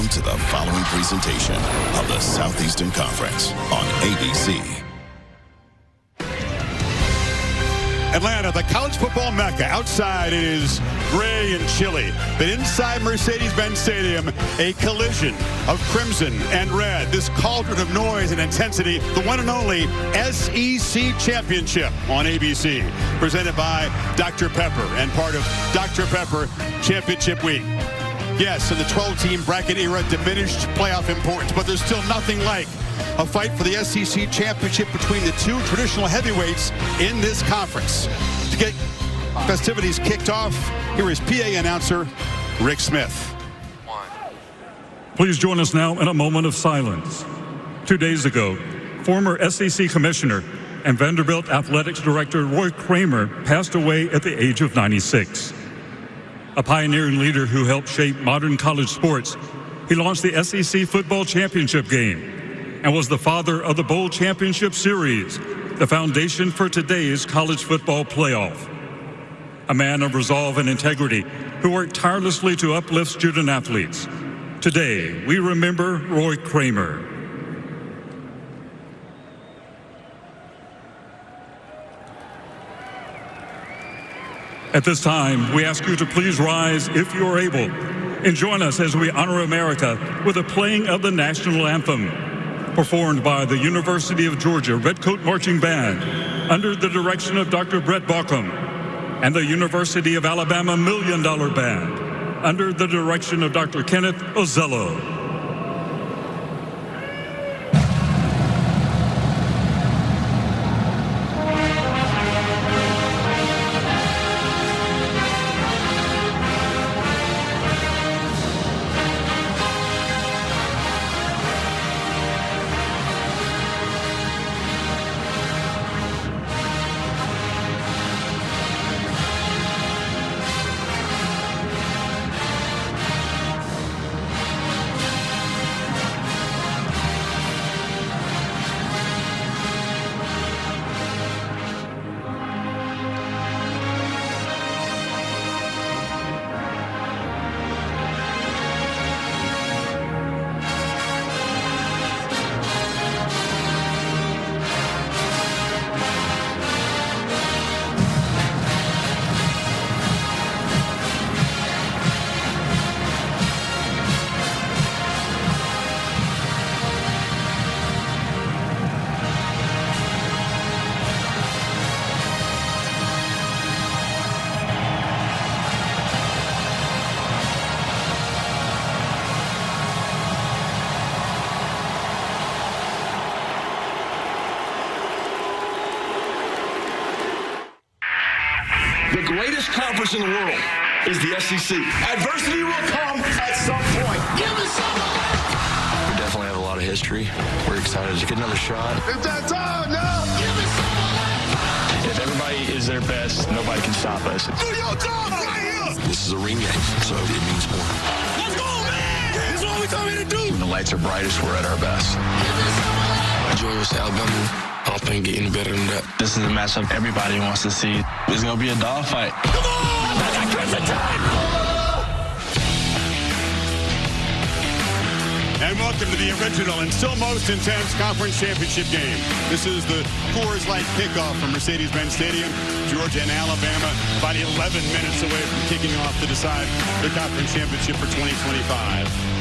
Welcome to the following presentation of the Southeastern Conference on ABC. Atlanta, the college football mecca. Outside it is gray and chilly, but inside Mercedes-Benz Stadium, a collision of crimson and red. This cauldron of noise and intensity, the one and only SEC Championship on ABC, presented by Dr. Pepper and part of Dr. Pepper Championship Week. Yes, in the 12-team bracket era, diminished playoff importance, but there's still nothing like a fight for the SEC championship between the two traditional heavyweights in this conference. To get festivities kicked off, here is PA announcer Rick Smith. Please join us now in a moment of silence. 2 days ago, former SEC commissioner and Vanderbilt athletics director Roy Kramer passed away at the age of 96. A pioneering leader who helped shape modern college sports, he launched the SEC football championship game and was the father of the Bowl Championship Series, the foundation for today's college football playoff. A man of resolve and integrity who worked tirelessly to uplift student athletes. Today, we remember Roy Kramer. At this time, we ask you to please rise if you are able and join us as we honor America with the playing of the national anthem, performed by the University of Georgia Redcoat Marching Band under the direction of Dr. Brett Barkham, and the University of Alabama $1 Million Band under the direction of Dr. Kenneth Ozello. The greatest conference in the world is the SEC. Adversity will come at some point. Give us some of that. We definitely have a lot of history. We're excited to get another shot. It's that time now. Give us some of that. If everybody is their best, nobody can stop us. Do your job right here. This is a ring game, so it means more. Let's go, man. This is what we come here to do. When the lights are brightest, we're at our best. Georgia, Alabama. I don't think getting better than that. This is a matchup everybody wants to see. It's going to be a dogfight. Come on! I got crimson time! And welcome to the original and still most intense conference championship game. This is the Coors Light kickoff from Mercedes-Benz Stadium. Georgia and Alabama about 11 minutes away from kicking off to decide the conference championship for 2025.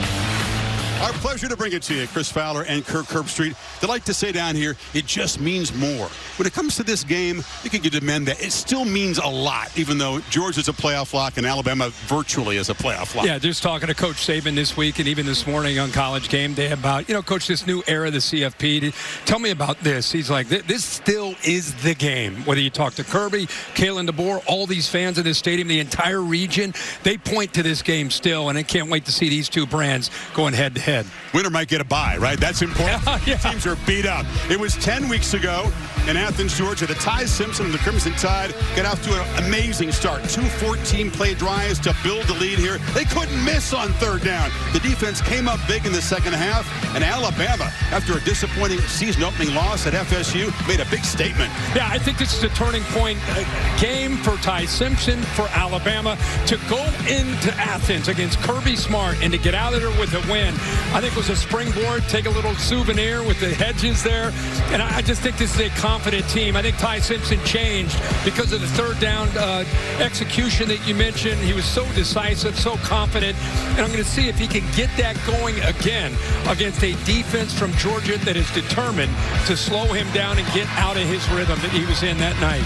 Our pleasure to bring it to you, Chris Fowler and Kirk Herbstreit. They like to say down here, it just means more. When it comes to this game, you can demand that it still means a lot, even though Georgia's a playoff lock and Alabama virtually is a playoff lock. Yeah, just talking to Coach Saban this week and even this morning on College Game Day about, Coach, this new era of the CFP. Tell me about this. He's like, this still is the game. Whether you talk to Kirby, Kalen DeBoer, all these fans in this stadium, the entire region, they point to this game still, and I can't wait to see these two brands going head-to-head. ahead. Winner might get a bye, right? That's important. Yeah. Teams are beat up. It was 10 weeks ago in Athens, Georgia. The Ty Simpson and the Crimson Tide got off to an amazing start. 2 14-play drives to build the lead here. They couldn't miss on third down. The defense came up big in the second half, and Alabama, after a disappointing season-opening loss at FSU, made a big statement. Yeah, I think this is a turning point game for Ty Simpson, for Alabama, to go into Athens against Kirby Smart and to get out of there with a win. I think it was a springboard, take a little souvenir with the hedges there, and I just think this is a confident team. I think Ty Simpson changed because of the third down execution that you mentioned. He was so decisive, so confident, and I'm going to see if he can get that going again against a defense from Georgia that is determined to slow him down and get out of his rhythm that he was in that night.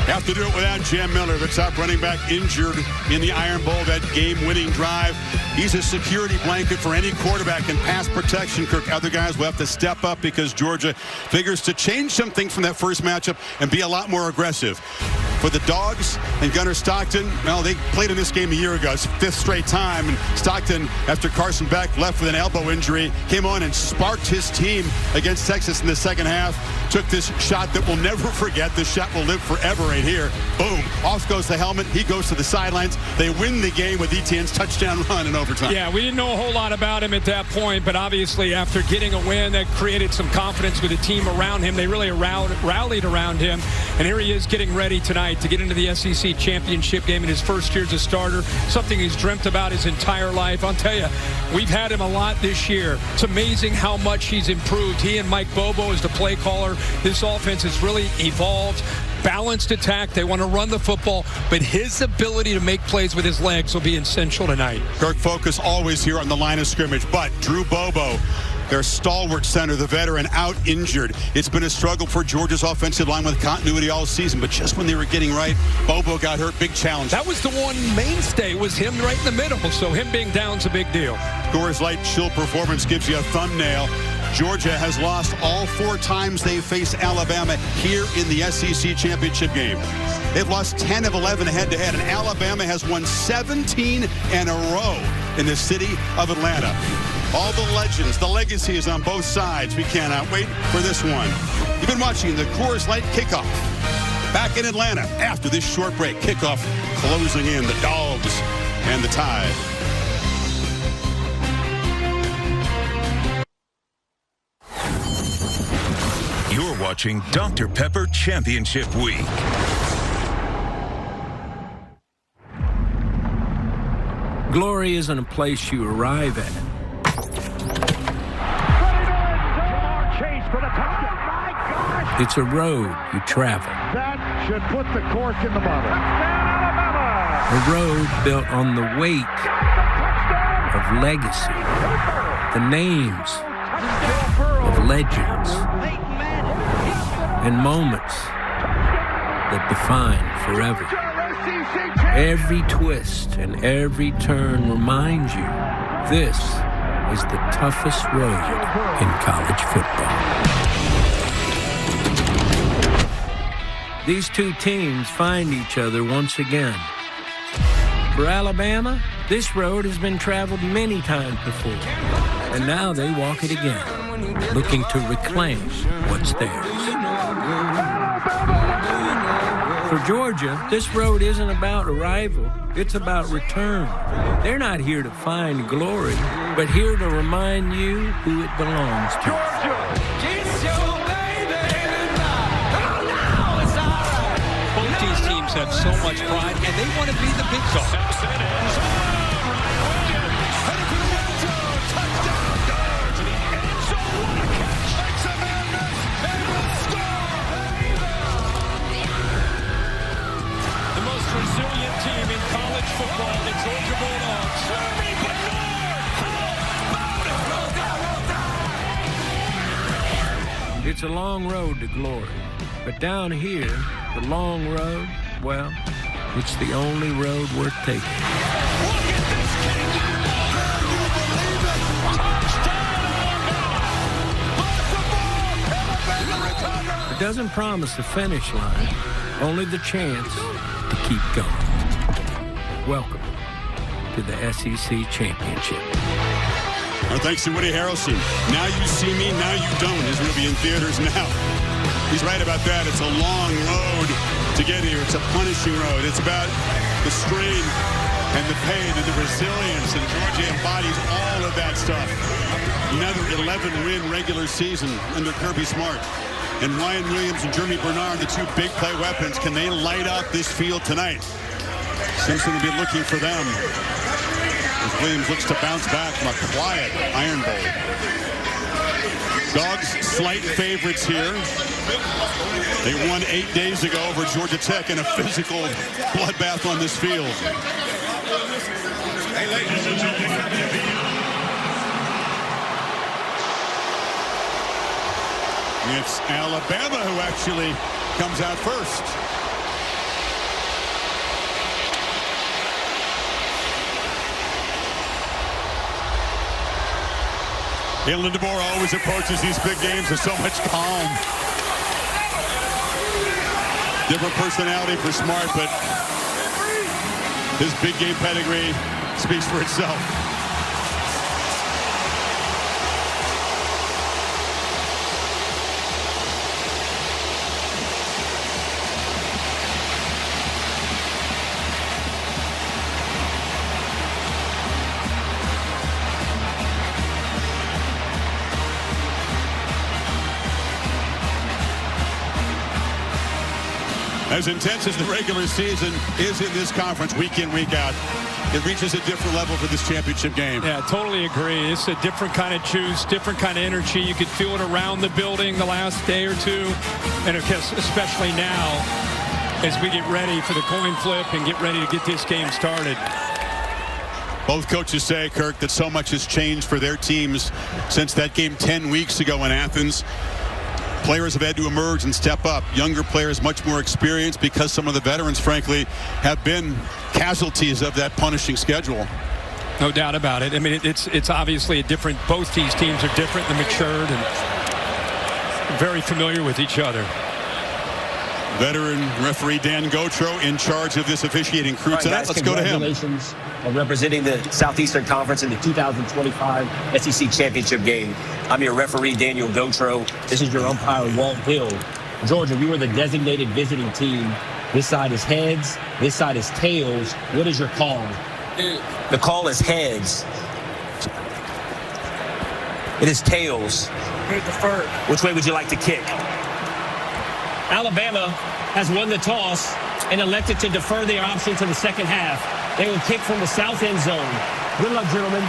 Have to do it without Jam Miller, the top running back, injured in the Iron Bowl, that game-winning drive. He's a security blanket for any quarterback in pass protection. Kirk, other guys will have to step up because Georgia figures to change some things from that first matchup and be a lot more aggressive. For the Dogs and Gunnar Stockton, well, they played in this game a year ago. It's 5th straight time. And Stockton, after Carson Beck left with an elbow injury, came on and sparked his team against Texas in the second half. Took this shot that we'll never forget. This shot will live forever right here. Boom. Off goes the helmet. He goes to the sidelines. They win the game with Etienne's touchdown run in overtime. Yeah, we didn't know a whole lot about him at that point, but obviously after getting a win, that created some confidence with the team around him. They really rallied around him. And here he is getting ready tonight to get into the SEC championship game in his first year as a starter, something he's dreamt about his entire life. I'll tell you, we've had him a lot this year. It's amazing how much he's improved. He and Mike Bobo as the play caller. This offense has really evolved. Balanced attack. They want to run the football, but his ability to make plays with his legs will be essential tonight. Kirk, focus always here on the line of scrimmage, but Drew Bobo, their stalwart center, the veteran, out injured. It's been a struggle for Georgia's offensive line with continuity all season, but just when they were getting right, Bobo got hurt. Big challenge. That was the one mainstay, was him right in the middle, so him being down's a big deal. Coors Light chill performance gives you a thumbnail. Georgia has lost all 4 times they face Alabama here in the SEC championship game. They've lost 10 of 11 head-to-head, and Alabama has won 17 in a row in the city of Atlanta. All the legends, the legacy is on both sides. We cannot wait for this one. You've been watching the Coors Light Kickoff. Back in Atlanta after this short break. Kickoff closing in, the Dogs and the Tide. You're watching Dr. Pepper Championship Week. Glory isn't a place you arrive at. It's a road you travel. That should put the cork in the bottle. A road built on the weight of legacy, the names of legends, and moments that define forever. Every twist and every turn reminds you this is the toughest road in college football. These two teams find each other once again. For Alabama, this road has been traveled many times before, and now they walk it again, looking to reclaim what's theirs. For Georgia, this road isn't about arrival, it's about return. They're not here to find glory, but here to remind you who it belongs to. Both these teams have so much pride, and they want to be the big dog. Resilient team in college football, the Georgia Bulldogs. It's a long road to glory, but down here, the long road, well, it's the only road worth taking. Look at this kick. Can you believe it? Touchdown! It doesn't promise the finish line, only the chance to keep going. Welcome to the SEC Championship. Our thanks to Woody Harrelson. Now You See Me, Now You Don't is going to be in theaters now. He's right about that. It's a long road to get here. It's a punishing road. It's about the strain and the pain and the resilience, and Georgia embodies all of that stuff. Another 11-win regular season under Kirby Smart. And Ryan Williams and Jeremy Bernard, the two big play weapons, can they light up this field tonight? Simpson will be looking for them as Williams looks to bounce back from a quiet Iron Bowl. Dogs slight favorites here. They won 8 days ago over Georgia Tech in a physical bloodbath on this field. It's Alabama who actually comes out first. Kalen DeBoer always approaches these big games with so much calm. Different personality for Smart, but his big game pedigree speaks for itself. As intense as the regular season is in this conference week in, week out, it reaches a different level for this championship game. Yeah, totally agree. It's a different kind of juice, different kind of energy. You could feel it around the building the last day or two, and of course, especially now as we get ready for the coin flip and get ready to get this game started. Both coaches say, Kirk, that so much has changed for their teams since that game 10 weeks ago in Athens. Players have had to emerge and step up. Younger players much more experienced because some of the veterans, frankly, have been casualties of that punishing schedule. No doubt about it. I mean, it's obviously a different, both these teams are different and matured and very familiar with each other. Veteran referee Dan Gotro in charge of this officiating crew tonight. Let's go to him. Congratulations on representing the Southeastern Conference in the 2025 SEC Championship game. I'm your referee, Daniel Gotro. This is your umpire, Walt Hill. Georgia, we were the designated visiting team. This side is heads. This side is tails. What is your call? The call is heads. It is tails. Which way would you like to kick? Alabama has won the toss and elected to defer their option to the second half. They will kick from the south end zone. Good luck, gentlemen.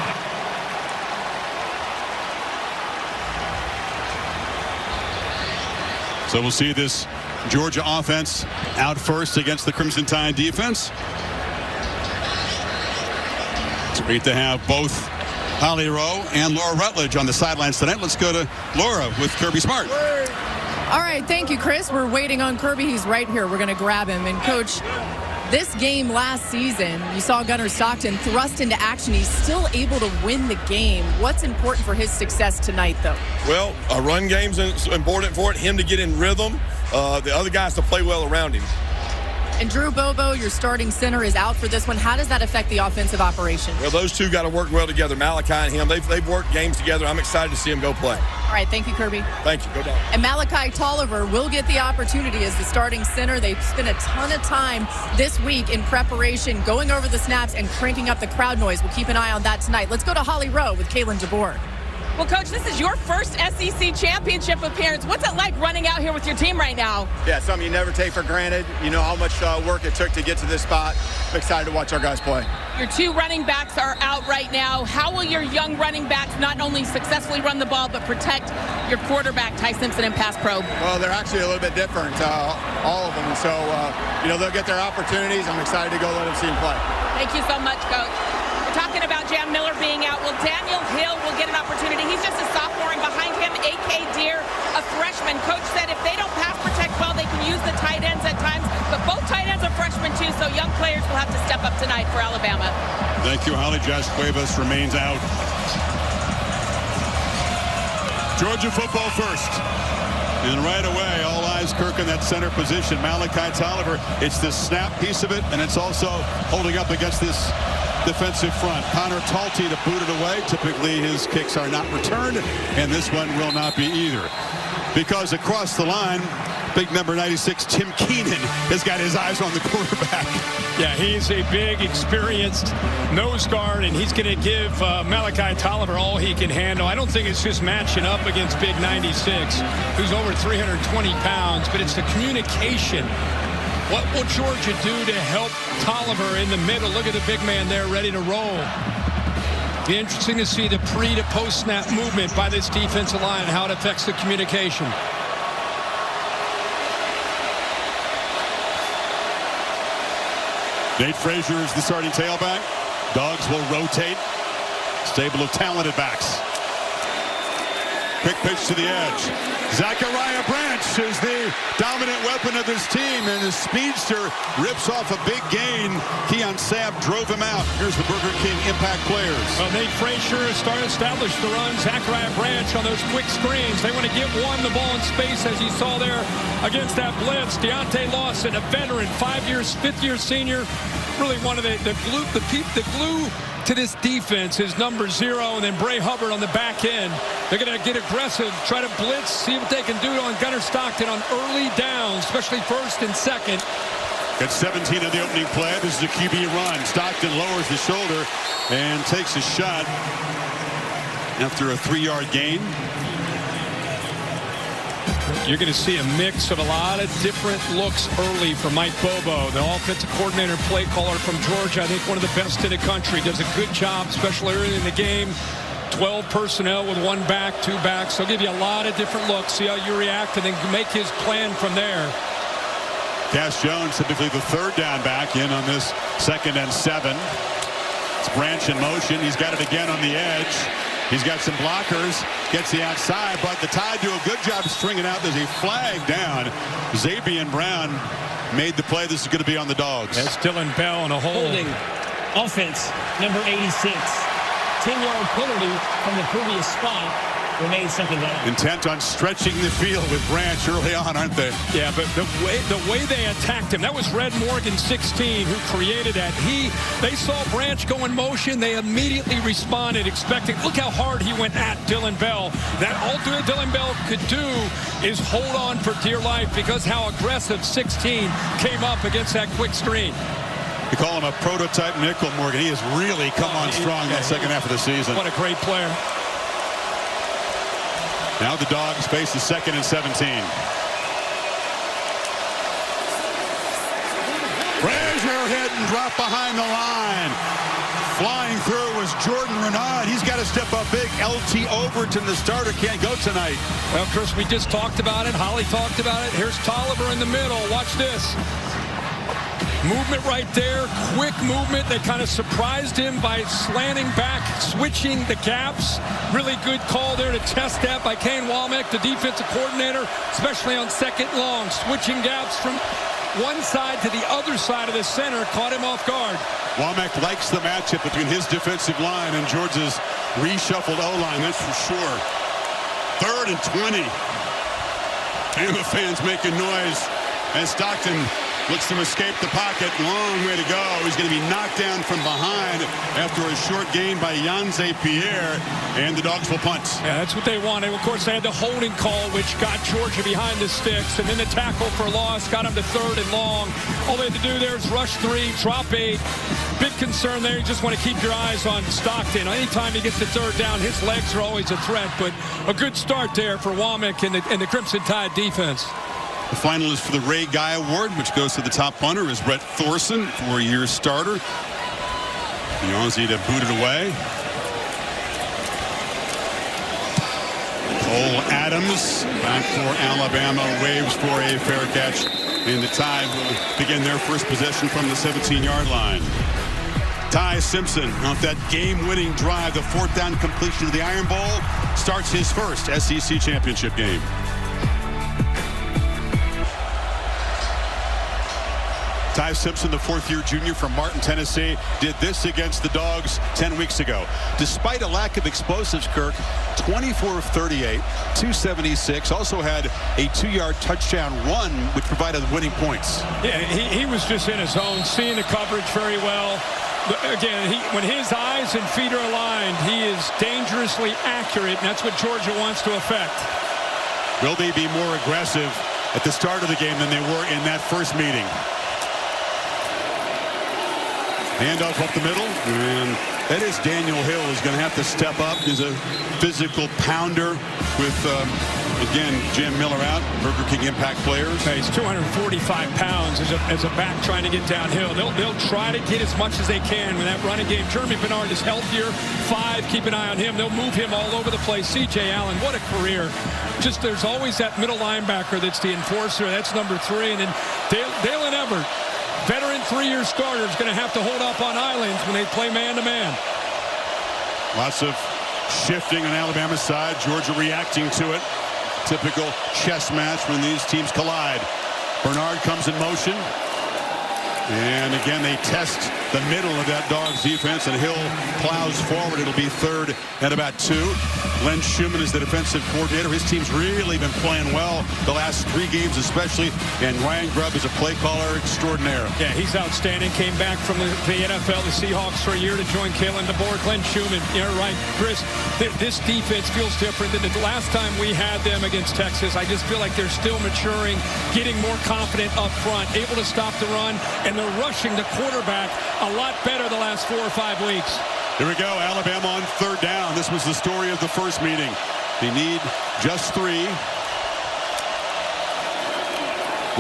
So we'll see this Georgia offense out first against the Crimson Tide defense. It's great to have both Holly Rowe and Laura Rutledge on the sidelines tonight. Let's go to Laura with Kirby Smart. All right, thank you, Chris. We're waiting on Kirby. He's right here. We're going to grab him. And, Coach, this game last season, you saw Gunnar Stockton thrust into action. He's still able to win the game. What's important for his success tonight, though? Well, a run game's important for it, him to get in rhythm, the other guys to play well around him. And Drew Bobo, your starting center, is out for this one. How does that affect the offensive operation? Well, those two got to work well together. Malachi and him, they've worked games together. I'm excited to see them go play. All right, thank you, Kirby. Thank you. Go down. And Malachi Tolliver will get the opportunity as the starting center. They've spent a ton of time this week in preparation, going over the snaps and cranking up the crowd noise. We'll keep an eye on that tonight. Let's go to Holly Rowe with Kalen DeBoer. Well, Coach, this is your first SEC championship appearance. What's it like running out here with your team right now? Yeah, something you never take for granted. You know how much work it took to get to this spot. I'm excited to watch our guys play. Your two running backs are out right now. How will your young running backs not only successfully run the ball, but protect your quarterback, Ty Simpson, in pass pro? Well, they're actually a little bit different, all of them. And so, they'll get their opportunities. I'm excited to go let them see them play. Thank you so much, Coach. We're talking about Jam Miller being out. Well, Daniel Hill will get an opportunity. He's just a sophomore, and behind him, A.K. Deere, a freshman. Coach said if they don't pass protect well, they can use the tight ends at times. But both tight ends are freshmen, too, so young players will have to step up tonight for Alabama. Thank you, Holly. Josh Cuevas remains out. Georgia football first. And right away, all eyes, Kirk, in that center position. Malachi Tolliver, it's the snap piece of it, and it's also holding up against this defensive front. Connor Talty to boot it away. Typically his kicks are not returned, and this one will not be either. Because across the line, big number 96, Tim Keenan, has got his eyes on the quarterback. Yeah, he's a big, experienced nose guard, and he's going to give Malachi Tolliver all he can handle. I don't think it's just matching up against big 96, who's over 320 pounds, but it's the communication. What will Georgia do to help Tolliver in the middle? Look at the big man there ready to roll. Be interesting to see the pre to post snap movement by this defensive line and how it affects the communication. Nate Frazier is the starting tailback. Dogs will rotate. Stable of talented backs. Quick pitch to the edge. Zachariah Branch is the dominant weapon of this team, and the speedster rips off a big gain. Keon Sabb drove him out. Here's the Burger King impact players. Well, Nate Frazier has established the run. Zachariah Branch on those quick screens. They want to get the ball in space, as you saw there against that blitz. Deontay Lawson, a veteran, 5 years, fifth-year senior. Really one of the glue to this defense is number 0, and then Bray Hubbard on the back end. They're going to get aggressive, try to blitz, see what they can do on Gunnar Stockton on early downs, especially first and second. Got 17 on the opening play. This is a QB run. Stockton lowers the shoulder and takes a shot after a 3-yard gain. You're going to see a mix of a lot of different looks early from Mike Bobo, the offensive coordinator, play caller from Georgia. I think one of the best in the country. Does a good job, especially early in the game. 12 personnel with 1 back, 2 backs. He'll give you a lot of different looks, see how you react, and then make his plan from there. Cass Jones, typically the 3rd down back, in on this 2nd and 7. It's Branch in motion. He's got it again on the edge. He's got some blockers, gets the outside, but the Tide do a good job stringing out. There's a flag down. Zabian Brown made the play. This is going to be on the Dogs. That's Dylan Bell in a hole. Holding offense, number 86. 10-yard penalty from the previous spot. Remains 2nd down. Intent on stretching the field with Branch early on, aren't they? Yeah, but the way they attacked him, that was Red Morgan, 16, who created that. They saw Branch go in motion. They immediately responded, expecting. Look how hard he went at Dylan Bell. That all Dylan Bell could do is hold on for dear life because how aggressive 16 came up against that quick screen. We call him a prototype nickel, Morgan. He has really come on strong in the second half of the season. What a great player. Now the Dogs face the 2nd and 17. Frazier hit and dropped behind the line. Flying through was Jordan Renaud. He's got to step up big. LT Overton, the starter, can't go tonight. Well, Chris, we just talked about it. Holly talked about it. Here's Tolliver in the middle. Watch this. Movement right there, quick movement. They kind of surprised him by slanting back, switching the gaps. Really good call there to test that by Kane Womack, the defensive coordinator, especially on 2nd long. Switching gaps from one side to the other side of the center, caught him off guard. Womack likes the matchup between his defensive line and Georgia's reshuffled O-line, that's for sure. 3rd and 20. Bama fans making noise as Stockton looks to escape the pocket. Long way to go. He's going to be knocked down from behind after a short gain by Yanze Pierre, and the Dogs will punt. Yeah, that's what they wanted. Of course, they had the holding call, which got Georgia behind the sticks, and then the tackle for loss got him to 3rd and long. All they had to do there is rush 3, drop 8. Big concern there. You just want to keep your eyes on Stockton. Anytime he gets the 3rd down, his legs are always a threat, but a good start there for Womack and the Crimson Tide defense. The finalist for the Ray Guy Award, which goes to the top punter, is Brett Thorson, 4-year starter. Yanze to boot it away. Cole Adams back for Alabama, waves for a fair catch, and the Tide will begin their first possession from the 17-yard line. Ty Simpson off that game-winning drive, the 4th down completion of the Iron Bowl, starts his first SEC championship game. Ty Simpson, the 4th-year junior from Martin, Tennessee, did this against the Dogs 10 weeks ago. Despite a lack of explosives, Kirk, 24 of 38, 276, also had a 2-yard touchdown run, which provided winning points. Yeah, he was just in his zone, seeing the coverage very well. Again, when his eyes and feet are aligned, he is dangerously accurate, and that's what Georgia wants to affect. Will they be more aggressive at the start of the game than they were in that first meeting? Handoff up the middle, and that is Daniel Hill is going to have to step up. He's a physical pounder with, again, Jam Miller out, Burger King impact players. He's 245 pounds as a back trying to get downhill. They'll try to get as much as they can with that running game. Jeremy Bernard is healthier. 5, keep an eye on him. They'll move him all over the place. C.J. Allen, what a career. Just there's always that middle linebacker that's the enforcer. That's number 3. And then Dalen Everett, veteran 3-year starter, is going to have to hold up on islands when they play man-to-man. Lots of shifting on Alabama's side. Georgia reacting to it. Typical chess match when these teams collide. Bernard comes in motion. And again, they test the middle of that Dogs defense, and Hill plows forward. It'll be 3rd and about 2. Len Schumann is the defensive coordinator. His team's really been playing well the last 3 games especially, and Ryan Grubb is a play caller extraordinaire. Yeah, he's outstanding. Came back from the NFL, the Seahawks, for a year to join Kalen DeBoer. Glenn Schumann, you're right, Chris. This defense feels different than the last time we had them against Texas. I just feel like they're still maturing, getting more confident up front, able to stop the run, and they're rushing the quarterback a lot better the last 4 or 5 weeks. Here we go, Alabama on 3rd down. This was the story of the first meeting. They need just 3.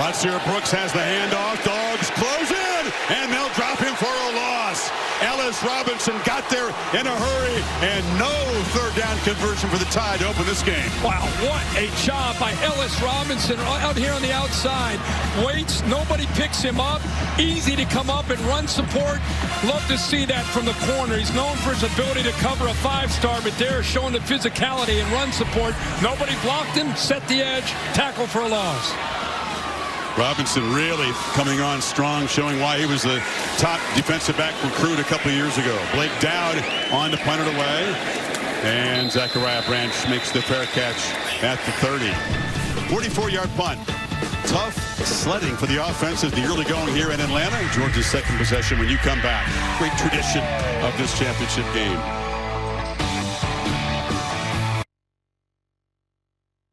Latsir Brooks has the handoff. Dogs close in, and they'll drop him for a loss. Ellis Robinson got there in a hurry, and no 3rd down conversion for the Tide to open this game. Wow, what a job by Ellis Robinson out here on the outside. Waits, nobody picks him up. Easy to come up and run support. Love to see that from the corner. He's known for his ability to cover a 5-star, but they're showing the physicality and run support. Nobody blocked him, set the edge, tackle for a loss. Robinson really coming on strong, showing why he was the top defensive back recruit a couple of years ago. Blake Dowd on the punted away, and Zachariah Branch makes the fair catch at the 30. 44-yard punt. Tough sledding for the offense as the early going here in Atlanta. Georgia's second possession when you come back. Great tradition of this championship game.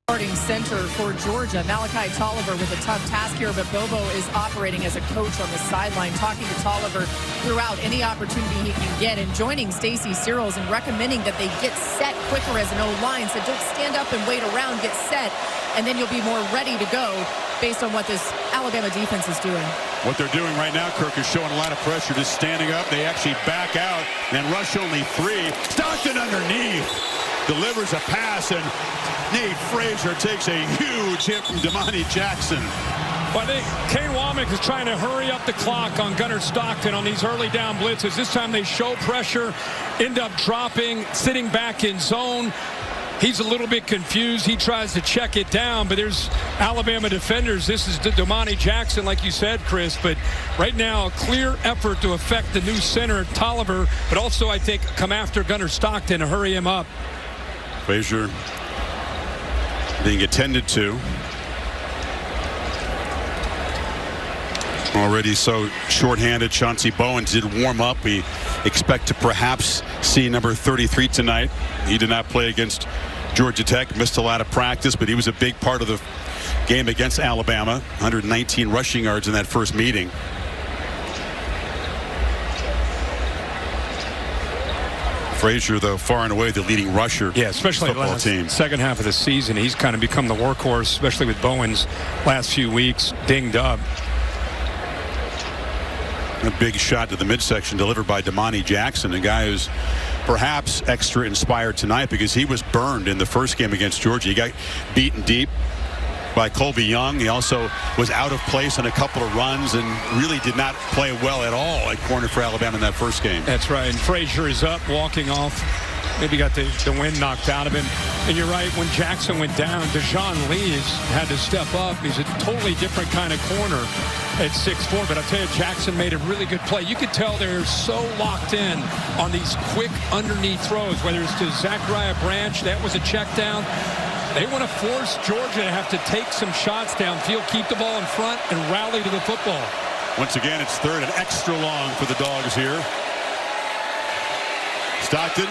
Starting center for Georgia, Malachi Tolliver with a tough task here, but Bobo is operating as a coach on the sideline, talking to Tolliver throughout any opportunity he can get, and joining Stacy Searles and recommending that they get set quicker as an O-line. So don't stand up and wait around, get set, and then you'll be more ready to go based on what this Alabama defense is doing. What they're doing right now, Kirk, is showing a lot of pressure, just standing up. They actually back out and rush only 3. Stockton underneath delivers a pass, and Nate Frazier takes a huge hit from Damani Jackson. Well, I think Kane Womack is trying to hurry up the clock on Gunnar Stockton on these early down blitzes. This time they show pressure, end up dropping, sitting back in zone. He's a little bit confused. He tries to check it down, but there's Alabama defenders. This is Damani Jackson, like you said, Chris. But right now, a clear effort to affect the new center, Tolliver, but also, I think, come after Gunnar Stockton to hurry him up. Frazier being attended to. Already so shorthanded. Chauncey Bowen did warm up. We expect to perhaps see number 33 tonight. He did not play against Georgia Tech, missed a lot of practice, but he was a big part of the game against Alabama. 119 rushing yards in that first meeting. Frazier, though, far and away the leading rusher. Yeah, especially football team. Second half of the season, he's kind of become the workhorse, especially with Bowen's last few weeks dinged up. A big shot to the midsection delivered by Damani Jackson, a guy who's perhaps extra inspired tonight because he was burned in the first game against Georgia. He got beaten deep by Colby Young. He also was out of place on a couple of runs and really did not play well at all at corner for Alabama in that first game. That's right. And Frazier is up, walking off. Maybe got the wind knocked out of him. And you're right, when Jackson went down, Deshaun Lees had to step up. He's a totally different kind of corner at 6'4". But I'll tell you, Jackson made a really good play. You could tell they're so locked in on these quick underneath throws, whether it's to Zachariah Branch, that was a check down. They want to force Georgia to have to take some shots downfield, keep the ball in front, and rally to the football. Once again, it's third and extra long for the Dogs here. Stockton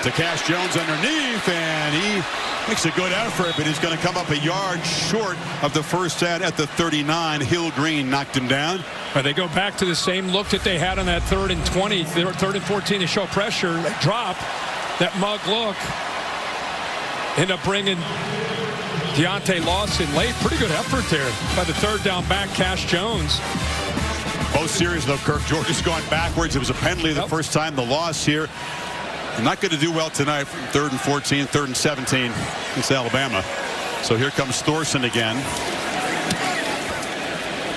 to Cash Jones underneath, and he makes a good effort, but he's going to come up a yard short of the first set at the 39. Hill Green knocked him down. But they go back to the same look that they had on that 3rd and 20, 3rd and 14 to show pressure. They drop that mug look. End up bringing Deontay Lawson late. Pretty good effort there by the 3rd down back, Cash Jones. Both series, though, Kirk, Georgia's gone backwards. It was a penalty the first time. The loss here. They're not going to do well tonight from 3rd and 14, 3rd and 17 against Alabama. So here comes Thorson again.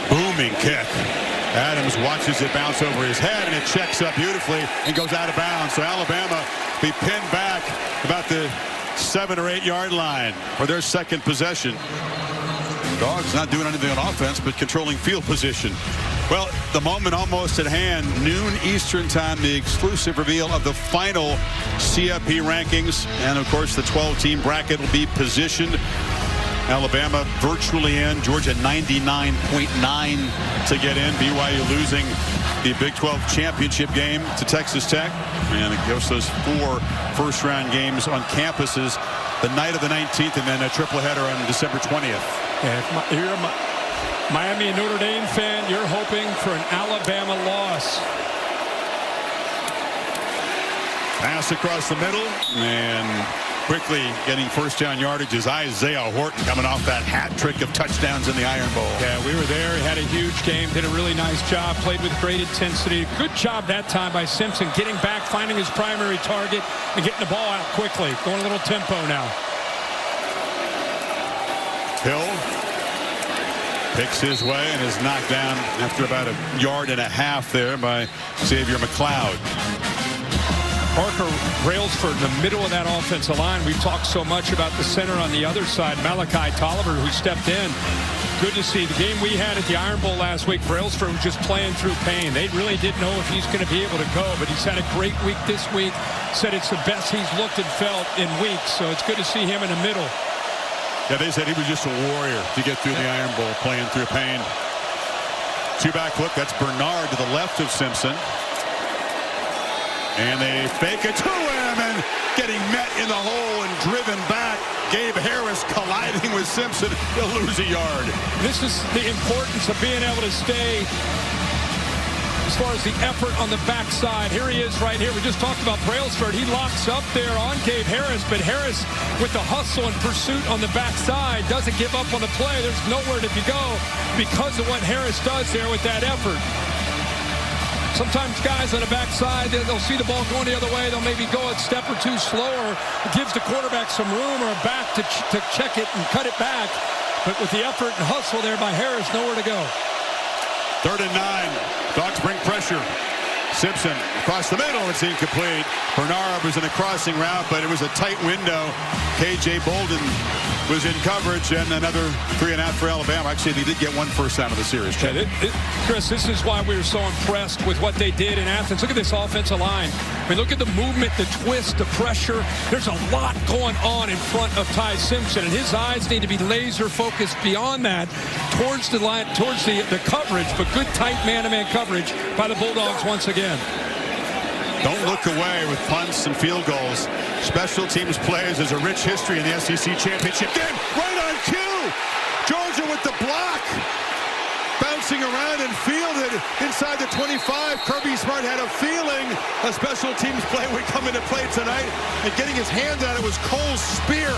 Booming kick. Adams watches it bounce over his head, and it checks up beautifully and goes out of bounds. So Alabama be pinned back about the 7 or 8 yard line for their second possession. Dogs not doing anything on offense, but controlling field position. Well, the moment almost at hand, noon Eastern time, the exclusive reveal of the final CFP rankings. And, of course, the 12-team bracket will be positioned. Alabama virtually in. Georgia 99.9 to get in. BYU losing the Big 12 championship game to Texas Tech. And it goes those 4 first-round games on campuses the night of the 19th, and then a triple header on December 20th. Yeah, if you're a Miami and Notre Dame fan, you're hoping for an Alabama loss. Pass across the middle, and quickly getting first down yardage is Isaiah Horton, coming off that hat trick of touchdowns in the Iron Bowl. Yeah, we were there. He had a huge game, did a really nice job, played with great intensity. Good job that time by Simpson, getting back, finding his primary target, and getting the ball out quickly. Going a little tempo now. Hill picks his way and is knocked down after about a yard and a half there by Xavier McLeod. Parker Brailsford in the middle of that offensive line. We've talked so much about the center on the other side, Malachi Tolliver, who stepped in. Good to see. The game we had at the Iron Bowl last week, Brailsford was just playing through pain. They really didn't know if he's going to be able to go, but he's had a great week this week. Said it's the best he's looked and felt in weeks, so it's good to see him in the middle. Yeah, they said he was just a warrior to get through the Iron Bowl, playing through pain. Two-back look. That's Bernard to the left of Simpson. And they fake it to him, and getting met in the hole and driven back. Gabe Harris colliding with Simpson. He'll lose a yard. This is the importance of being able to stay as far as the effort on the backside. Here he is right here. We just talked about Brailsford. He locks up there on Gabe Harris, but Harris with the hustle and pursuit on the backside doesn't give up on the play. There's nowhere to go because of what Harris does there with that effort. Sometimes guys on the backside, they'll see the ball going the other way. They'll maybe go a step or two slower. It gives the quarterback some room or a back to check it and cut it back. But with the effort and hustle there by Harris, nowhere to go. 3rd and 9. Dogs bring pressure. Simpson across the middle. It's incomplete. Bernard was in a crossing route, but it was a tight window. K.J. Bolden was in coverage, and another 3.5 for Alabama. Actually, they did get one first down of the series. Yeah, Chris, this is why we were so impressed with what they did in Athens. Look at this offensive line. I mean, look at the movement, the twist, the pressure. There's a lot going on in front of Ty Simpson, and his eyes need to be laser focused beyond that towards the line, towards the coverage, but good tight man-to-man coverage by the Bulldogs once again. Don't look away with punts and field goals. Special teams plays. There's a rich history in the SEC championship game. Right on cue. Georgia with the block. Bouncing around and fielded inside the 25. Kirby Smart had a feeling a special teams play would come into play tonight. And getting his hand on it was Cole's spear.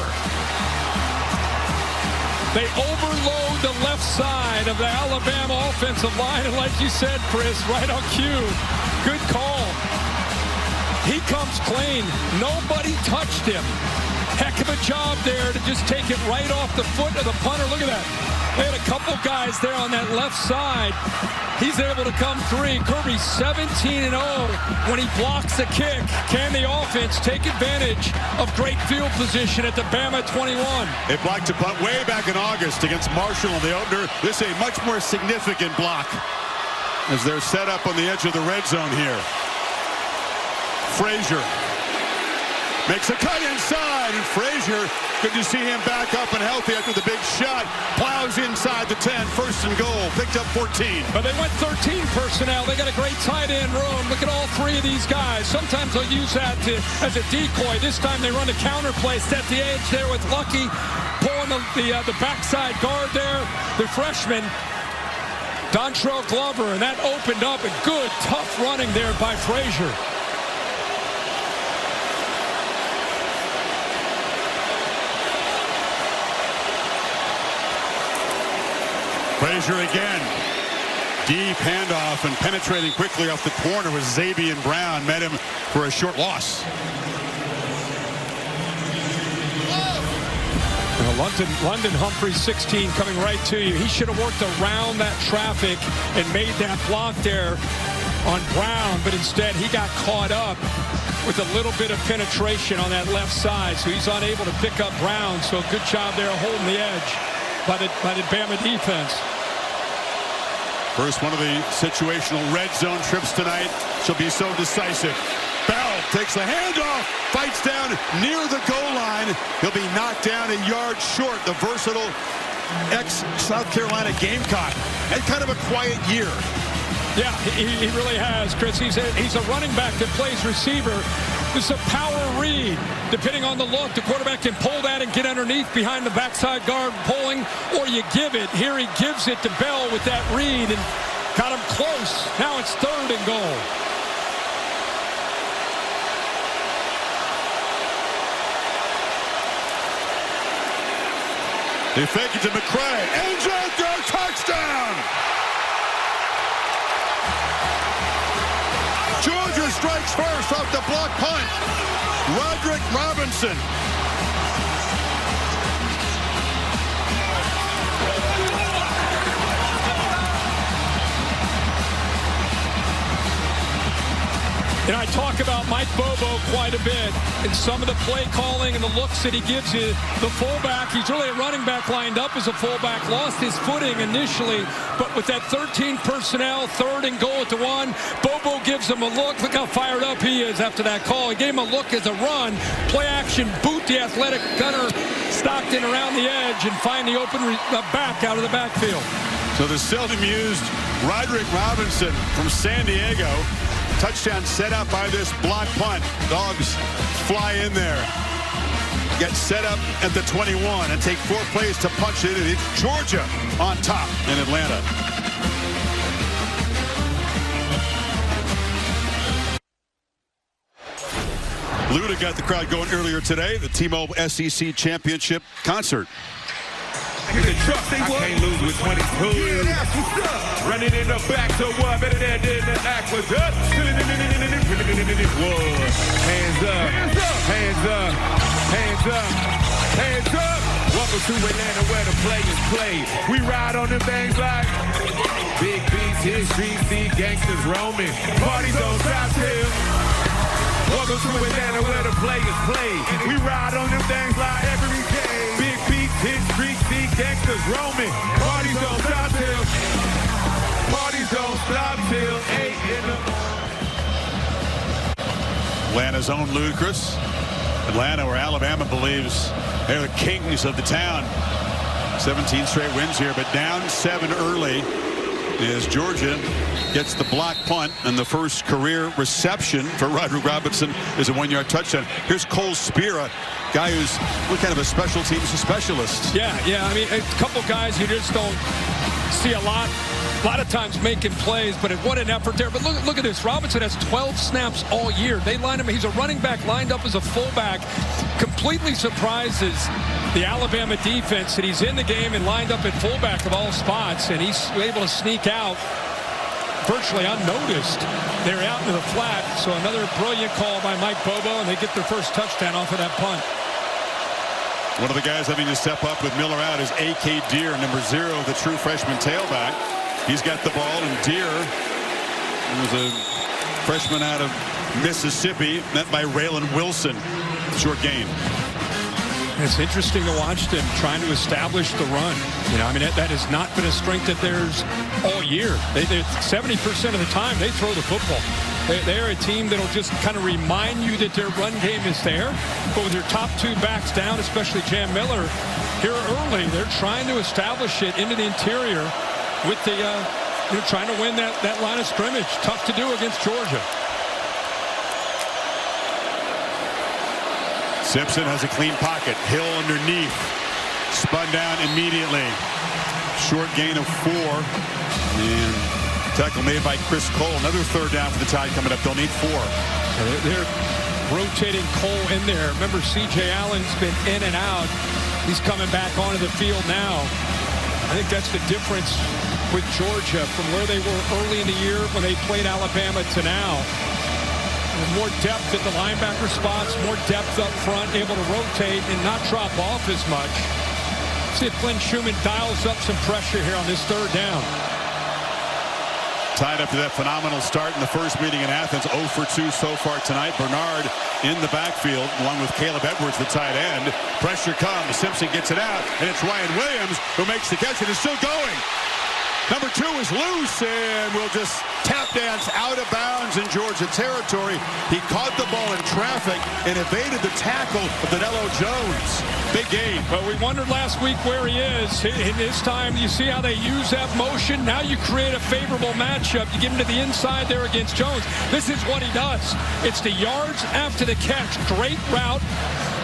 They overload the left side of the Alabama offensive line. And like you said, Chris, right on cue. Good call. He comes clean. Nobody touched him. Heck of a job there to just take it right off the foot of the punter. Look at that. They had a couple guys there on that left side. He's able to come through. Kirby 17-0 when he blocks the kick. Can the offense take advantage of great field position at the Bama 21? They blocked a punt way back in August against Marshall in the opener. This is a much more significant block as they're set up on the edge of the red zone here. Frazier Makes a cut inside, and Frazier, good to see him back up and healthy after the big shot. Plows inside the 10, first and goal, picked up 14. But they went 13 personnel. They got a great tight end room. Look at all three of these guys. Sometimes they'll use that as a decoy. This time they run a counter play, set the edge there with Lucky, pulling the backside guard there. The freshman, Dontrell Glover, and that opened up a good, tough running there by Frazier. Frazier again. Deep handoff and penetrating quickly off the corner was Xavier Brown. Met him for a short loss. London Humphreys, 16, coming right to you. He should have worked around that traffic and made that block there on Brown, but instead he got caught up with a little bit of penetration on that left side, so he's unable to pick up Brown. So good job there holding the edge by the Bama defense. First one of the situational red zone trips tonight. She'll be so decisive. Bell takes the handoff, fights down near the goal line. He'll be knocked down a yard short. The versatile ex-South Carolina Gamecock. Had kind of a quiet year. Yeah, he really has, Chris. He's a running back that plays receiver. It's a power read. Depending on the look, the quarterback can pull that and get underneath behind the backside guard pulling, or you give it. Here he gives it to Bell with that read and got him close. Now it's 3rd and goal. They fake it to McCray. Ends out there, touchdown! Georgia strikes first off the block punt. Roderick Robinson. And I talk about Mike Bobo quite a bit and some of the play calling and the looks that he gives you. The fullback, he's really a running back lined up as a fullback, lost his footing initially, but with that 13 personnel, 3rd and goal at the 1, Bobo gives him a look. Look how fired up he is after that call. He gave him a look as a run, play action, boot the athletic gunner Stockton around the edge and find the open back out of the backfield. So the seldom used Roderick Robinson from San Diego. Touchdown set up by this block punt. Dogs fly in there. Get set up at the 21 and take 4 plays to punch it. And it's Georgia on top in Atlanta. Luda got the crowd going earlier today. The T-Mobile SEC Championship concert. I can't lose with 22. Yeah, that's what's up. Running in the back to what better than the act was up. Hands up, hands up, hands up, hands up. Welcome to Atlanta where the players play. We ride on them things like big beats, hit streets, see gangsters roaming. Parties on South Hill. Welcome to Atlanta where the players play. We ride on them things like every day. Big beats, hit streets, see gangsters roaming. Parties don't stop till. Parties don't stop till 8 in the morning. Atlanta's own Ludacris. Atlanta, where Alabama believes they're the kings of the town. 17 straight wins here, but down 7 early as Georgia gets the block punt, and the first career reception for Roderick Robinson is a 1-yard touchdown. Here's Cole Spear, a guy who's kind of a special teams specialist. Yeah. I mean, a couple guys you just don't see a lot of times making plays, but what an effort there. But look at this. Robinson has 12 snaps all year. They line him. He's a running back lined up as a fullback. Completely surprises the Alabama defense that he's in the game and lined up at fullback of all spots, and he's able to sneak out virtually unnoticed. They're out into the flat, so another brilliant call by Mike Bobo, and they get their first touchdown off of that punt. One of the guys having to step up with Miller out is A.K. Deere, number 0, the true freshman tailback. He's got the ball, and Deere was a freshman out of Mississippi, met by Raylan Wilson. Short gain. It's interesting to watch them trying to establish the run. You know, I mean, that has not been a strength of theirs all year. 70% of the time, they throw the football. They're a team that'll just kind of remind you that their run game is there. But with their top two backs down, especially Jam Miller, here early, they're trying to establish it into the interior with the, trying to win that line of scrimmage. Tough to do against Georgia. Simpson has a clean pocket. Hill underneath. Spun down immediately. Short gain of 4. And tackle made by Chris Cole. Another third down for the Tide coming up. They'll need 4. They're rotating Cole in there. Remember, C.J. Allen's been in and out. He's coming back onto the field now. I think that's the difference with Georgia from where they were early in the year when they played Alabama to now. More depth at the linebacker spots, more depth up front, able to rotate and not drop off as much. See if Glenn Schumann dials up some pressure here on this third down. Tied up to that phenomenal start in the first meeting in Athens. 0 for 2 so far tonight. Bernard in the backfield along with Caleb Edwards, the tight end. Pressure comes. Simpson gets it out, and it's Ryan Williams who makes the catch, and is still going. Number 2 is loose and will just tap dance out of bounds in Georgia territory. He caught the ball in traffic and evaded the tackle of Danilo Jones. Big gain. But we wondered last week where he is. In this time, you see how they use that motion. Now you create a favorable matchup. You get him to the inside there against Jones. This is what he does. It's the yards after the catch. Great route.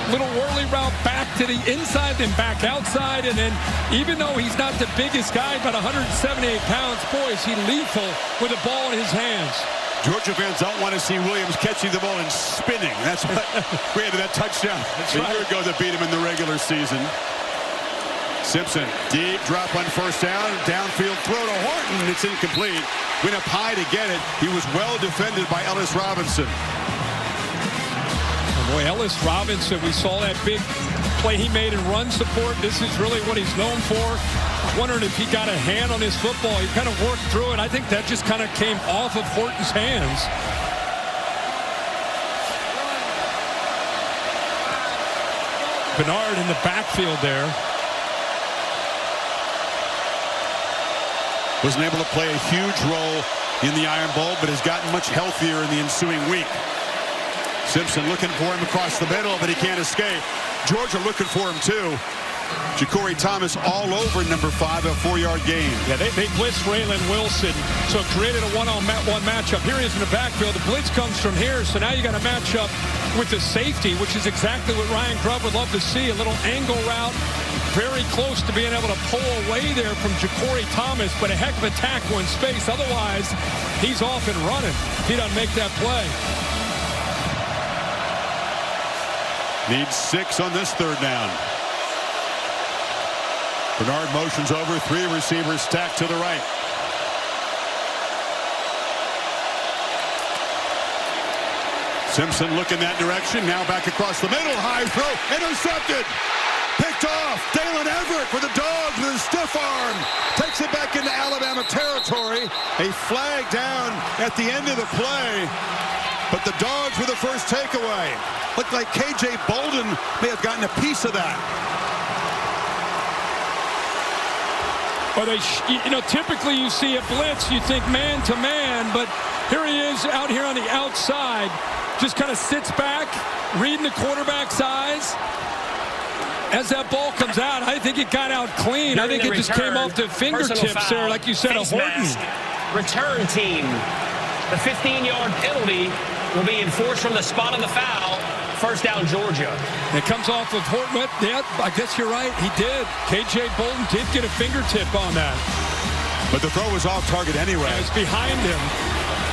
Little whirly route back to the inside, then back outside, and then even though he's not the biggest guy, about 178 pounds, boy, is he lethal with the ball in his hands. Georgia fans don't want to see Williams catching the ball and spinning. That's what created that touchdown a year ago that beat him in the regular season. Simpson, deep drop on first down, downfield throw to Horton. It's incomplete. Went up high to get it. He was well defended by Ellis Robinson. Boy, Ellis Robinson, we saw that big play he made in run support. This is really what he's known for. I was wondering if he got a hand on his football. He kind of worked through it. I think that just kind of came off of Horton's hands. Bernard in the backfield there. Wasn't able to play a huge role in the Iron Bowl, but has gotten much healthier in the ensuing week. Simpson looking for him across the middle, but he can't escape. Georgia looking for him, too. Ja'Cory Thomas all over number 5, a 4-yard gain. Yeah, they blitzed Raylan Wilson, so it created a one-on-one matchup. Here he is in the backfield. The blitz comes from here, so now you got a matchup with the safety, which is exactly what Ryan Grubb would love to see. A little angle route, very close to being able to pull away there from Ja'Cory Thomas, but a heck of a tackle in space. Otherwise, he's off and running if he doesn't make that play. Needs 6 on this third down. Bernard motions over, 3 receivers stacked to the right. Simpson looking that direction, now back across the middle, high throw, intercepted. Picked off. Dalen Everett for the Dogs with a stiff arm. Takes it back into Alabama territory. A flag down at the end of the play. But the Dogs were the first takeaway. Looked like K.J. Bolden may have gotten a piece of that. Well, typically you see a blitz, you think man to man, but here he is out here on the outside. Just kind of sits back, reading the quarterback's eyes. As that ball comes out, I think it got out clean. I think it just came off the fingertips there, like you said, a Horton. Return team. The 15-yard penalty will be enforced from the spot of the foul. First down, Georgia. It comes off of Horton. Yeah, I guess you're right. He did. K.J. Bolden did get a fingertip on that. But the throw was off target anyway. It was behind him.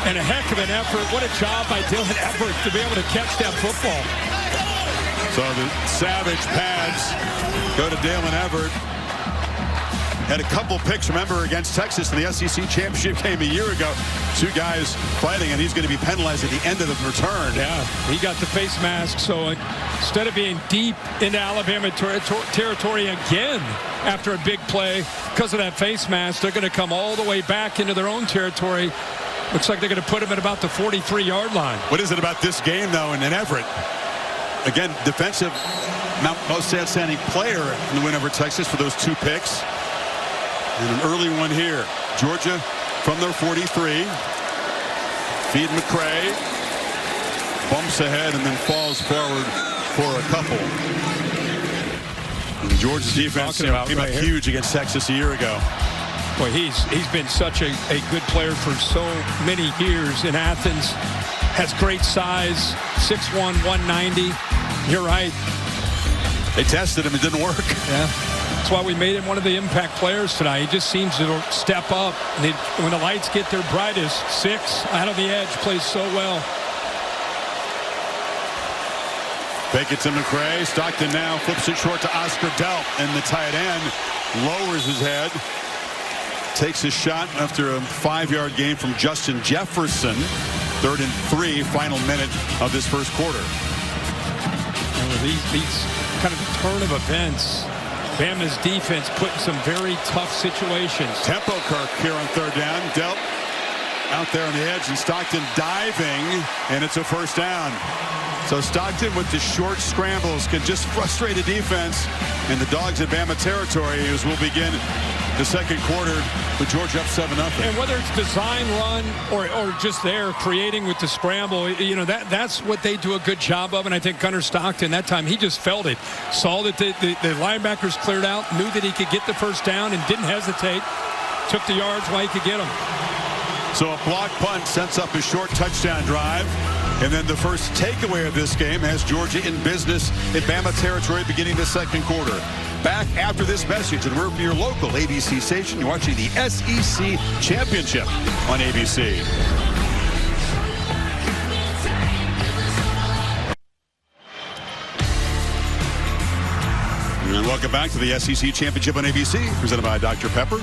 And a heck of an effort. What a job by Dylan Everett to be able to catch that football. So the Savage pads go to Dalen Everett. Had a couple picks, remember, against Texas in the SEC championship game a year ago. 2 guys fighting, and he's going to be penalized at the end of the return. Yeah, he got the face mask, so instead of being deep into Alabama territory again after a big play, because of that face mask, they're going to come all the way back into their own territory. Looks like they're going to put him at about the 43-yard line. What is it about this game, though, and Everett? Again, defensive, most outstanding player in the win over Texas for those 2 picks. And an early one here. Georgia from their 43. Feed McCray. Bumps ahead and then falls forward for a couple. And Georgia's defense came up huge against Texas a year ago. Boy, he's been such a good player for so many years in Athens. Has great size, 6'1", 190. You're right. They tested him. It didn't work. Yeah. That's why we made him one of the impact players tonight. He just seems to step up. And when the lights get their brightest, 6 out of the edge, plays so well. Fake it to McCray. Stockton now flips it short to Oscar Delp, and the tight end lowers his head. Takes a shot after a 5-yard gain from Justin Jefferson. 3rd and 3, final minute of this first quarter. And with these kind of turn of events, Bama's defense put in some very tough situations. Tempo Kirk here on 3rd down. Delp out there on the edge, and Stockton diving, and it's a first down. So Stockton with the short scrambles can just frustrate a defense, and the Dogs at Bama territory as we'll begin the second quarter with Georgia up 7-0. And whether it's design run or just there creating with the scramble, you know, that's what they do a good job of. And I think Gunnar Stockton that time, he just felt it, saw that the linebackers cleared out, knew that he could get the first down and didn't hesitate, took the yards while he could get them. So a block punt sets up a short touchdown drive. And then the first takeaway of this game has Georgia in business in Bama territory beginning the second quarter. Back after this message, and we're for your local ABC station. You're watching the SEC Championship on ABC. And welcome back to the SEC Championship on ABC, presented by Dr. Pepper.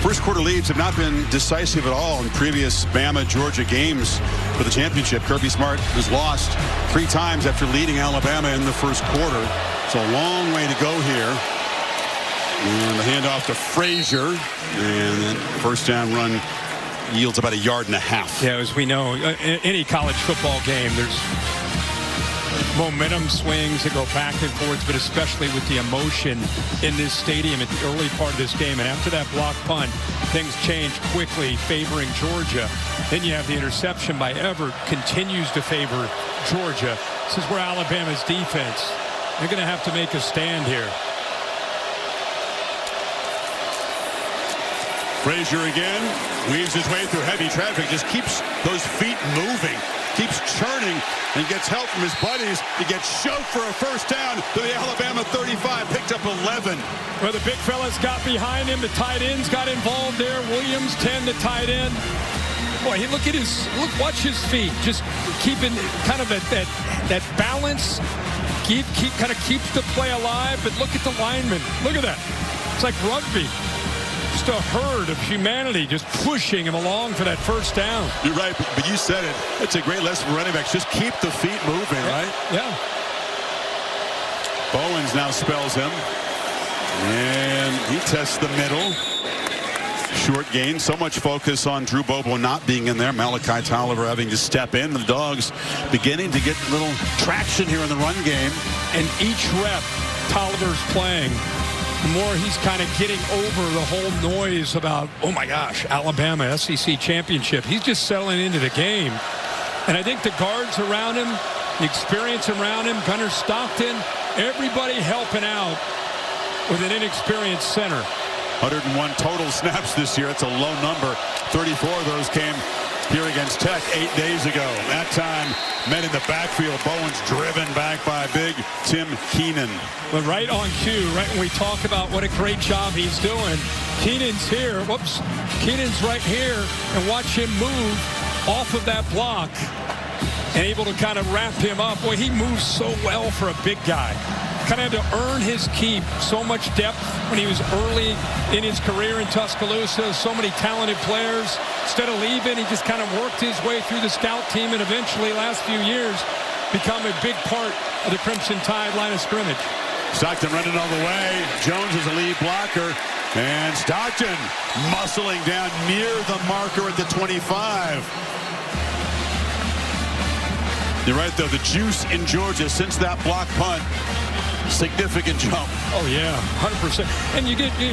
First quarter leads have not been decisive at all in previous Bama-Georgia games for the championship. Kirby Smart has lost 3 times after leading Alabama in the first quarter. It's a long way to go here. And the handoff to Frazier. And then first down run yields about 1.5 yards. Yeah, as we know, any college football game, there's momentum swings that go back and forth, but especially with the emotion in this stadium at the early part of this game. And after that block punt, things change quickly, favoring Georgia. Then you have the interception by Everett, continues to favor Georgia. This is where Alabama's defense, they're going to have to make a stand here. Frazier again, weaves his way through heavy traffic, just keeps those feet moving. Keeps churning and gets help from his buddies. He gets shoved for a first down to the Alabama 35. Picked up 11. Well, the big fellas got behind him. The tight ends got involved there. Williams, 10, the tight end. Boy, watch his feet. Just keeping kind of that balance. Kind of keeps the play alive. But look at the linemen. Look at that. It's like rugby. Just a herd of humanity just pushing him along for that first down. You're right, but you said it. It's a great lesson for running backs. Just keep the feet moving, right? Yeah. Bowens now spells him. And he tests the middle. Short gain. So much focus on Drew Bobo not being in there. Malachi Tolliver having to step in. The Dogs beginning to get a little traction here in the run game. And each rep Tolliver's playing, the more he's kind of getting over the whole noise about, oh my gosh, Alabama SEC championship. He's just settling into the game. And I think the guards around him, the experience around him, Gunnar Stockton, everybody helping out with an inexperienced center. 101 total snaps this year. It's a low number. 34 of those came here against Tech 8 days ago. That time, men in the backfield. Bowens driven back by big Tim Keenan. But right on cue, right when we talk about what a great job he's doing, Keenan's here. Whoops. Keenan's right here. And watch him move off of that block and able to kind of wrap him up. Boy, he moves so well for a big guy. Kind of had to earn his keep. So much depth when he was early in his career in Tuscaloosa. So many talented players. Instead of leaving, he just kind of worked his way through the scout team and eventually, last few years, become a big part of the Crimson Tide line of scrimmage. Stockton running all the way. Jones is a lead blocker. And Stockton muscling down near the marker at the 25. You're right, though. The juice in Georgia since that block punt significant jump. Oh, yeah, 100%. And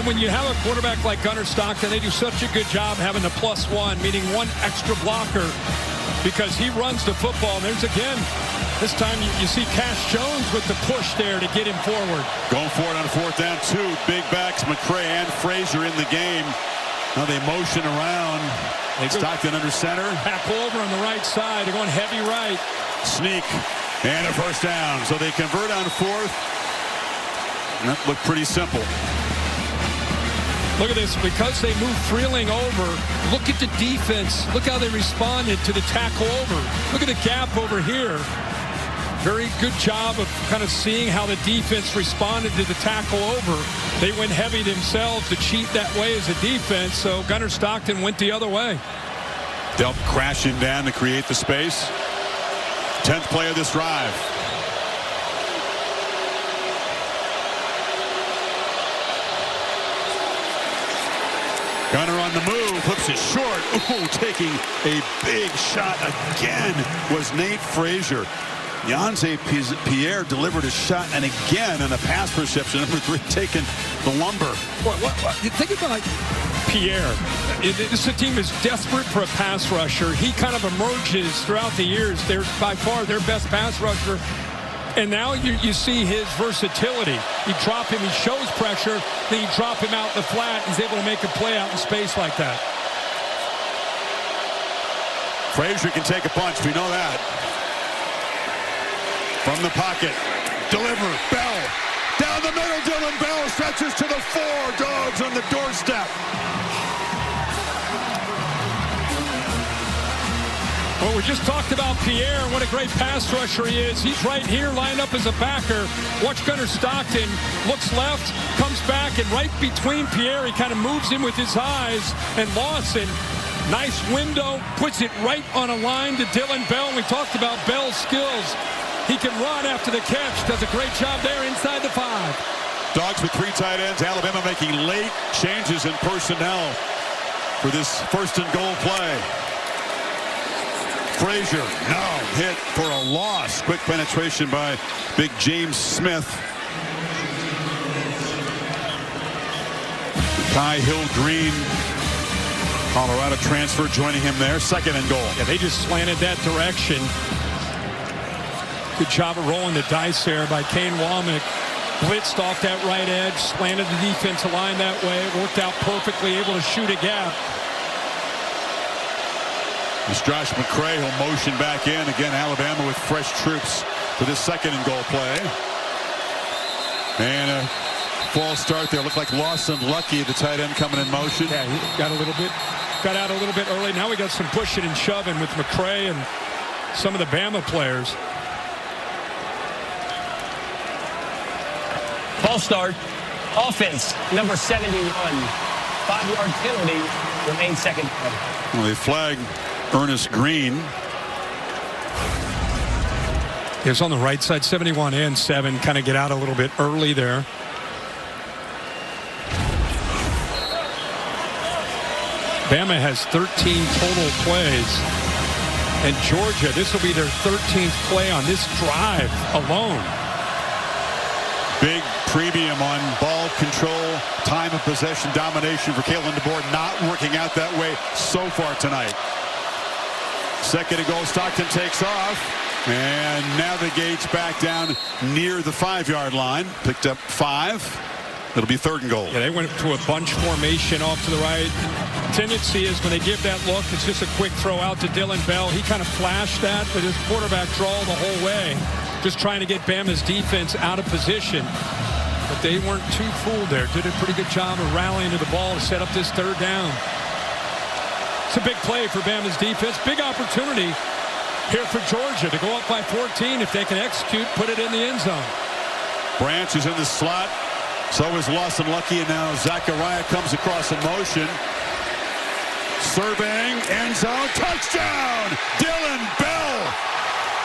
when you have a quarterback like Gunnar Stockton, they do such a good job having the +1, meaning one extra blocker, because he runs the football. There's, again, this time you see Cash Jones with the push there to get him forward. Going for it on 4th down, 2 big backs, McCray and Frazier in the game. Now they motion around. Stockton under center. Tackle over on the right side. They're going heavy right. Sneak and a 1st down. So they convert on 4th. And that looked pretty simple. Look at this. Because they moved Freeling over, look at the defense. Look how they responded to the tackle over. Look at the gap over here. Very good job of kind of seeing how the defense responded to the tackle over. They went heavy themselves to cheat that way as a defense, so Gunnar Stockton went the other way. Delp crashing down to create the space. 10th play of this drive. Gunnar on the move, flips it short. Ooh, taking a big shot again was Nate Frazier. Yanze Pierre delivered a shot, and again on a pass reception. Number 3 taking the lumber. You think about Pierre. This team is desperate for a pass rusher. He kind of emerges throughout the years. They're by far their best pass rusher. And now you see his versatility. You drop him, he shows pressure, then you drop him out in the flat. He's able to make a play out in space like that. Frazier can take a punch. We know that. From the pocket, deliver, Bell. Down the middle, Dylan Bell stretches to the 4. Dogs on the doorstep. Well, we just talked about Pierre and what a great pass rusher he is. He's right here lined up as a backer. Watch Gunnar Stockton, looks left, comes back, and right between Pierre, he kind of moves him with his eyes. And Lawson, nice window, puts it right on a line to Dylan Bell. We talked about Bell's skills. He can run after the catch. Does a great job there inside the 5. Dogs with 3 tight ends. Alabama making late changes in personnel for this 1st and goal play. Frazier, no, hit for a loss. Quick penetration by big James Smith. Kai Hill Green, Colorado transfer, joining him there. 2nd and goal. Yeah, they just slanted that direction. Good job of rolling the dice there by Kane Womack. Blitzed off that right edge, slanted the defensive line that way. Worked out perfectly, able to shoot a gap. It's Josh McCray. He'll motion back in. Again, Alabama with fresh troops for this 2nd and goal play. And a false start there. Looked like Lawson Lucky, the tight end, coming in motion. Yeah, he got out a little bit early. Now we got some pushing and shoving with McCray and some of the Bama players. False start. Offense, number 71. 5-yard penalty. Remains 2nd. Well, they flagged Ernest Green. It's on the right side, 71 and 7. Kind of get out a little bit early there. Bama has 13 total plays. And Georgia, this will be their 13th play on this drive alone. Big premium on ball control, time of possession, domination for Kalen DeBoer. Not working out that way so far tonight. 2nd and goal, Stockton takes off and navigates back down near the 5-yard line. Picked up 5. It'll be 3rd and goal. Yeah, they went to a bunch formation off to the right. Tendency is when they give that look, it's just a quick throw out to Dylan Bell. He kind of flashed that, but his quarterback draw the whole way. Just trying to get Bama's defense out of position. But they weren't too fooled there. Did a pretty good job of rallying to the ball to set up this 3rd down. It's a big play for Bama's defense. Big opportunity here for Georgia to go up by 14. If they can execute, put it in the end zone. Branch is in the slot. So is Lawson Lucky, and now Zachariah comes across in motion. Surveying, end zone, touchdown! Dylan Bell!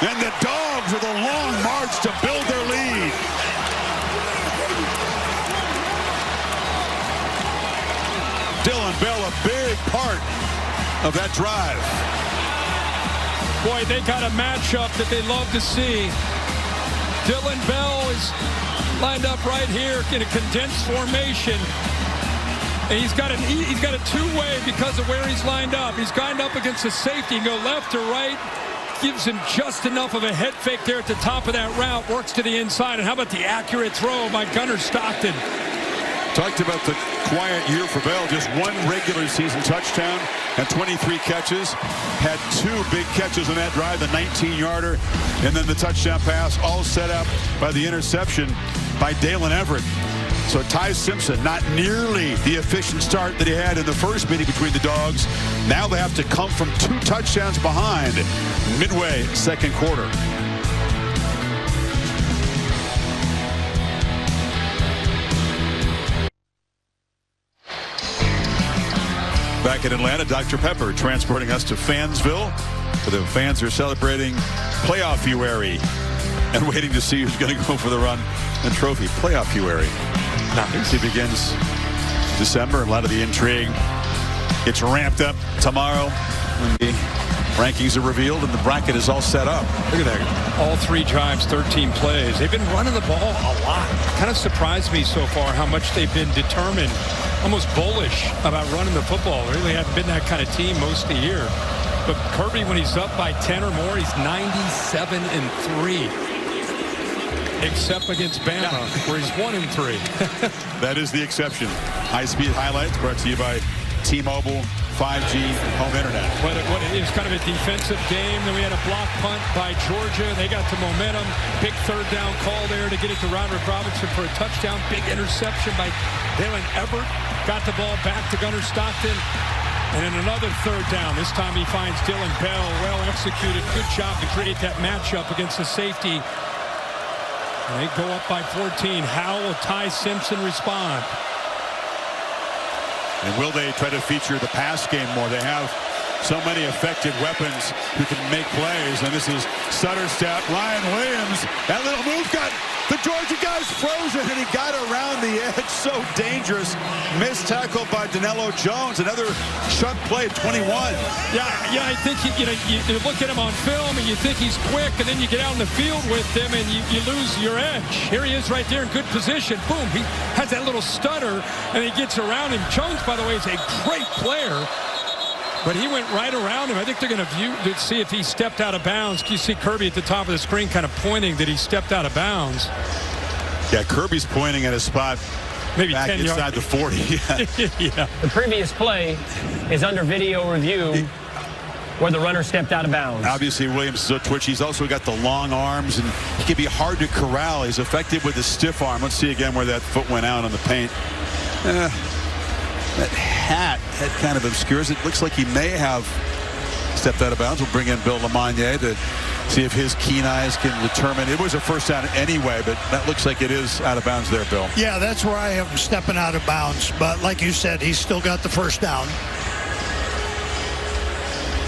And the Dogs with a long march to build their lead. Dylan Bell, a big part of that drive. Boy, they got a matchup that they love to see. Dylan Bell is lined up right here in a condensed formation. And he's got a two-way because of where he's lined up. He's lined up against the safety. He can go left or right. Gives him just enough of a head fake there at the top of that route. Works to the inside. And how about the accurate throw by Gunnar Stockton? Talked about the quiet year for Bell. Just one regular season touchdown and 23 catches. Had 2 big catches on that drive, the 19-yarder and then the touchdown pass, all set up by the interception by Dalen Everett. So Ty Simpson, not nearly the efficient start that he had in the first meeting between the Dogs. Now they have to come from 2 touchdowns behind midway second quarter. Back in Atlanta, Dr. Pepper transporting us to Fansville, where the fans are celebrating playoff February and waiting to see who's going to go for the run and trophy. Playoff February. Nice. It begins December. A lot of the intrigue gets ramped up tomorrow when the rankings are revealed and the bracket is all set up. Look at that. All 3 drives, 13 plays. They've been running the ball a lot. Kind of surprised me so far how much they've been determined, almost bullish about running the football. They really haven't been that kind of team most of the year. But Kirby, when he's up by 10 or more, he's 97-3. Except against Bama, where he's 1-3. That is the exception. High-speed highlights brought to you by T-Mobile 5G home internet. But it was kind of a defensive game. Then we had a block punt by Georgia. They got the momentum. Big third down call there to get it to Roderick Robinson for a touchdown. Big interception by Dalen Everett. Got the ball back to Gunnar Stockton. And then another third down. This time he finds Dylan Bell. Well executed. Good job to create that matchup against the safety. And they go up by 14. How will Ty Simpson respond? And will they try to feature the pass game more? They have so many effective weapons who can make plays. And this is Sutter step. Ryan Williams. That little move got the Georgia guys frozen, and he got around the edge. So dangerous. Missed tackle by Danilo Jones. Another chunk play, 21. Yeah, I think you look at him on film and you think he's quick, and then you get out in the field with him and you lose your edge. Here he is right there in good position. Boom, he has that little stutter and he gets around him. Jones, by the way, is a great player, but he went right around him. I think they're going to see if he stepped out of bounds. You see Kirby at the top of the screen kind of pointing that he stepped out of bounds. Yeah, Kirby's pointing at a spot maybe back 10 inside yards. The 40. Yeah. The previous play is under video review where the runner stepped out of bounds. Obviously, Williams is a twitch. He's also got the long arms, and he can be hard to corral. He's effective with the stiff arm. Let's see again where that foot went out on the paint. That hat kind of obscures it. Looks like he may have stepped out of bounds. We'll bring in Bill Lamagna to see if his keen eyes can determine. It was a first down anyway, but that looks like it is out of bounds there, Bill. Yeah, that's where I have him stepping out of bounds. But like you said, he's still got the first down.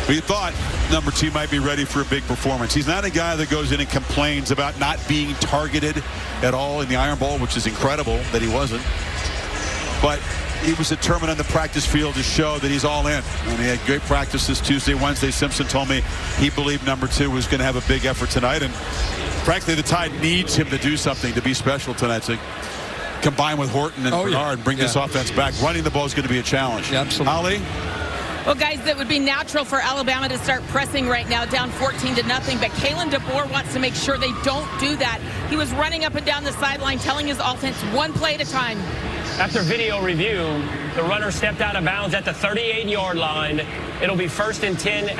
We thought number 2 might be ready for a big performance. He's not a guy that goes in and complains about not being targeted at all in the Iron Bowl, which is incredible that he wasn't. But he was determined on the practice field to show that he's all in. And he had great practices Tuesday, Wednesday. Simpson told me he believed number 2 was going to have a big effort tonight. And frankly, the Tide needs him to do something to be special tonight. So combine with Horton and Bernard and bring this offense back. Running the ball is going to be a challenge. Yeah, absolutely. Ali? Well, guys, that would be natural for Alabama to start pressing right now, down 14-0. But Kalen DeBoer wants to make sure they don't do that. He was running up and down the sideline, telling his offense one play at a time. After video review, the runner stepped out of bounds at the 38-yard line. It'll be 1st and 10,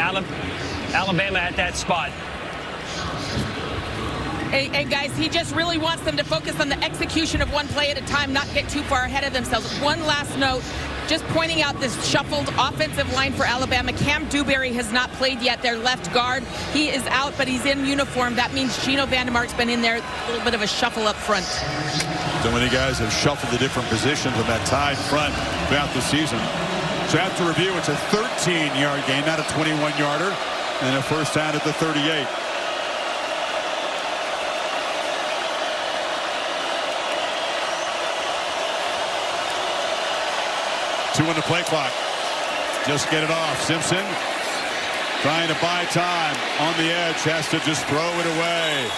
Alabama at that spot. And guys, he just really wants them to focus on the execution of one play at a time, not get too far ahead of themselves. One last note, just pointing out this shuffled offensive line for Alabama. Cam Dewberry has not played yet, their left guard. He is out, but he's in uniform. That means Gino Vandemark's been in there, a little bit of a shuffle up front. So many guys have shuffled the different positions on that Tide front throughout the season. So after review, it's a 13-yard gain, not a 21-yarder, and a first down at the 38. Two on the play clock. Just get it off. Simpson trying to buy time on the edge. Has to just throw it away.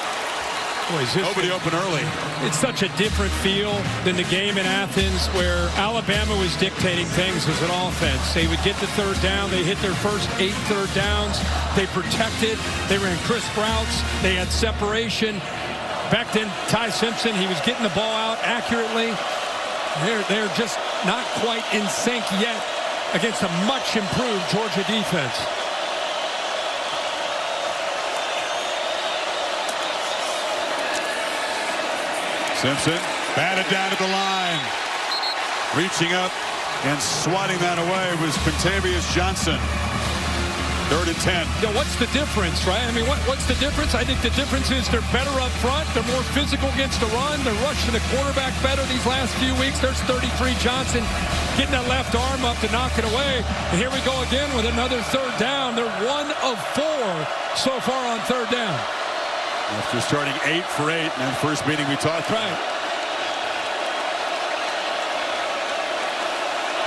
Nobody open early. It's such a different feel than the game in Athens where Alabama was dictating things as an offense. They would get the third down. They hit their first 8 third downs. They protected. They ran crisp routes. They had separation. Back then, Ty Simpson, he was getting the ball out accurately. They're just not quite in sync yet against a much improved Georgia defense. Simpson batted down to the line. Reaching up and swatting that away was Quintavious Johnson. 3rd and 10. What's the difference, right? I mean, what's the difference? I think the difference is they're better up front. They're more physical against the run. They're rushing the quarterback better these last few weeks. There's 33 Johnson getting that left arm up to knock it away. And here we go again with another third down. They're 1 of 4 so far on third down. After starting 8 for 8 in that first meeting we talked about. Right.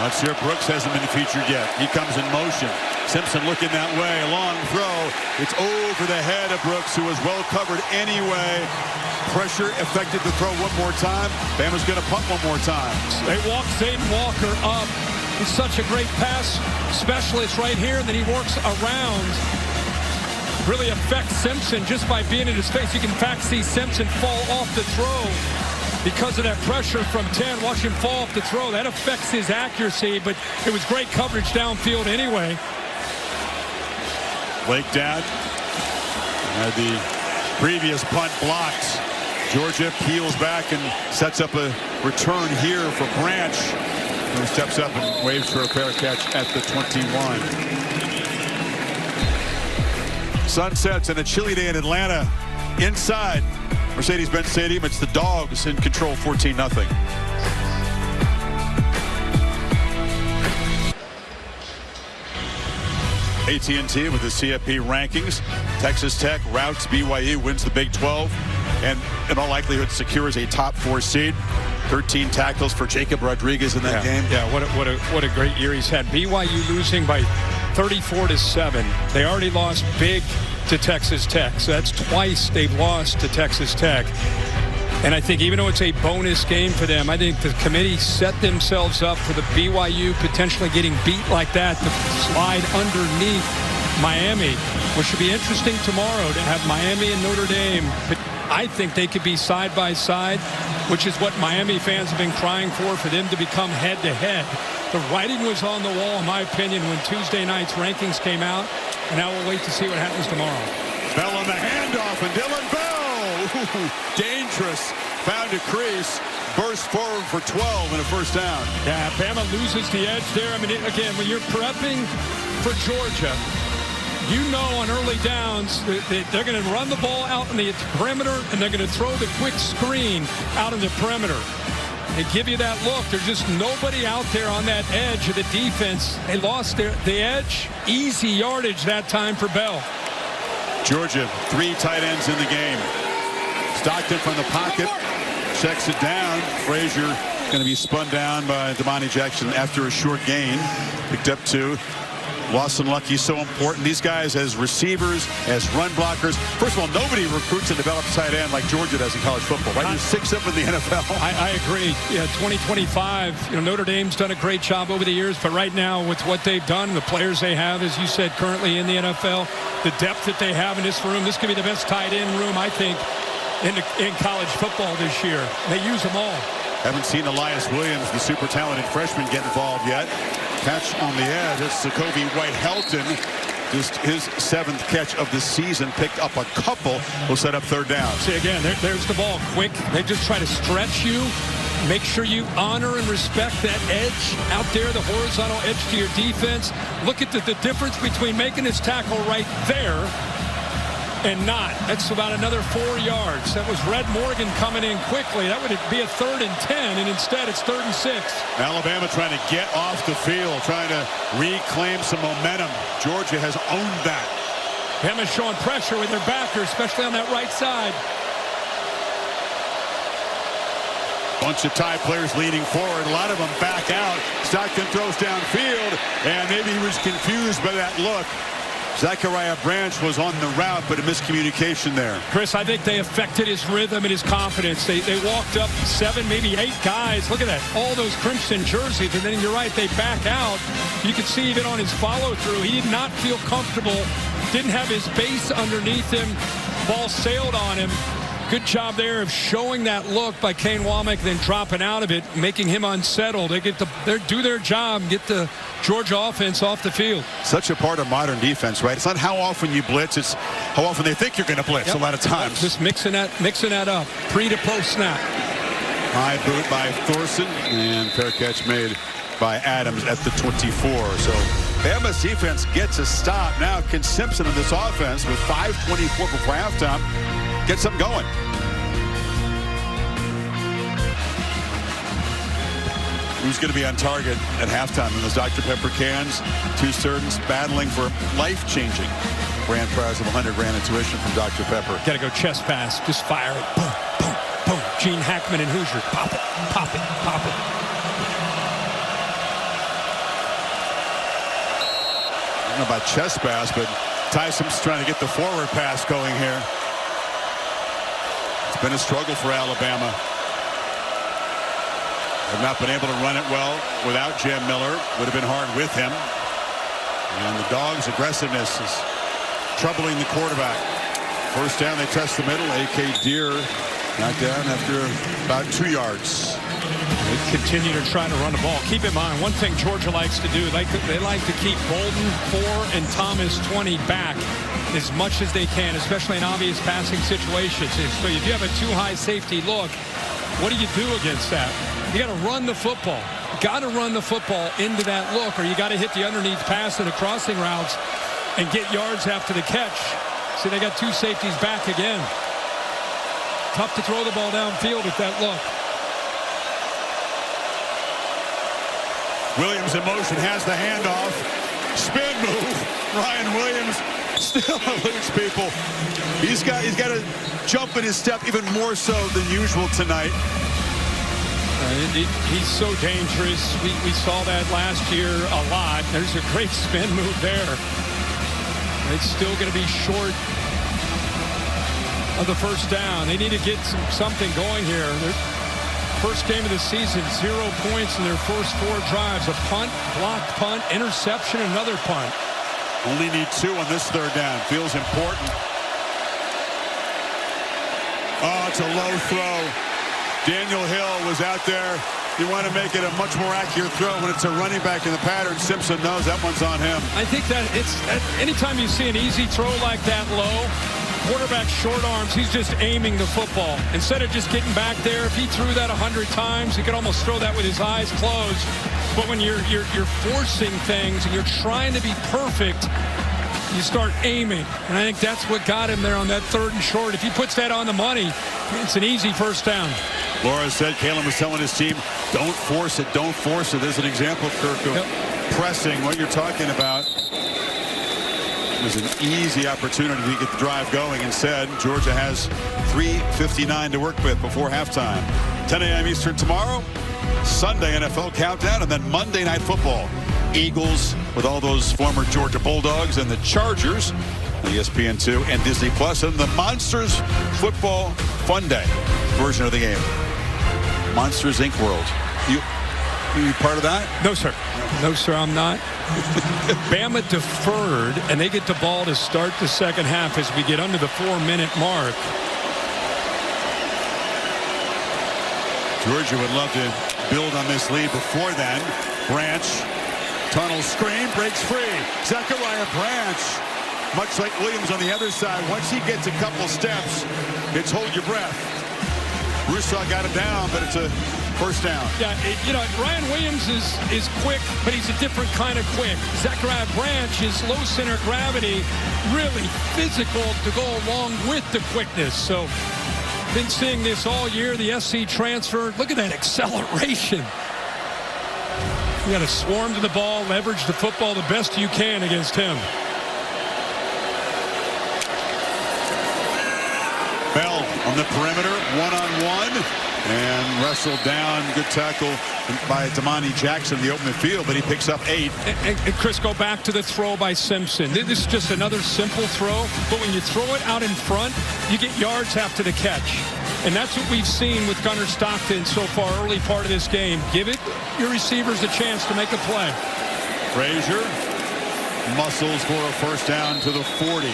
Let's hear Brooks hasn't been featured yet. He comes in motion. Simpson looking that way. A long throw. It's over the head of Brooks, who was well covered anyway. Pressure effective to throw one more time. Bama's going to punt one more time. They walk Zayden Walker up. He's such a great pass specialist right here, and then he works around. Really affects Simpson just by being in his face. You can in fact see Simpson fall off the throw because of that pressure from 10. Watch him fall off the throw. That affects his accuracy, but it was great coverage downfield anyway. Blake Dowd had the previous punt blocked. Georgia peels back and sets up a return here for Branch, who steps up and waves for a fair catch at the 21. Sun sets and a chilly day in Atlanta. Inside Mercedes-Benz Stadium, it's the Dogs in control, 14-0. AT&T with the CFP rankings. Texas Tech routs BYU, wins the Big 12, and in all likelihood secures a top 4 seed. 13 tackles for Jacob Rodriguez in that game. Yeah, what a great year he's had. BYU losing by 34-7. They already lost big to Texas Tech, so that's twice they've lost to Texas Tech. And I think even though it's a bonus game for them, I think the committee set themselves up for the BYU potentially getting beat like that to slide underneath Miami, which should be interesting tomorrow to have Miami and Notre Dame. But I think they could be side by side, which is what Miami fans have been crying for them to become head-to-head. The writing was on the wall, in my opinion, when Tuesday night's rankings came out. And now we'll wait to see what happens tomorrow. Bell on the handoff, and Dylan Bell, dangerous, found a crease, burst forward for 12 and a first down. Yeah, Bama loses the edge there. I mean, again, when you're prepping for Georgia, you know on early downs they're going to run the ball out in the perimeter, and they're going to throw the quick screen out in the perimeter. They give you that look. There's just nobody out there on that edge of the defense. They lost the edge. Easy yardage that time for Bell. Georgia, 3 tight ends in the game. Stockton from the pocket, checks it down. Frazier going to be spun down by Damani Jackson after a short gain. Picked up 2. Lawson Lucky so important. These guys as receivers, as run blockers. First of all, nobody recruits and develops tight end like Georgia does in college football, right? There's 6 of them in the NFL. I agree. Yeah, 2025, Notre Dame's done a great job over the years, but right now with what they've done, the players they have, as you said, currently in the NFL, the depth that they have in this room, this could be the best tight end room, I think, in college football this year. They use them all. Haven't seen Elias Williams, the super talented freshman, get involved yet. Catch on the edge. It's Jacoby White-Helton. Just his 7th catch of the season. Picked up a couple. Will set up third down. See, again, there's the ball. Quick. They just try to stretch you. Make sure you honor and respect that edge out there, the horizontal edge to your defense. Look at the difference between making this tackle right there and not. That's about another 4 yards. That was Red Morgan coming in quickly. That would be a 3rd and 10, and instead it's 3rd and 6. Alabama trying to get off the field, trying to reclaim some momentum. Georgia has owned that. Bama's showing pressure with their backer, especially on that right side. Bunch of Tide players leaning forward. A lot of them back out. Stockton throws downfield, and maybe he was confused by that look. Zachariah Branch was on the route, but a miscommunication there. Chris, I think they affected his rhythm and his confidence. They walked up 7, maybe 8 guys. Look at that. All those crimson jerseys. And then you're right, they back out. You can see even on his follow-through, he did not feel comfortable. Didn't have his base underneath him. Ball sailed on him. Good job there of showing that look by Kane Womack, then dropping out of it, making him unsettled. They do their job, get the Georgia offense off the field. Such a part of modern defense, right? It's not how often you blitz, it's how often they think you're going to blitz. A lot of times. Just mixing that up, pre to post snap. High boot by Thorson, and fair catch made by Adams at the 24. So Bama's defense gets a stop. Now can Simpson in this offense with 5:24 before halftime get something going. Who's going to be on target at halftime in those Dr. Pepper cans? 2 students battling for life-changing grand prize of $100 grand in tuition from Dr. Pepper. Got to go chest pass. Just fire it. Boom, boom, boom. Gene Hackman and Hoosier. Pop it, pop it, pop it. I don't know about chest pass, but Tyson's trying to get the forward pass going here. It's been a struggle for Alabama. Have not been able to run it well without Jam Miller. Would have been hard with him. And the Dogs' aggressiveness is troubling the quarterback. First down, they test the middle. A.K. Deer knocked down after about 2 yards. They continue to try to run the ball. Keep in mind, one thing Georgia likes to do, they like to keep Bolden 4 and Thomas 20 back as much as they can, especially in obvious passing situations. So if you have a too high safety look, what do you do against that? You got to run the football. Got to run the football into that look, or you got to hit the underneath pass and the crossing routes and get yards after the catch. See, they got 2 safeties back again. Tough to throw the ball downfield with that look. Williams in motion, has the handoff. Spin move. Ryan Williams still eludes people. He's got to jump in his step even more so than usual tonight. He's so dangerous. We saw that last year a lot. There's a great spin move there. It's still going to be short of the first down. They need to get something going here. First game of the season, 0 points in their first 4 drives. A punt, blocked punt, interception, another punt. Only need 2 on this third down. Feels important. Oh, it's a low throw. Daniel Hill was out there. You want to make it a much more accurate throw when it's a running back in the pattern. Simpson knows that one's on him. I think that anytime you see an easy throw like that low, quarterback short arms, he's just aiming the football. Instead of just getting back there, if he threw that 100 times, he could almost throw that with his eyes closed. But when you're forcing things and you're trying to be perfect, you start aiming. And I think that's what got him there on that 3rd and short. If he puts that on the money, it's an easy first down. Laura said, Kalen was telling his team, don't force it, don't force it. There's an example, Kirk, of pressing what you're talking about. It was an easy opportunity to get the drive going. Instead, Georgia has 3:59 to work with before halftime. 10 a.m. Eastern tomorrow, Sunday NFL countdown, and then Monday Night Football. Eagles with all those former Georgia Bulldogs and the Chargers on ESPN2 and Disney Plus, and the Monsters Football Fun Day version of the game. Monsters Inc. World. You part of that? No, sir. No, sir, I'm not. Bama deferred, and they get the ball to start the second half as we get under the 4-minute mark. Georgia would love to build on this lead before then. Branch, tunnel screen, breaks free. Zachariah Branch, much like Williams on the other side, once he gets a couple steps, it's hold your breath. Rousseau got him down, but it's a first down. Yeah, Ryan Williams is quick, but he's a different kind of quick. Zachariah Branch is low center gravity, really physical to go along with the quickness. So, been seeing this all year, the SC transfer. Look at that acceleration. You got to swarm to the ball, leverage the football the best you can against him. Bell on the perimeter, one-on-one. And wrestled down. Good tackle by Damani Jackson in the open field, but he picks up 8. And Chris, go back to the throw by Simpson. This is just another simple throw, but when you throw it out in front, you get yards after the catch. And that's what we've seen with Gunnar Stockton so far early part of this game. Give it your receivers a chance to make a play. Frazier muscles for a first down to the 40.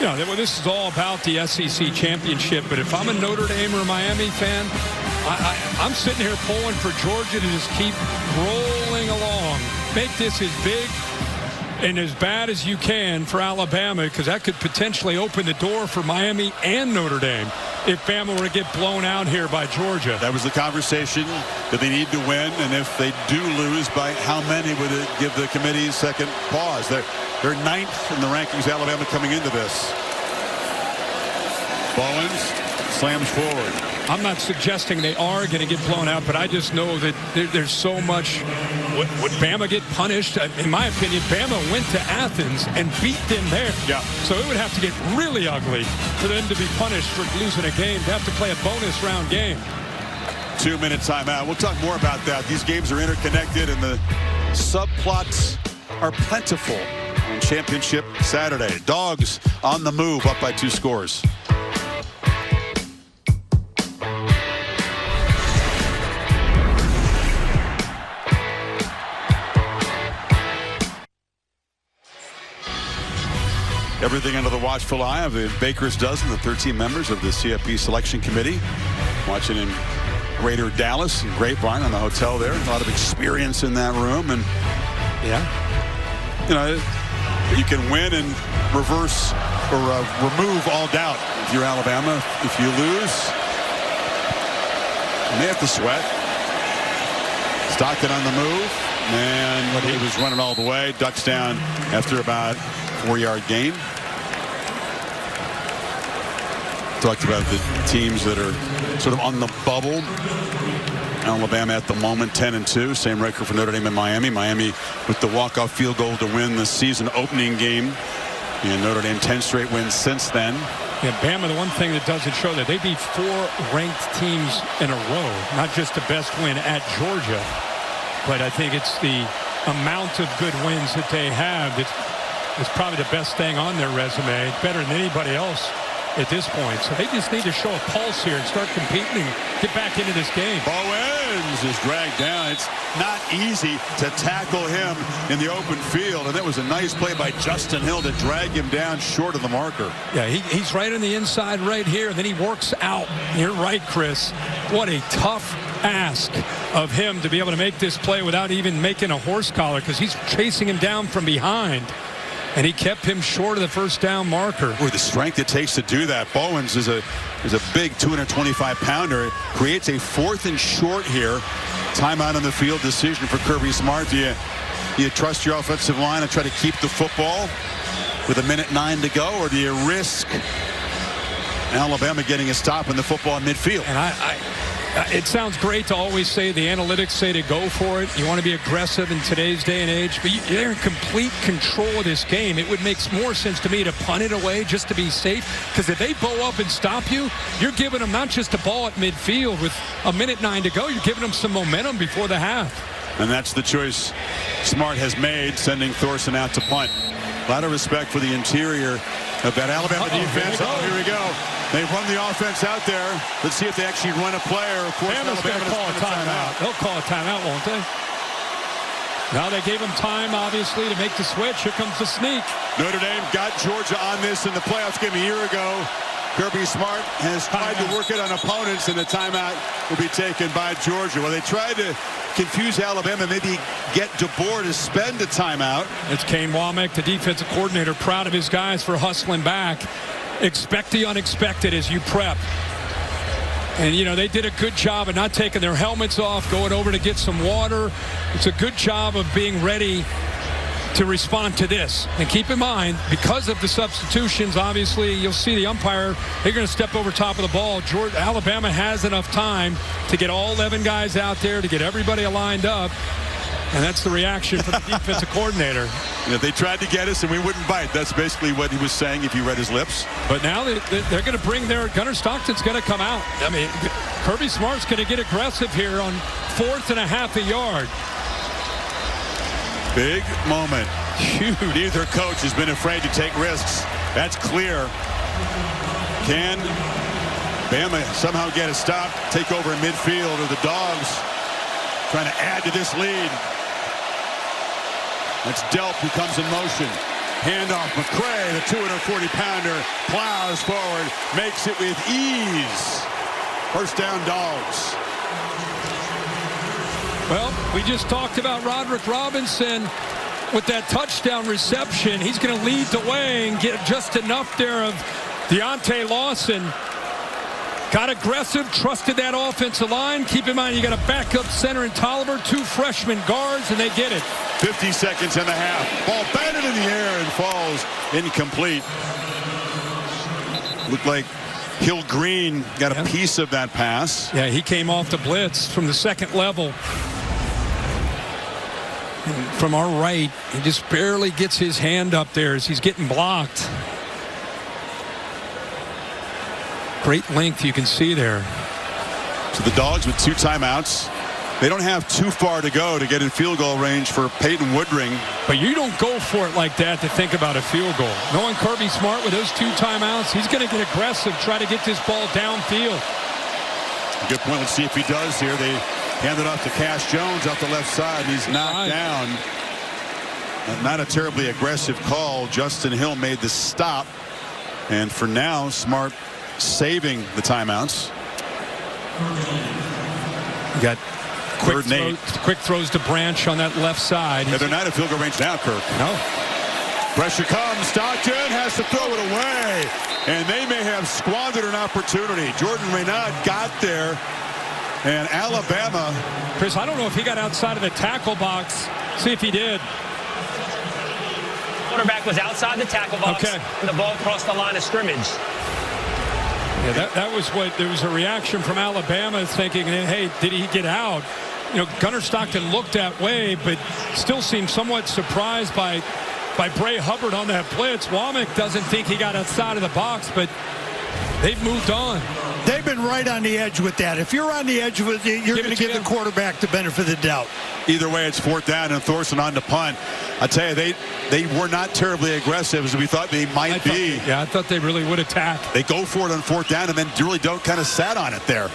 Yeah, well, this is all about the SEC championship, but if I'm a Notre Dame or Miami fan, I'm sitting here pulling for Georgia to just keep rolling along. Make this as big and as bad as you can for Alabama, because that could potentially open the door for Miami and Notre Dame if Bama were to get blown out here by Georgia. That was the conversation. That they need to win, and if they do lose, by how many would it give the committee second pause? They're 9th in the rankings, Alabama, coming into this. Bowens slams forward. I'm not suggesting they are going to get blown out, but I just know that there's so much. Would Bama get punished? In my opinion, Bama went to Athens and beat them there. Yeah. So it would have to get really ugly for them to be punished for losing a game, to have to play a bonus round game. 2-minute timeout. We'll talk more about that. These games are interconnected, and the subplots are plentiful on Championship Saturday. Dogs on the move, up by 2 scores. Everything under the watchful eye of the Baker's Dozen, the 13 members of the CFP Selection Committee. Watching in Greater Dallas and Grapevine on the hotel there. A lot of experience in that room. And, yeah, you know, you can win and reverse or remove all doubt if you're Alabama. If you lose, you may have to sweat. Stockton on the move. And he was running all the way. Ducks down after about 4-yard gain. Talked about the teams that are sort of on the bubble. Alabama at the moment 10-2, same record for Notre Dame and Miami. Miami with the walk-off field goal to win the season opening game, and Notre Dame 10 straight wins since then. Yeah, Bama, the one thing that doesn't show that they beat 4 ranked teams in a row, not just the best win at Georgia, but I think it's the amount of good wins that they have that's probably the best thing on their resume, better than anybody else at this point. So they just need to show a pulse here and start competing and get back into this game. Bowens is dragged down. It's not easy to tackle him in the open field, and that was a nice play by Justin Hill to drag him down short of the marker. Yeah, he's right on the inside right here, and then he works out. You're right, Chris. What a tough ask of him to be able to make this play without even making a horse collar, because he's chasing him down from behind. And he kept him short of the first down marker. Boy, the strength it takes to do that. Bowens is a big 225-pounder. It creates a 4th and short here. Timeout on the field decision for Kirby Smart. Do you trust your offensive line and try to keep the football with 1:09 to go, or do you risk Alabama getting a stop in the football in midfield? And it sounds great to always say the analytics say to go for it. You want to be aggressive in today's day and age, but they're in complete control of this game. It would make more sense to me to punt it away just to be safe, because if they bow up and stop you, you're giving them not just a ball at midfield with 1:09 to go, you're giving them some momentum before the half. And that's the choice Smart has made, sending Thorson out to punt. A lot of respect for the interior of that Alabama defense. Here we go. They run the offense out there. Let's see if they actually run a play. Or of course, Alabama's going to call a timeout. They'll call a timeout, won't they? Now they gave him time, obviously, to make the switch. Here comes the sneak. Notre Dame got Georgia on this in the playoffs game a year ago. Kirby Smart has tried to work it on opponents, and the timeout will be taken by Georgia. Well, they tried to confuse Alabama, maybe get DeBoer to spend a timeout. It's Kane Womack, the defensive coordinator, proud of his guys for hustling back. Expect the unexpected as you prep. And, you know, they did a good job of not taking their helmets off, going over to get some water. It's a good job of being ready to respond to this. And keep in mind, because of the substitutions, obviously, you'll see the umpire, they're going to step over top of the ball. Alabama has enough time to get all 11 guys out there, to get everybody lined up. And that's the reaction from the defensive coordinator. They tried to get us and we wouldn't bite. That's basically what he was saying if you read his lips. But now they're going to bring Gunnar Stockton's going to come out. I mean, Kirby Smart's going to get aggressive here on 4th and a half a yard. Big moment. Huge. Neither coach has been afraid to take risks. That's clear. Can Bama somehow get a stop, take over in midfield, or the Dogs trying to add to this lead? That's Delp who comes in motion. Handoff, McCray, the 240-pounder, plows forward, makes it with ease. First down, Dogs. Well, we just talked about Roderick Robinson with that touchdown reception. He's going to lead the way and get just enough there of Deontay Lawson. Got aggressive, trusted that offensive line. Keep in mind, you got a backup center in Tolliver, 2 freshman guards, and they get it. 50 seconds and a half. Ball batted in the air and falls incomplete. Looked like Hill Green got a piece of that pass. Yeah, he came off the blitz from the second level. And from our right, he just barely gets his hand up there as he's getting blocked. Great length you can see there. So the Dogs with 2 timeouts. They don't have too far to go to get in field goal range for Peyton Woodring. But you don't go for it like that to think about a field goal. Knowing Kirby Smart with those 2 timeouts, he's going to get aggressive, try to get this ball downfield. Good point. Let's see if he does here. They hand it off to Cash Jones off the left side. He's knocked down. Not a terribly aggressive call. Justin Hill made the stop. And for now, Smart saving the timeouts. You got quick throws to Branch on that left side. Yeah, they're not at field goal range now, Kirk. No. Pressure comes. Stockton has to throw it away. And they may have squandered an opportunity. Jordan Renaud got there. And Alabama. Chris, I don't know if he got outside of the tackle box. See if he did. Quarterback was outside the tackle box. Okay. And the ball crossed the line of scrimmage. Yeah, that was what, there was a reaction from Alabama thinking, hey, did he get out? Gunnar Stockton looked that way, but still seemed somewhat surprised by Bray Hubbard on that blitz. Womack doesn't think he got outside of the box, but they've moved on. They've been right on the edge with that. If you're on the edge with it, you're going to give the quarterback the benefit of the doubt. Either way, it's 4th down and Thorson on the punt. I tell you, they were not terribly aggressive as we thought they might be. Yeah, I thought they really would attack. They go for it on 4th down and then really don't kind of sat on it there.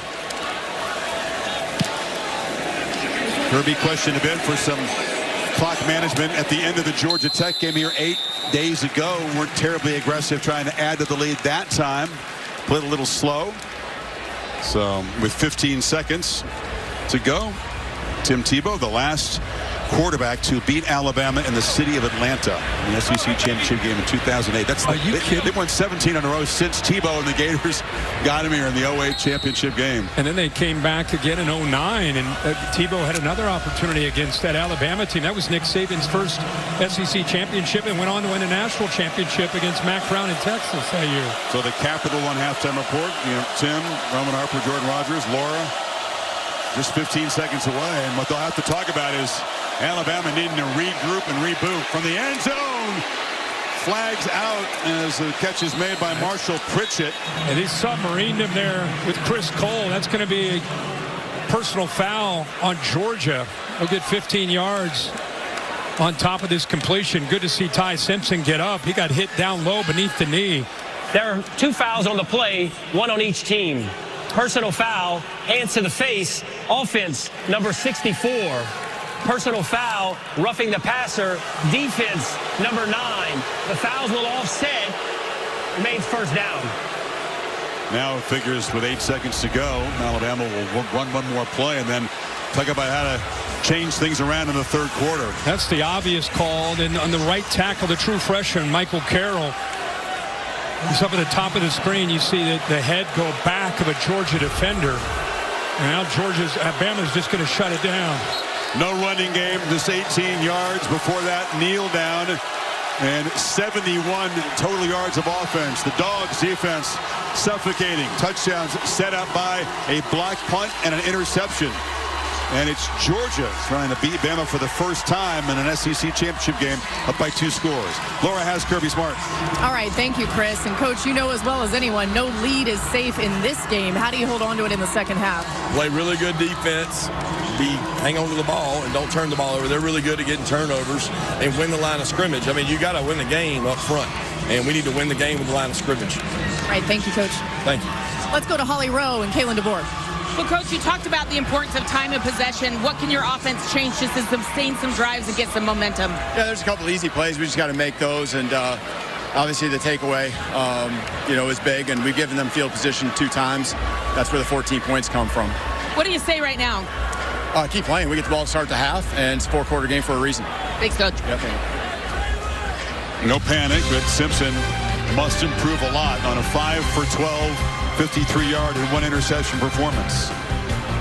Kirby questioned a bit for some clock management at the end of the Georgia Tech game here 8 days ago. Weren't terribly aggressive trying to add to the lead that time. Played a little slow. So with 15 seconds to go, Tim Tebow, the last quarterback to beat Alabama in the city of Atlanta in the SEC championship game in 2008. They won 17 in a row since Tebow and the Gators got him here in the 08 championship game. And then they came back again in 09, and Tebow had another opportunity against that Alabama team. That was Nick Saban's first SEC championship, and went on to win a national championship against Mack Brown in Texas that year. So the Capital One halftime report, Tim, Roman Harper, Jordan Rogers, Laura, just 15 seconds away, and what they'll have to talk about is Alabama needing to regroup and reboot. From the end zone, flags out as the catch is made by Marshall Pritchett. And he submarined him there with Chris Cole. That's going to be a personal foul on Georgia. He'll get 15 yards on top of this completion. Good to see Ty Simpson get up. He got hit down low beneath the knee. There are 2 fouls on the play, 1 on each team. Personal foul, hands to the face, offense number 64. Personal foul, roughing the passer, defense number 9. The fouls will offset, remains first down. Now it figures with 8 seconds to go, Alabama will run one more play and then talk about how to change things around in the 3rd quarter. That's the obvious call. And on the right tackle, the true freshman, Michael Carroll. He's up at the top of the screen. You see that the head go back of a Georgia defender. And now Alabama's just going to shut it down. No running game, just 18 yards. Before that, kneel down. And 71 total yards of offense. The Dogs defense suffocating. Touchdowns set up by a blocked punt and an interception. And it's Georgia trying to beat Bama for the first time in an SEC championship game, up by 2 scores. Laura has Kirby Smart. All right, thank you, Chris. And, Coach, you know as well as anyone, no lead is safe in this game. How do you hold on to it in the second half? Play really good defense, hang on to the ball, and don't turn the ball over. They're really good at getting turnovers and win the line of scrimmage. I mean, you got to win the game up front, and we need to win the game with the line of scrimmage. All right, thank you, Coach. Thank you. Let's go to Holly Rowe and Kalen DeBoer. Well, Coach, you talked about the importance of time and possession. What can your offense change just to sustain some drives and get some momentum? Yeah, there's a couple easy plays. We just got to make those. And obviously the takeaway, is big. And we've given them field position 2 times. That's where the 14 points come from. What do you say right now? Keep playing. We get the ball to start the half, and it's a 4-quarter game for a reason. Thanks, Coach. Yep. No panic, but Simpson must improve a lot on a 5 for 12, 53-yard and 1 interception performance.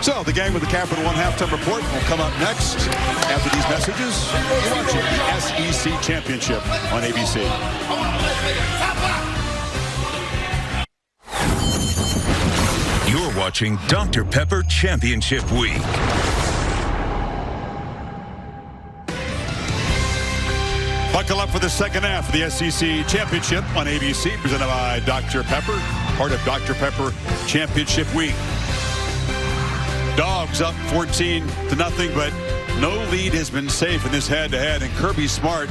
So the gang with the Capital One halftime report will come up next after these messages. You're watching the SEC Championship on ABC. You're watching Dr. Pepper Championship Week. Buckle up for the second half of the SEC Championship on ABC, presented by Dr. Pepper, part of Dr. Pepper Championship Week. Dogs up 14-0, but no lead has been safe in this head-to-head, and Kirby Smart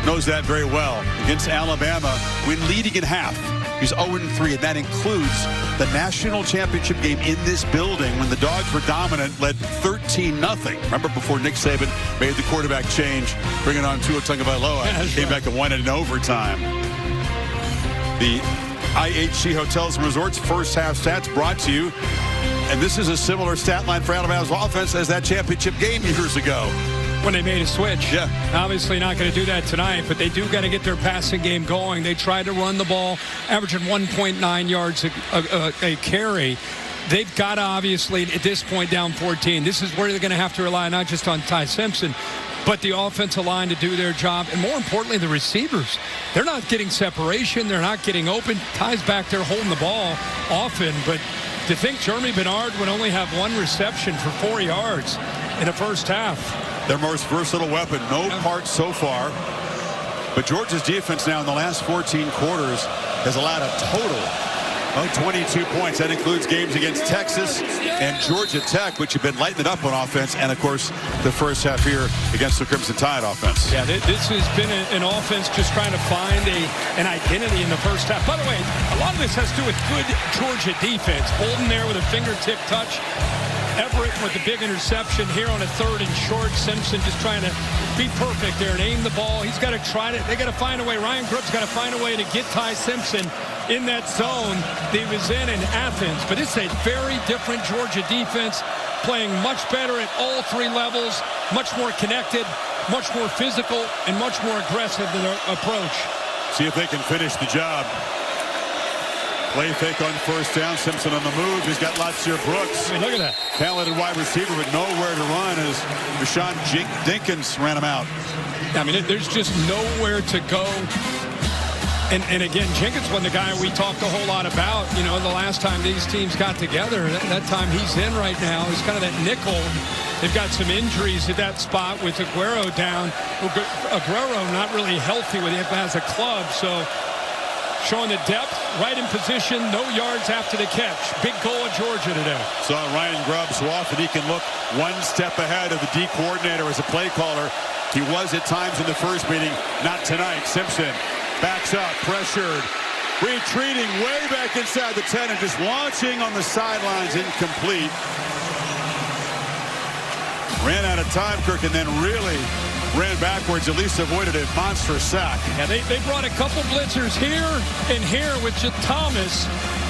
knows that very well. Against Alabama, when leading in half, he's 0-3, and that includes the national championship game in this building when the Dogs were dominant, led 13-0. Remember before Nick Saban made the quarterback change, bringing on Tua Tagovailoa, came back and won it in overtime. The IHG Hotels and Resorts first half stats brought to you, and this is a similar stat line for Alabama's offense as that championship game years ago. When they made a switch. Yeah. Obviously not going to do that tonight, but they do got to get their passing game going. They tried to run the ball, averaging 1.9 yards a carry. They've got to obviously, at this point, down 14. This is where they're going to have to rely not just on Ty Simpson, but the offensive line to do their job. And more importantly, the receivers. They're not getting separation. They're not getting open. Ty's back there holding the ball often, but to think Jeremy Bernard would only have 1 reception for 4 yards in the first half. Their most versatile weapon, no parts so far. But Georgia's defense now in the last 14 quarters has allowed a total of 22 points. That includes games against Texas and Georgia Tech, which have been lighting it up on offense, and, of course, the first half here against the Crimson Tide offense. Yeah, this has been an offense just trying to find an identity in the first half. By the way, a lot of this has to do with good Georgia defense. Bolden there with a fingertip touch. Everett with the big interception here on a 3rd and short. Simpson just trying to be perfect there and aim the ball. He's got to try to, they got to find a way. Ryan Grubb's got to find a way to get Ty Simpson in that zone that he was in Athens. But it's a very different Georgia defense, playing much better at all 3 levels, much more connected, much more physical, and much more aggressive in their approach. See if they can finish the job. Play fake on first down. Simpson on the move. He's got Latsir Brooks. I mean, look at that. Talented wide receiver, but nowhere to run as Rashawn Dinkins ran him out. I mean, there's just nowhere to go. And again, Jenkins wasn't the guy we talked a whole lot about, the last time these teams got together. That time he's in right now. He's kind of that nickel. They've got some injuries at that spot with Aguero down. Aguero not really healthy with him as a club, so showing the depth, right in position, no yards after the catch. Big goal of Georgia today. Saw Ryan Grubb so often he can look 1 step ahead of the D coordinator as a play caller. He was at times in the first meeting, not tonight. Simpson backs up, pressured, retreating way back inside the 10 and just launching on the sidelines, incomplete. Ran out of time, Kirk, and then really ran backwards, at least avoided a monster sack. Yeah, they brought a couple blitzers here and here with Thomas,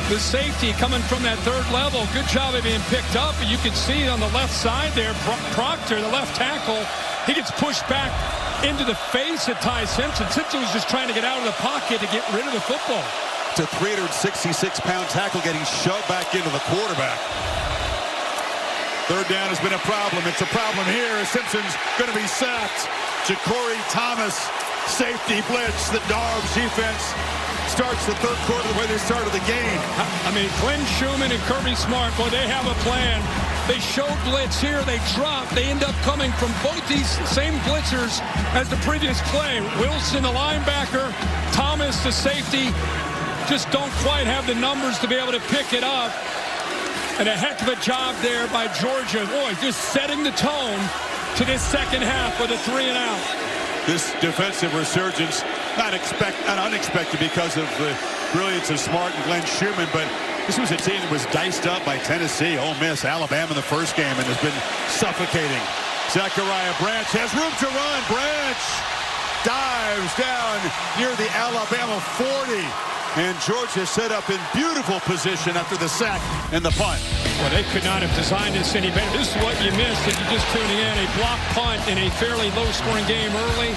the safety coming from that 3rd level. Good job of being picked up, and you can see on the left side there, Proctor, the left tackle, he gets pushed back into the face of Ty Simpson. Simpson was just trying to get out of the pocket to get rid of the football. It's a 366-pound tackle getting shoved back into the quarterback. 3rd down has been a problem. It's a problem here. Simpson's going to be sacked. Ja'Cory Thomas safety blitz. The Dogs defense starts the third quarter the way they started the game. I mean, Glenn Schumann and Kirby Smart, boy, they have a plan. They show blitz here, they drop. They end up coming from both these same blitzers as the previous play. Wilson, the linebacker, Thomas, the safety, just don't quite have the numbers to be able to pick it up. And a heck of a job there by Georgia. Boy, just setting the tone to this second half with a 3-and-out. This defensive resurgence, not unexpected because of the brilliance of Smart and Glenn Schumann, but this was a team that was diced up by Tennessee, Ole Miss, Alabama in the first game, and has been suffocating. Zachariah Branch has room to run. Branch dives down near the Alabama 40. And Georgia set up in beautiful position after the sack and the punt. Well, they could not have designed this any better. This is what you missed if you're just tuning in. A block punt in a fairly low-scoring game early.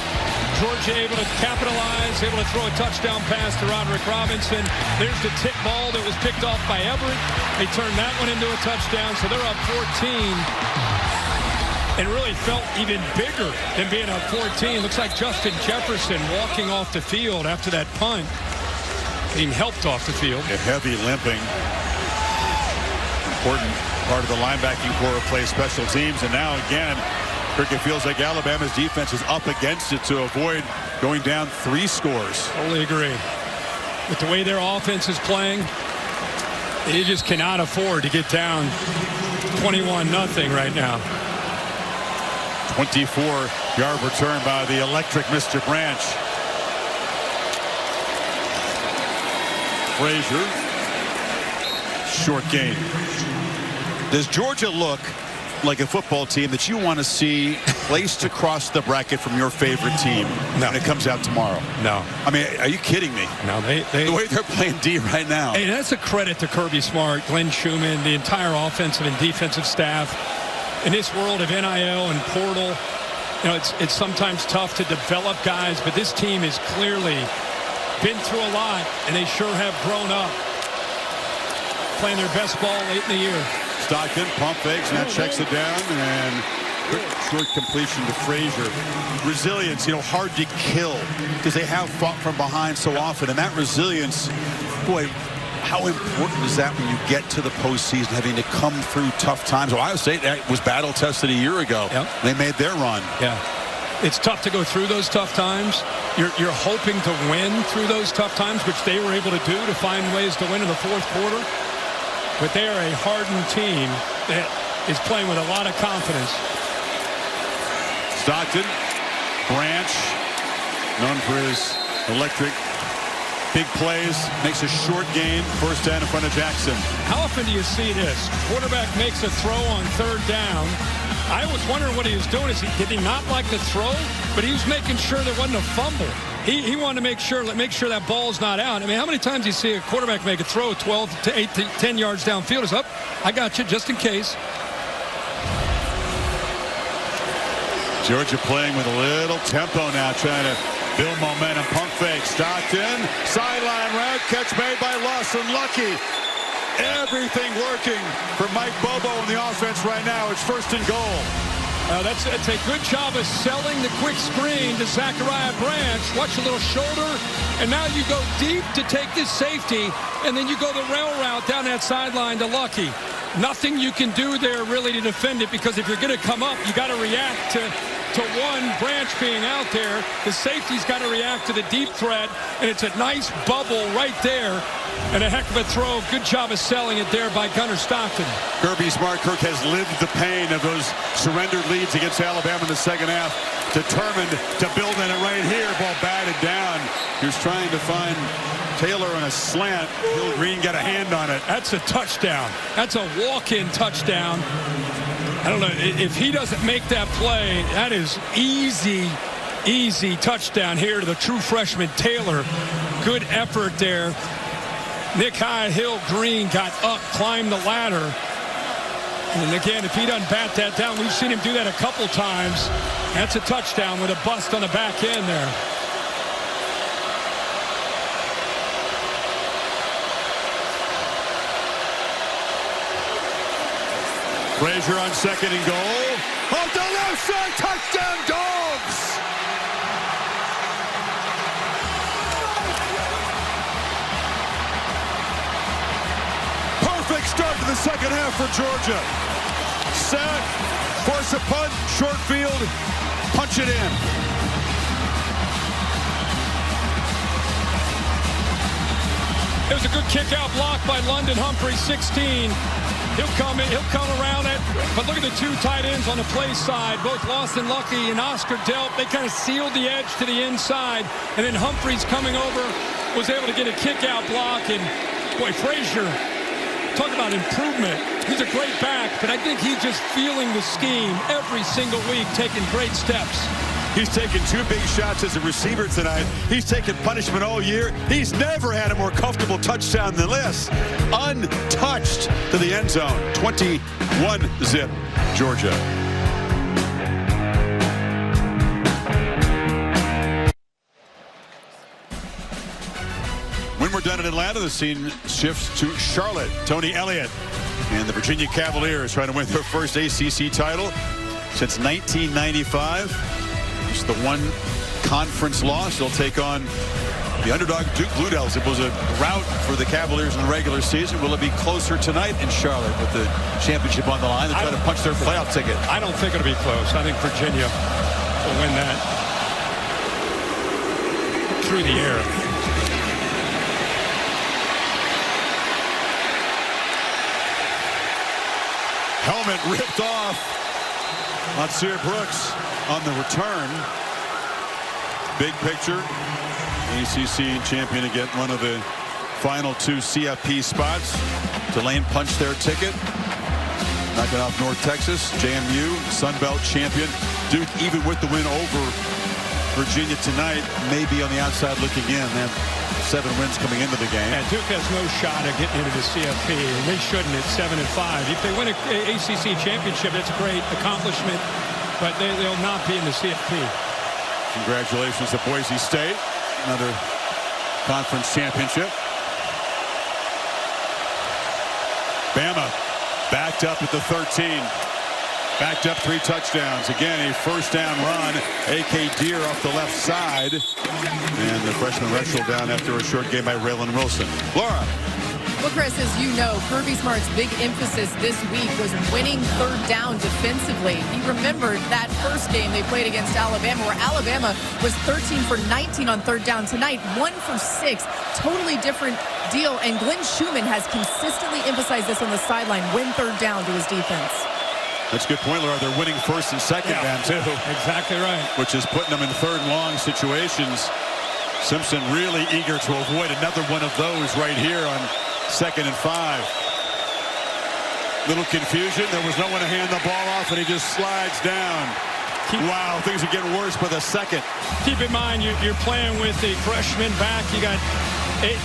Georgia able to capitalize, able to throw a touchdown pass to Roderick Robinson. There's the tip ball that was picked off by Everett. They turned that one into a touchdown, so they're up 14. And really felt even bigger than being up 14. Looks like Justin Jefferson walking off the field after that punt. Being helped off the field. A heavy limping. Important part of the linebacking core plays special teams. And now again, it feels like Alabama's defense is up against it to avoid going down 3 scores. Totally agree. With the way their offense is playing, they just cannot afford to get down 21-0 right now. 24-yard return by the electric Mr. Branch. Frazier, short gain. Does Georgia look like a football team that you want to see placed across the bracket from your favorite team when it comes out tomorrow? No. I mean, are you kidding me? No, the way they're playing D right now. Hey, that's a credit to Kirby Smart, Glenn Schumann, the entire offensive and defensive staff. In this world of NIL and portal, you know, it's sometimes tough to develop guys, but this team is clearly been through a lot, and they sure have grown up. Playing their best ball late in the year. Stockton, pump fakes, now checks it down, and short completion to Frazier. Resilience, you know, hard to kill because they have fought from behind so often, and that resilience, boy, how important is that when you get to the postseason, having to come through tough times? Ohio State was battle tested a year ago. Yep. They made their run. Yeah. It's tough to go through those tough times. You're hoping to win through those tough times, which they were able to do to find ways to win in the fourth quarter. But they are a hardened team that is playing with a lot of confidence. Stockton, Branch, known for his electric big plays, makes a short gain, first down in front of Jackson. How often do you see this? Quarterback makes a throw on third down. I was wondering what he was doing. Did he not like the throw? But he was making sure there wasn't a fumble. He wanted to make sure that ball's not out. I mean, how many times do you see a quarterback make a throw 12 to 8 to 10 yards downfield? It's up. I got you, just in case. Georgia playing with a little tempo now, trying to build momentum. Pump fake. Stockton, sideline route, catch made by Lawson. Lucky. Everything working for Mike Bobo in the offense right now. It's first and goal. That's a good job of selling the quick screen to Zachariah Branch. Watch a little shoulder, and now you go deep to take this safety, and then you go the rail route down that sideline to Lucky. Nothing you can do there really to defend it, because if you're going to come up, you got to react to one Branch being out there. The safety's got to react to the deep threat, and it's a nice bubble right there. And a heck of a throw. Good job of selling it there by Gunnar Stockton. Kirby Smart Kirk has lived the pain of those surrendered leads against Alabama in the second half. Determined to build on it right here. Ball batted down. He was trying to find Taylor on a slant. Hill Green got a hand on it. That's a touchdown. That's a walk-in touchdown. I don't know. If he doesn't make that play, that is easy touchdown here to the true freshman Taylor. Good effort there. Nick Hill Green got up, climbed the ladder. And again, if he doesn't bat that down, we've seen him do that a couple times. That's a touchdown with a bust on the back end there. Frazier on second and goal. Off the left side, touchdown Dogs! start to the second half for Georgia. Set, force a punt, short field, punch it in. It was a good kick-out block by London Humphrey, 16. He'll come around it. But look at the two tight ends on the play side, both Lawson Lucky and Oscar Delp. They kind of sealed the edge to the inside. And then Humphreys coming over was able to get a kick-out block. And, boy, Frazier, talk about improvement. He's a great back, but I think he's just feeling the scheme every single week, taking great steps. He's taken 2 big shots as a receiver tonight. He's taken punishment all year. He's never had a more comfortable touchdown than this. Untouched to the end zone. 21-zip, Georgia. When we're done in Atlanta, the scene shifts to Charlotte. Tony Elliott and the Virginia Cavaliers trying to win their first ACC title since 1995. It's the one conference loss. They'll take on the underdog Duke Blue Devils. It was a rout for the Cavaliers in the regular season. Will it be closer tonight in Charlotte with the championship on the line? They try to punch their playoff ticket. I don't think it'll be close. I think Virginia will win that through the air. Helmet ripped off. Monsieur Brooks on the return. Big picture. ACC champion again, one of the final 2 CFP spots. Tulane punched their ticket. Knocking off North Texas. JMU, Sun Belt champion. Duke, even with the win over Virginia tonight, may be on the outside looking in. They have 7 wins coming into the game. And Duke has no shot at getting into the CFP, and they shouldn't at 7-5. If they win an ACC championship, that's a great accomplishment, but they'll not be in the CFP. Congratulations to Boise State, another conference championship. Bama backed up at the 13. Backed up 3 touchdowns. Again, a first down run. A.K. Deere off the left side. And the freshman wrestled down after a short game by Raylan Wilson. Laura. Well, Chris, as you know, Kirby Smart's big emphasis this week was winning third down defensively. He remembered that first game they played against Alabama, where Alabama was 13 for 19 on third down. Tonight, 1 for 6. Totally different deal. And Glenn Schumann has consistently emphasized this on the sideline, win third down to his defense. That's a good point, Laura. They're winning first and second down, too. Exactly right. Which is putting them in third and long situations. Simpson really eager to avoid another one of those right here on 2nd and 5. Little confusion. There was no one to hand the ball off, and he just slides down. Wow, things are getting worse by the second. Keep in mind, you're playing with a freshman back. You got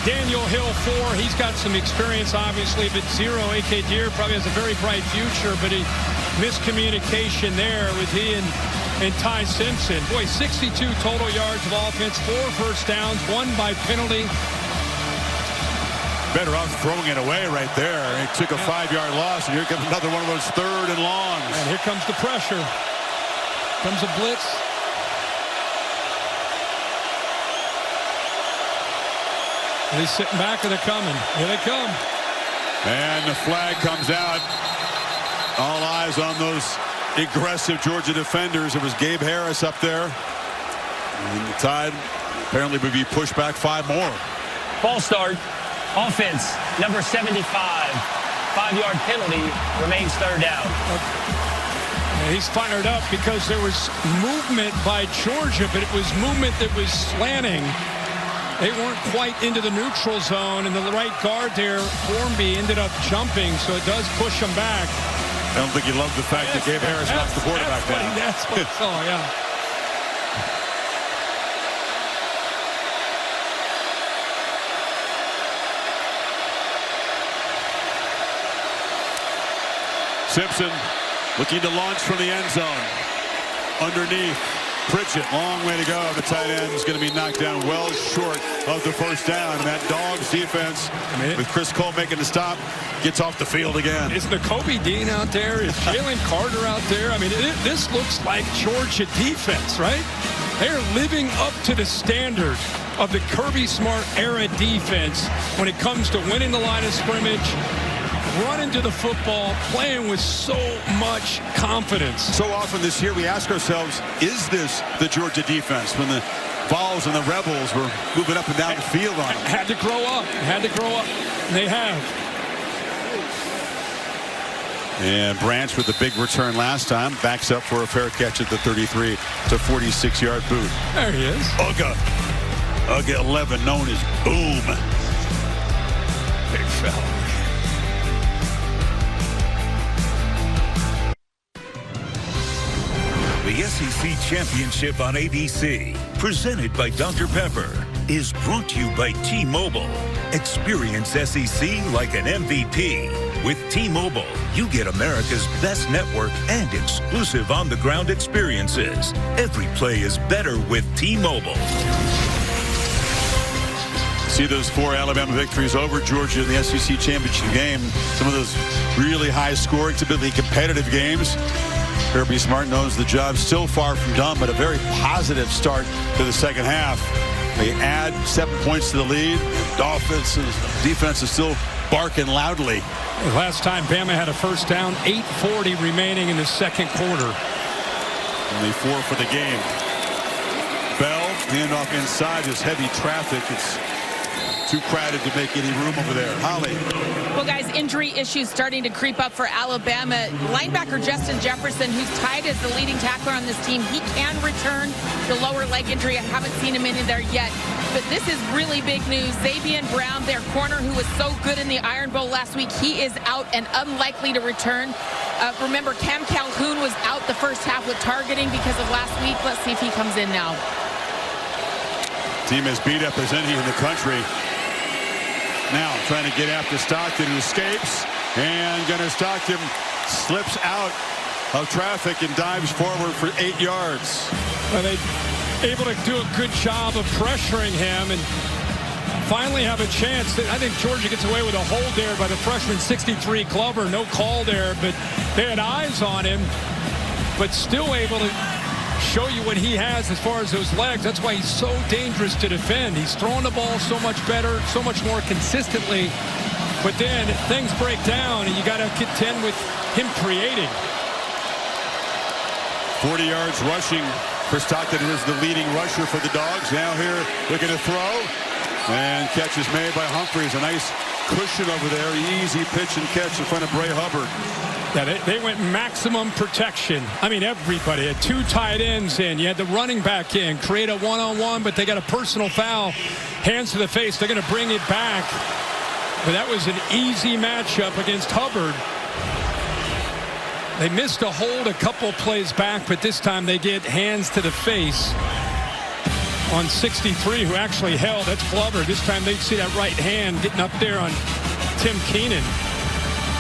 Daniel Hill, 4. He's got some experience, obviously, but 0. A.K. Deere probably has a very bright future, but he miscommunication there with he and Ty Simpson. Boy, 62 total yards of offense, 4 first downs, 1 by penalty. Better off throwing it away right there. It took a 5-yard loss, and here comes another one of those third and longs. And here comes the pressure. Comes a blitz. And he's sitting back, and they're coming. Here they come. And the flag comes out. All eyes on those aggressive Georgia defenders. It was Gabe Harris up there. And the Tide apparently would be pushed back 5 more. False start. Offense, number 75. 5-yard penalty. Remains third down. And he's fired up because there was movement by Georgia, but it was movement that was slanting. They weren't quite into the neutral zone, and the right guard there, Formby, ended up jumping, so it does push them back. I don't think you love the fact that Gabe Harris knocks the quarterback down. That's what I saw, yeah. Simpson looking to launch from the end zone. Underneath. Pritchett, long way to go. The tight end is going to be knocked down well short of the first down. And that Dogs defense, with Chris Cole making the stop, gets off the field again. Is Nakobe Dean out there? Is Jalen Carter out there? I mean, this looks like Georgia defense, right? They're living up to the standard of the Kirby Smart era defense when it comes to winning the line of scrimmage, running to the football, playing with so much confidence. So often this year we ask ourselves, is this the Georgia defense when the Vols and the Rebels were moving up and down the field on them? Had to grow up. Had to grow up. They have. And Branch with the big return last time backs up for a fair catch at the 33 to 46-yard boot. There he is. Ugga 11, known as Boom. Big fella. The SEC Championship on ABC, presented by Dr. Pepper, is brought to you by T-Mobile. Experience SEC like an MVP. With T-Mobile, you get America's best network and exclusive on-the-ground experiences. Every play is better with T-Mobile. See those 4 Alabama victories over Georgia in the SEC Championship game. Some of those really high-scoring, typically competitive games. Kirby Smart knows the job's still far from done, but a very positive start to the second half. They add 7 points to the lead. Defense is still barking loudly. Last time Bama had a first down, 8:40 remaining in the second quarter. Only 4 for the game. Bell, handoff inside, there's heavy traffic. It's too crowded to make any room over there. Holly. Well, guys, injury issues starting to creep up for Alabama. Linebacker Justin Jefferson, who's tied as the leading tackler on this team, he can return the lower leg injury. I haven't seen him in there yet. But this is really big news. Xavier Brown, their corner, who was so good in the Iron Bowl last week, he is out and unlikely to return. Remember, Cam Calhoun was out the first half with targeting because of last week. Let's see if he comes in now. Team as beat up as any in the country. Now trying to get after Stockton, who escapes, and Gunnar Stockton slips out of traffic and dives forward for 8 yards. Well, they able to do a good job of pressuring him and finally have a chance. I think Georgia gets away with a hold there by the freshman 63 Glover. No call there, but they had eyes on him, but still able to show you what he has as far as those legs. That's why he's so dangerous to defend. He's throwing the ball so much better, so much more consistently. But then things break down, and you got to contend with him creating. 40 yards rushing for Stockton. Is the leading rusher for the Dogs. Now here looking to throw. And catch is made by Humphreys. A nice cushion over there. Easy pitch and catch in front of Bray Hubbard. Yeah, they went maximum protection. I mean, everybody had 2 tight ends in. You had the running back in, create a one-on-one, but they got a personal foul. Hands to the face. They're going to bring it back. But that was an easy matchup against Hubbard. They missed a hold a couple plays back, but this time they get hands to the face on 63, who actually held. That's Glover. This time they see that right hand getting up there on Tim Keenan.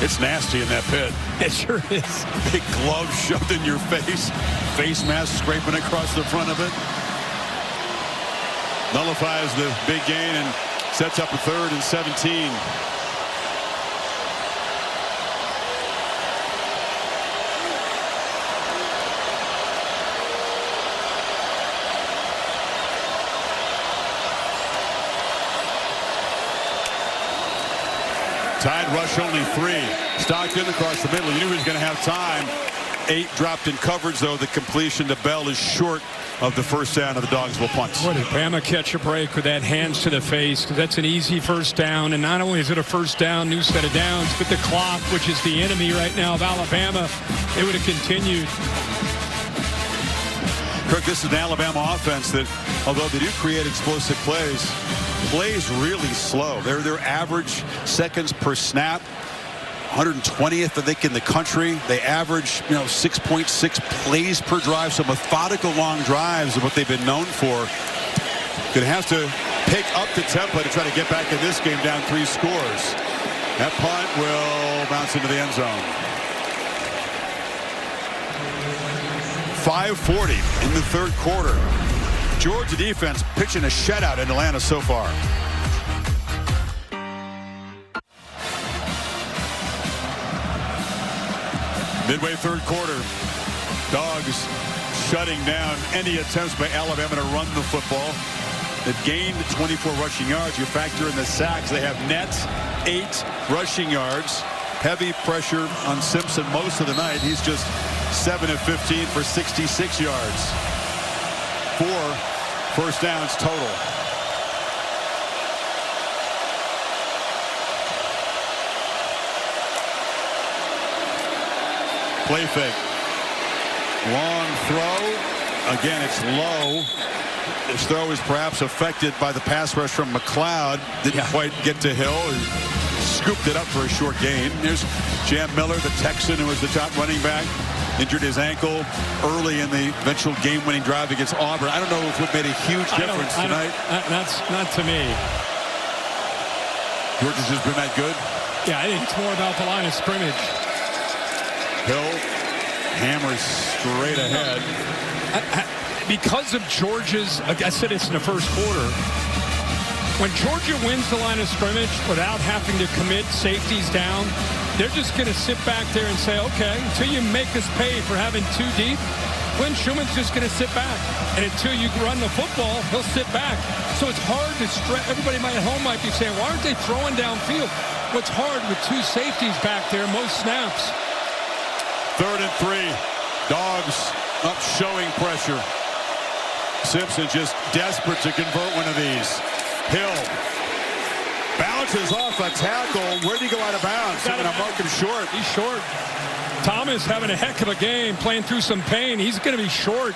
It's nasty in that pit. It sure is. Big glove shoved in your face. Face mask scraping across the front of it. Nullifies the big gain and sets up a 3rd and 17. Tide rush only 3. Stockton across the middle. You knew he was going to have time. 8 dropped in coverage, though. The completion to Bell is short of the first down, of the Dogs will punt. What did Bama catch a break with that hands to the face? Because that's an easy first down. And not only is it a first down, new set of downs, but the clock, which is the enemy right now of Alabama, it would have continued. Kirk, this is an Alabama offense that, although they do create explosive plays really slow. Their average seconds per snap, 120th, I think, in the country. They average, 6.6 plays per drive, so methodical long drives is what they've been known for. Going to have to pick up the tempo to try to get back in this game down 3 scores. That punt will bounce into the end zone. 5:40 in the 3rd quarter. Georgia defense pitching a shutout in Atlanta so far. Midway 3rd quarter. Dogs shutting down any attempts by Alabama to run the football. They've gained 24 rushing yards. You factor in the sacks. They have net 8 rushing yards. heavy pressure on Simpson most of the night. He's just 7 of 15 for 66 yards. 4 first downs total. Play fake. Long throw. Again, it's low. This throw is perhaps affected by the pass rush from McLeod. Didn't quite get to Hill. Scooped it up for a short gain. There's Jam Miller, the Texan, who was the top running back. Injured his ankle early in the eventual game-winning drive against Auburn. I don't know if it made a huge difference tonight. That's not to me. Georgia's just been that good? Yeah, I think it's more about the line of scrimmage. Hill hammers straight ahead. Because of Georgia's, I said this in the first quarter, when Georgia wins the line of scrimmage without having to commit safeties down, they're just going to sit back there and say, okay, until you make us pay for having 2 deep, Quinn Schuman's just going to sit back. And until you run the football, he'll sit back. So it's hard to stretch. Everybody at home might be saying, why aren't they throwing downfield? What's hard with 2 safeties back there, most snaps. 3rd and 3. Dogs up showing pressure. Simpson just desperate to convert one of these. Hill bounces off a tackle. Where'd he go out of bounds? They're going to mark him short. He's short. Thomas having a heck of a game, playing through some pain. He's going to be short.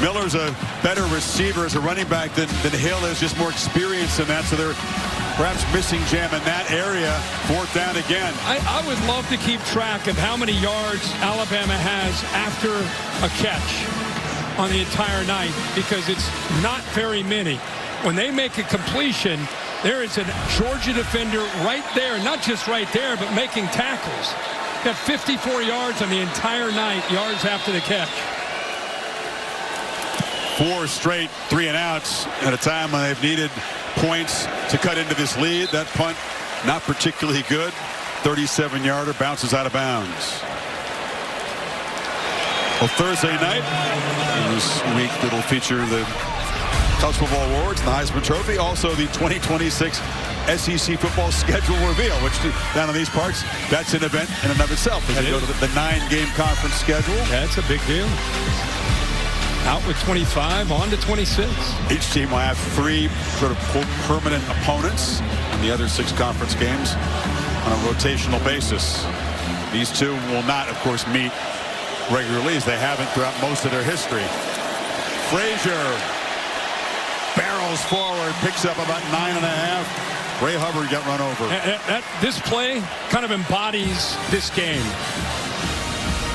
Miller's a better receiver as a running back than Hill is, just more experienced in that, so they're perhaps missing Jam in that area. 4th down again. I would love to keep track of how many yards Alabama has after a catch on the entire night, because it's not very many. When they make a completion, there is a Georgia defender right there, not just right there, but making tackles. Got 54 yards on the entire night, yards after the catch. 4 straight 3-and-outs at a time when they've needed points to cut into this lead. That punt, not particularly good. 37-yarder, bounces out of bounds. Well, Thursday night, this week that'll feature the College Football Awards and the Heisman Trophy. Also, the 2026 SEC football schedule reveal, which down in these parts, that's an event in and of itself. As they go to the 9-game conference schedule. That's a big deal. Out with 25, on to 26. Each team will have 3 sort of permanent opponents in the other 6 conference games on a rotational basis. These 2 will not, of course, meet regularly, as they haven't throughout most of their history. Frazier barrels forward, picks up about 9.5. Ray Hubbard got run over. This play kind of embodies this game.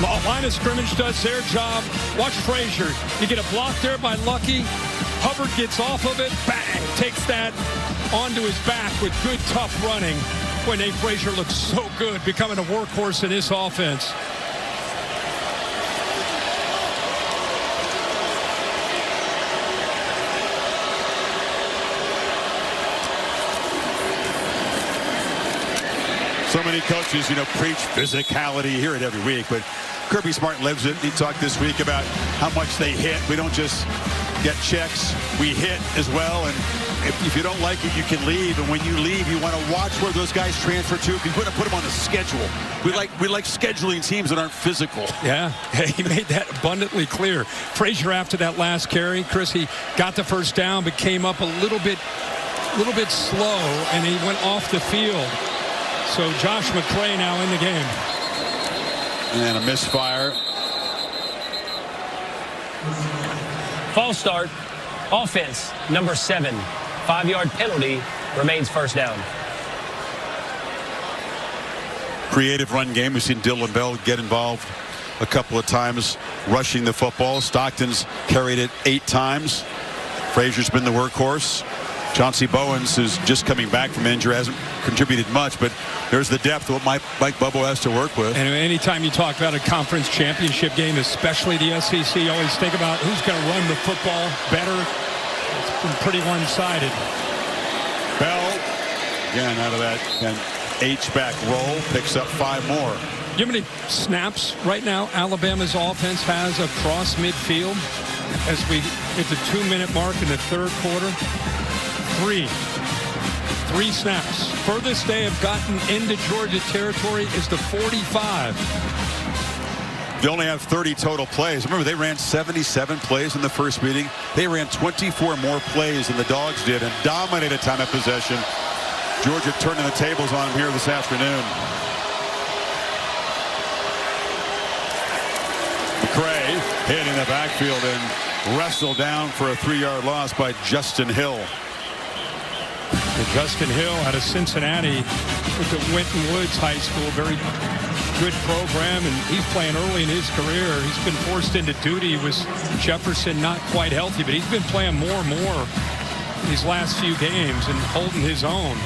Line of scrimmage does their job. Watch Frazier. You get a block there by Lucky. Hubbard gets off of it. Bang! Takes that onto his back with good, tough running. Boy, Nate Frazier looks so good, becoming a workhorse in this offense. So many coaches, preach physicality. You hear it every week, but Kirby Smart lives it. He talked this week about how much they hit. We don't just get checks. We hit as well, and if you don't like it, you can leave. And when you leave, you want to watch where those guys transfer to. If you put them on the schedule. We like scheduling teams that aren't physical. Yeah, he made that abundantly clear. Frazier, after that last carry, Chris, he got the first down, but came up a little bit slow, and he went off the field. So Josh McCray now in the game. And a misfire. False start. Offense, number 7. 5-yard penalty, remains first down. Creative run game. We've seen Dylan Bell get involved a couple of times rushing the football. Stockton's carried it 8 times. Frazier's been the workhorse. Chauncey Bowens is just coming back from injury, hasn't contributed much, but there's the depth of what Mike Bobo has to work with. And anytime you talk about a conference championship game, especially the SEC, you always think about who's going to run the football better. It's been pretty one-sided. Bell, again, out of that H-back roll, picks up 5 more. You know how many snaps right now Alabama's offense has across midfield as we hit the 2-minute mark in the third quarter? 3. 3 snaps. Furthest they have gotten into Georgia territory is the 45. They only have 30 total plays. Remember, they ran 77 plays in the first meeting. They ran 24 more plays than the Dogs did and dominated time of possession. Georgia turning the tables on them here this afternoon. McCray hit in the backfield and wrestled down for a 3-yard loss by Justin Hill. Justin Hill out of Cincinnati with the Winton Woods High School. Very good program, and he's playing early in his career. He's been forced into duty with Jefferson not quite healthy, but he's been playing more and more these last few games and holding his own.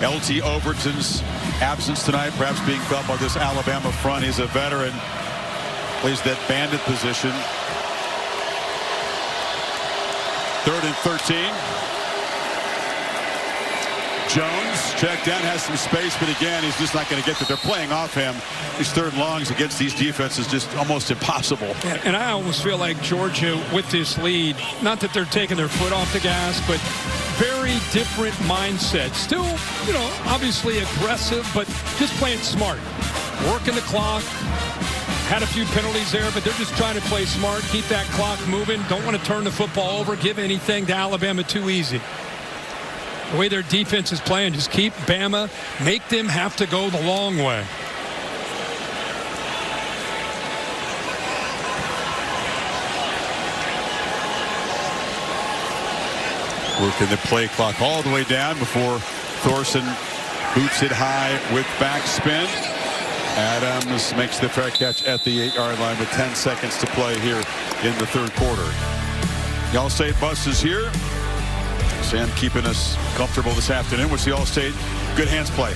L.T. Overton's absence tonight, perhaps being felt by this Alabama front. He's a veteran, plays that bandit position. 3rd and 13. Jones checked down, has some space, but again, he's just not going to get that. They're playing off him. These 3rd and longs against these defenses just almost impossible. And I almost feel like Georgia with this lead, not that they're taking their foot off the gas, but very different mindset. Still, you know, obviously aggressive, but just playing smart. Working the clock. Had a few penalties there, but they're just trying to play smart, keep that clock moving. Don't want to turn the football over, give anything to Alabama too easy. The way their defense is playing, just keep Bama, make them have to go the long way. Working the play clock all the way down before Thorson boots it high with backspin. Adams makes the fair catch at the 8-yard line with 10 seconds to play here in the 3rd quarter. The All-State bus is here. Sam keeping us comfortable this afternoon. What's the All-State good hands play?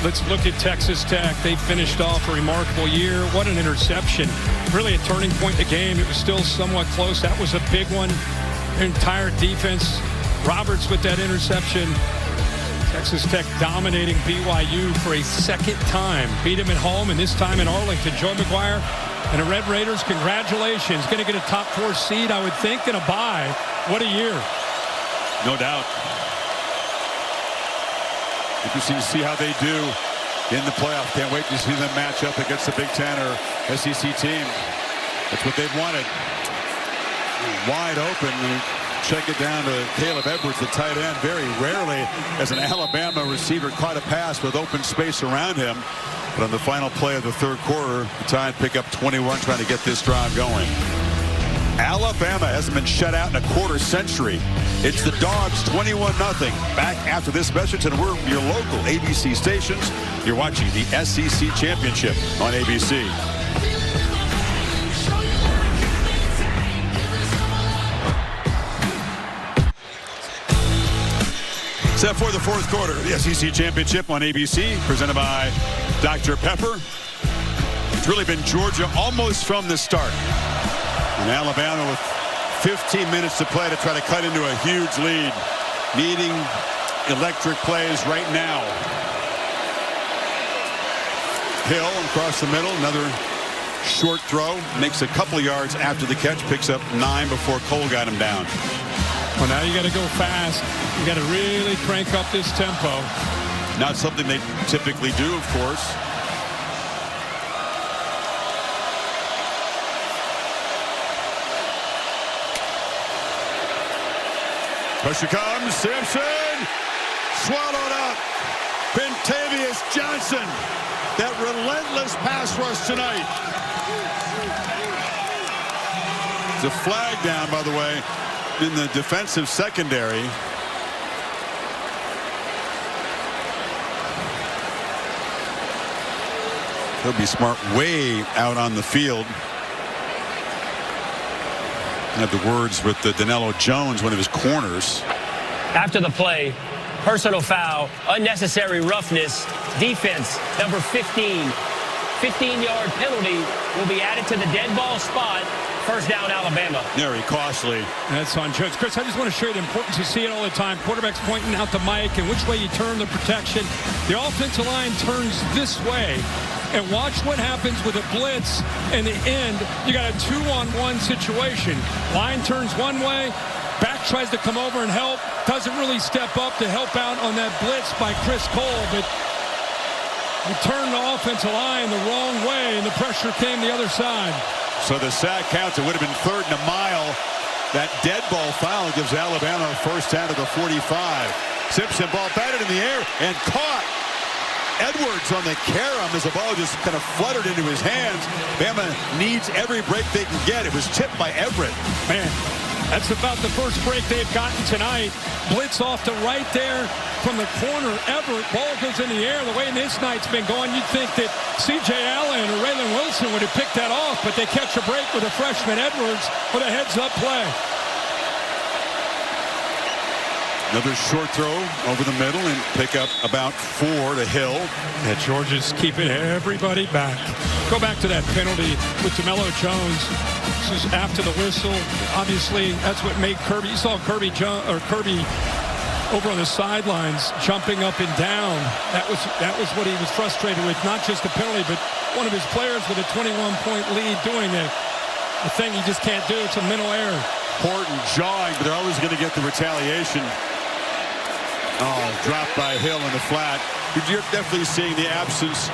Let's look at Texas Tech. They finished off a remarkable year. What an interception. Really a turning point in the game. It was still somewhat close. That was a big one. Their entire defense. Roberts with that interception. Texas Tech dominating BYU for a 2nd time. Beat him at home, and this time in Arlington. Joe McGuire and the Red Raiders, congratulations. Going to get a top 4 seed, I would think, and a bye. What a year. No doubt. Interesting to see how they do in the playoff. Can't wait to see them match up against the Big Ten or SEC team. That's what they've wanted. Wide open. Check it down to Caleb Edwards, the tight end. Very rarely has an Alabama receiver caught a pass with open space around him. But on the final play of the 3rd quarter, the Tide pick up 21 trying to get this drive going. Alabama hasn't been shut out in a 1/4 century. It's the Dogs 21-0. Back after this message, and we're your local ABC stations. You're watching the SEC Championship on ABC. Set for the 4th quarter, the SEC Championship on ABC, presented by Dr. Pepper. It's really been Georgia almost from the start. And Alabama with 15 minutes to play to try to cut into a huge lead. Needing electric plays right now. Hill across the middle, another short throw. Makes a couple yards after the catch, picks up 9 before Cole got him down. Well, now you got to go fast. You got to really crank up this tempo. Not something they typically do, of course. Pressure comes. Simpson swallowed up. Pentavious Johnson. That relentless pass rush tonight. It's a flag down, by the way, in the defensive secondary. He'll be smart way out on the field. I have the words with the Danilo Jones, one of his corners. After the play, personal foul, unnecessary roughness, defense, number 15. 15-yard penalty will be added to the dead ball spot. First down, Alabama. Very costly. That's on Jones. Chris, I just want to show you the importance. You see it all the time. Quarterback's pointing out the mic and which way you turn the protection. The offensive line turns this way. And watch what happens with a blitz in the end. You got a 2-on-1 situation. Line turns one way, Back tries to come over and help. Doesn't really step up to help out on that blitz by Chris Cole, but he turned the offensive line the wrong way, and the pressure came the other side. So the sack counts. It would have been 3rd and a mile. That dead ball foul gives Alabama a first down to the 45. Simpson ball batted in the air and caught. Edwards on the carom as the ball just kind of fluttered into his hands. Bama needs every break they can get. It was tipped by Everett. Man, that's about the first break they've gotten tonight. Blitz off to right there from the corner. Everett, ball goes in the air. The way this night's been going, you'd think that C.J. Allen or Raylan Wilson would have picked that off, but they catch a break with a freshman Edwards with a heads-up play. Another short throw over the middle and pick up about 4 to Hill. Yeah, Georgia's keeping everybody back. Go back to that penalty with DeMello Jones. This is after the whistle. Obviously, that's what made Kirby. You saw Kirby over on the sidelines jumping up and down. That was what he was frustrated with. Not just the penalty, but one of his players with a 21-point lead doing it. The thing he just can't do. It's a mental error. Horton jawing, but they're always going to get the retaliation. Oh, dropped by Hill in the flat. You're definitely seeing the absence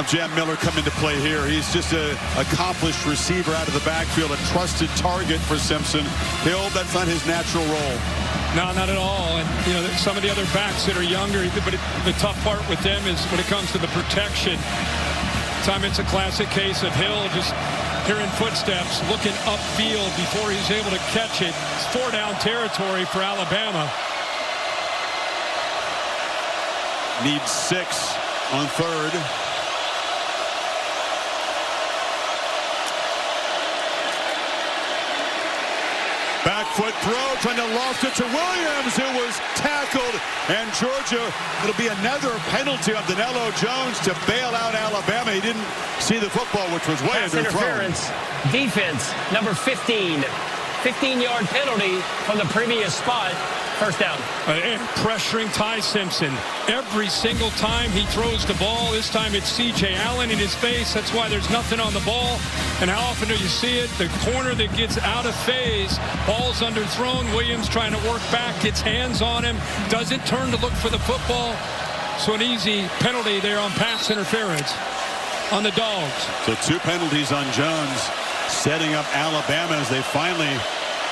of Jam Miller come into play here. He's just an accomplished receiver out of the backfield, a trusted target for Simpson. Hill, that's not his natural role. No, not at all. And, you know, some of the other backs that are younger, but the tough part with them is when it comes to the protection. It's a classic case of Hill just hearing footsteps, looking upfield before he's able to catch it. It's 4-down territory for Alabama. Needs 6 on 3rd. Back foot throw, trying to loft it to Williams, who was tackled. And Georgia, it'll be another penalty on DeMello Jones to bail out Alabama. He didn't see the football, which was way underthrown. Interference, defense, number 15. 15-yard penalty from the previous spot. First down. And pressuring Ty Simpson. Every single time he throws the ball, this time it's C.J. Allen in his face. That's why there's nothing on the ball. And how often do you see it? The corner that gets out of phase, ball's underthrown. Williams trying to work back, gets hands on him, doesn't turn to look for the football. So an easy penalty there on pass interference on the Dogs. So 2 penalties on Jones, setting up Alabama as they finally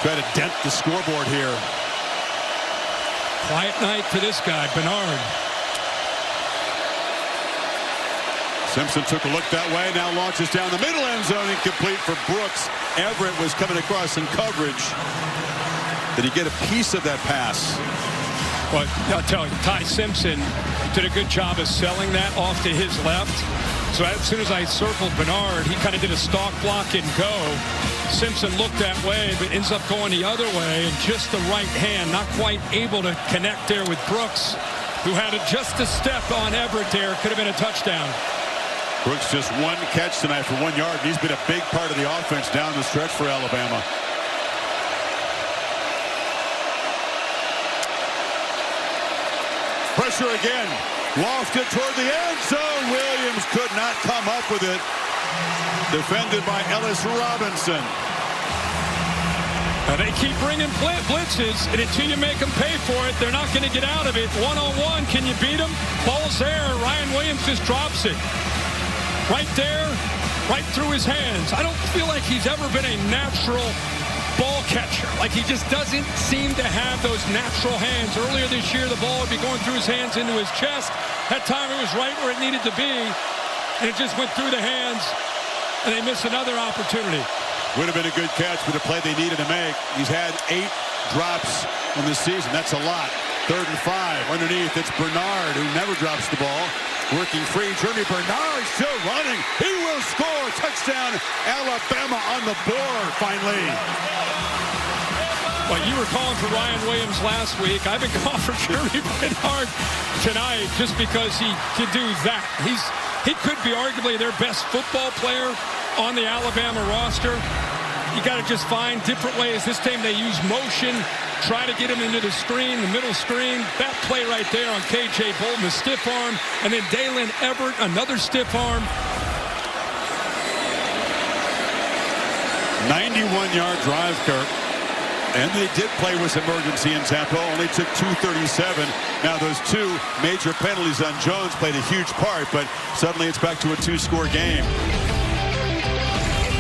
try to dent the scoreboard here. Quiet night for this guy, Bernard. Simpson took a look that way, now launches down the middle end zone, incomplete for Brooks. Everett was coming across in coverage. Did he get a piece of that pass? Well, I'll tell you, Ty Simpson did a good job of selling that off to his left. So as soon as I circled Bernard, he kind of did a stalk block and go. Simpson looked that way, but ends up going the other way, and just the right hand, not quite able to connect there with Brooks, who had just a step on Everett there. Could have been a touchdown. Brooks just 1 catch tonight for 1 yard. He's been a big part of the offense down the stretch for Alabama. Pressure again. Lofted toward the end zone. Williams could not come up with it. Defended by Ellis Robinson. Now they keep bringing blitzes, and until you make them pay for it, they're not going to get out of it. One-on-one, can you beat them? Ball's there. Ryan Williams just drops it. Right there, right through his hands. I don't feel like he's ever been a natural ball catcher. Like he just doesn't seem to have those natural hands. Earlier this year, the ball would be going through his hands into his chest. That time it was right where it needed to be, and it just went through the hands. And they miss another opportunity. Would have been a good catch, but a play they needed to make. He's had 8 drops in the season. That's a lot. 3rd and 5. Underneath, it's Bernard, who never drops the ball. Working free. Jeremy Bernard still running. He will score. Touchdown, Alabama on the board, finally. Well, you were calling for Ryan Williams last week. I've been calling for Jeremy Bernard tonight just because he can do that. He could be arguably their best football player on the Alabama roster. You got to just find different ways. This time they use motion, try to get him into the screen, the middle screen. That play right there on K.J. Bolton, the stiff arm. And then Dalen Everett, another stiff arm. 91-yard drive, Kirk. And they did play with emergency in tempo, only took 2:37. Now those two major penalties on Jones played a huge part, but suddenly it's back to a 2-score game.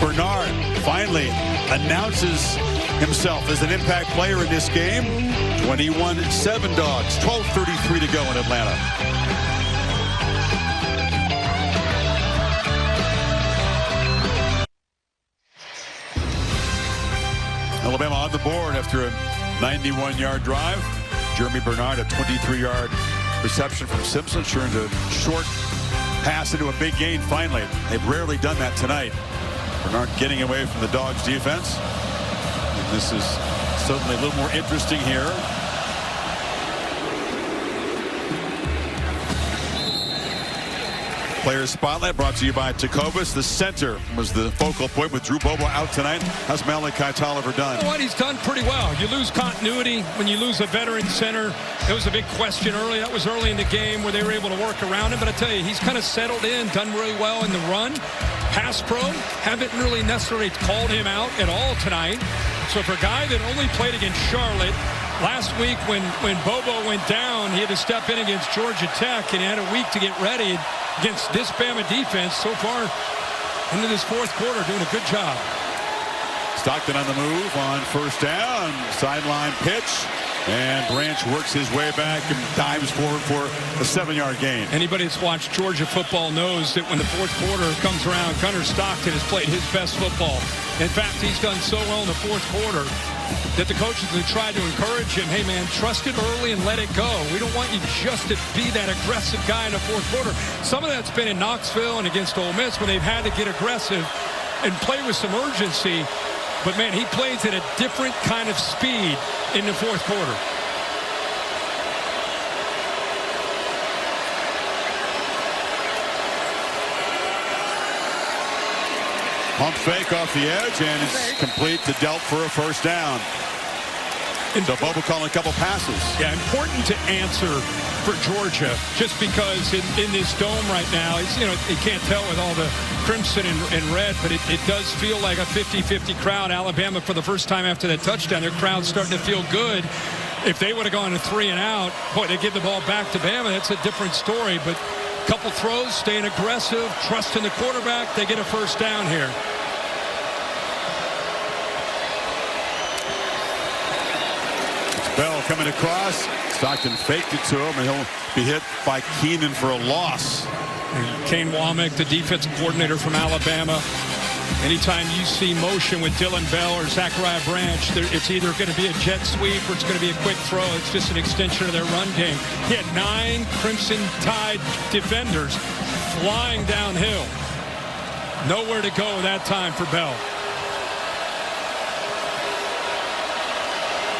Bernard finally announces himself as an impact player in this game. 21-7 Dogs, 12:33 to go in Atlanta. Alabama on the board after a 91-yard drive. Jeremy Bernard, a 23-yard reception from Simpson, turned a short pass into a big gain finally. They've rarely done that tonight. Bernard getting away from the Dogs defense. And this is certainly a little more interesting here. Player Spotlight brought to you by Tecovas. The center was the focal point with Drew Bobo out tonight. How's Malachi Tolliver done? You know what? He's done pretty well. You lose continuity when you lose a veteran center. It was a big question early. That was early in the game where they were able to work around him. But I tell you, he's kind of settled in, done really well in the run. Pass pro, haven't really necessarily called him out at all tonight. So for a guy that only played against Charlotte, last week when Bobo went down, he had to step in against Georgia Tech, and he had a week to get ready against this Bama defense. So far into this fourth quarter, doing a good job. Stockton on the move on first down. Sideline pitch. And Branch works his way back and dives forward for a 7-yard gain. Anybody that's watched Georgia football knows that when the fourth quarter comes around, Gunnar Stockton has played his best football. In fact, he's done so well in the fourth quarter that the coaches have tried to encourage him, hey man, trust it early and let it go. We don't want you just to be that aggressive guy in the fourth quarter. Some of that's been in Knoxville and against Ole Miss when they've had to get aggressive and play with some urgency. But man, he plays at a different kind of speed in the fourth quarter. Pump fake off the edge, and it's complete to Delp for a first down. So Bobo calling a couple passes. Yeah, important to answer for Georgia, just because in this dome right now, it's, you know, you can't tell with all the crimson and red, but it does feel like a 50-50 crowd. Alabama, for the first time after that touchdown, their crowd's starting to feel good. If they would have gone to 3 and out, boy, they give the ball back to Bama. That's a different story. But a couple throws, staying aggressive, trusting the quarterback, they get a first down here. Bell coming across. Stockton faked it to him, and he'll be hit by Keenan for a loss. And Kane Womack, the defensive coordinator from Alabama. Anytime you see motion with Dylan Bell or Zachariah Branch, it's either going to be a jet sweep or it's going to be a quick throw. It's just an extension of their run game. He had 9 Crimson Tide defenders flying downhill. Nowhere to go that time for Bell.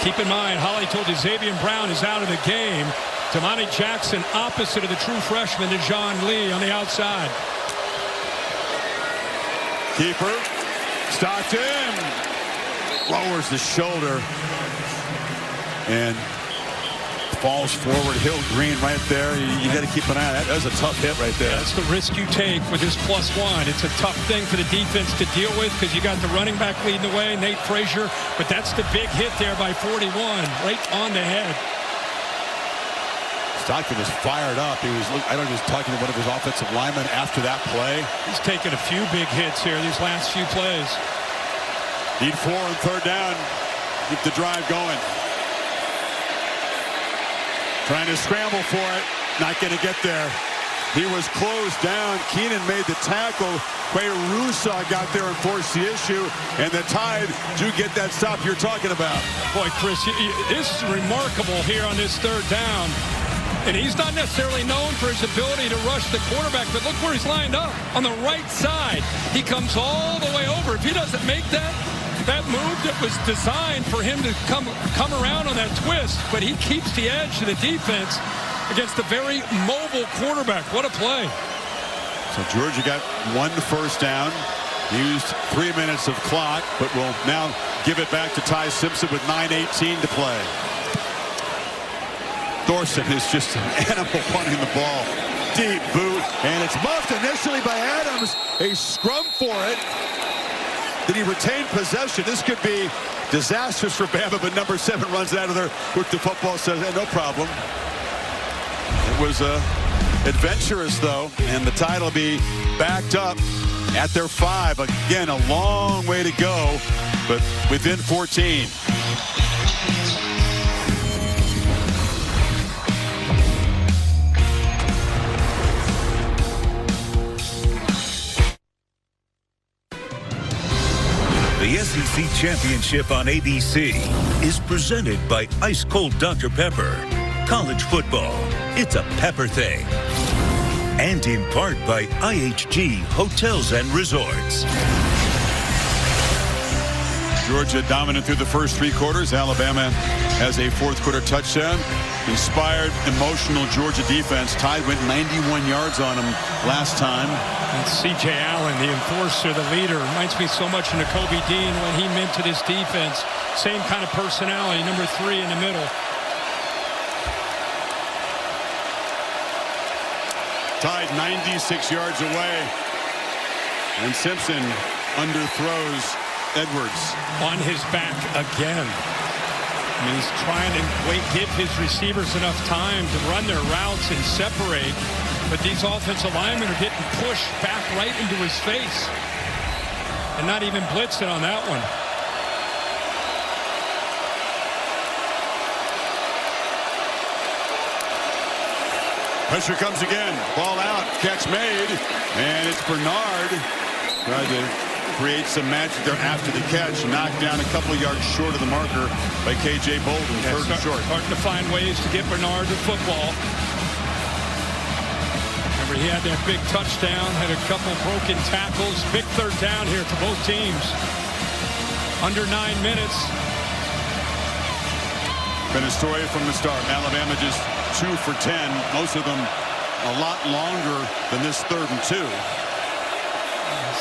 Keep in mind, Holly told you Xavier Brown is out of the game. Damani Jackson opposite of the true freshman to John Lee on the outside. Keeper. Stockton. Lowers the shoulder. And falls forward. Hill Green right there. You got to keep an eye on that. That was a tough hit right there. Yeah, that's the risk you take with this +1. It's a tough thing for the defense to deal with because you got the running back leading the way, Nate Frazier. But that's the big hit there by 41, right on the head. Stockton was fired up. I don't know, he was talking to one of his offensive linemen after that play. He's taken a few big hits here these last few plays. Need 4 on third down. Keep the drive going. Trying to scramble for it. Not going to get there. He was closed down. Keenan made the tackle. Quay Rusa got there and forced the issue. And the Tide do get that stop you're talking about. Boy, Chris, this is remarkable here on this third down. And he's not necessarily known for his ability to rush the quarterback, but look where he's lined up. On the right side, he comes all the way over. If he doesn't make that move that was designed for him to come around on that twist, but he keeps the edge to the defense against a very mobile quarterback. What a play. So Georgia got 1 first down, used 3 minutes of clock, but will now give it back to Ty Simpson with 9:18 to play. Thorson is just an animal punting the ball. Deep boot, and it's muffed initially by Adams. A scrum for it. Did he retain possession? This could be disastrous for Bama, but number 7 runs out of there with the football, says, hey, no problem. It was adventurous, though, and the Tide will be backed up at their 5. Again, a long way to go, but within 14. The SEC Championship on ABC is presented by Ice Cold Dr. Pepper. College football, it's a pepper thing. And in part by IHG Hotels and Resorts. Georgia dominant through the first 3 quarters. Alabama has a 4th quarter touchdown. Inspired, emotional Georgia defense. Tide went 91 yards on them last time. And C.J. Allen, the enforcer, the leader, reminds me so much of Nakobe Dean when he meant to this defense. Same kind of personality, number 3 in the middle. Tide 96 yards away. And Simpson underthrows Edwards. On his back again. I mean, he's trying to give his receivers enough time to run their routes and separate. But these offensive linemen are getting pushed back right into his face. And not even blitzing on that one. Pressure comes again. Ball out. Catch made. And it's Bernard. Tried to create some magic there after the catch. Knocked down a couple yards short of the marker by K.J. Bolden. Third and short. Starting to find ways to get Bernard the football. Remember, he had that big touchdown. Had a couple broken tackles. Big 3rd down here for both teams. Under 9 minutes. Been a story from the start. Alabama just 2 for 10. Most of them a lot longer than this 3rd and 2.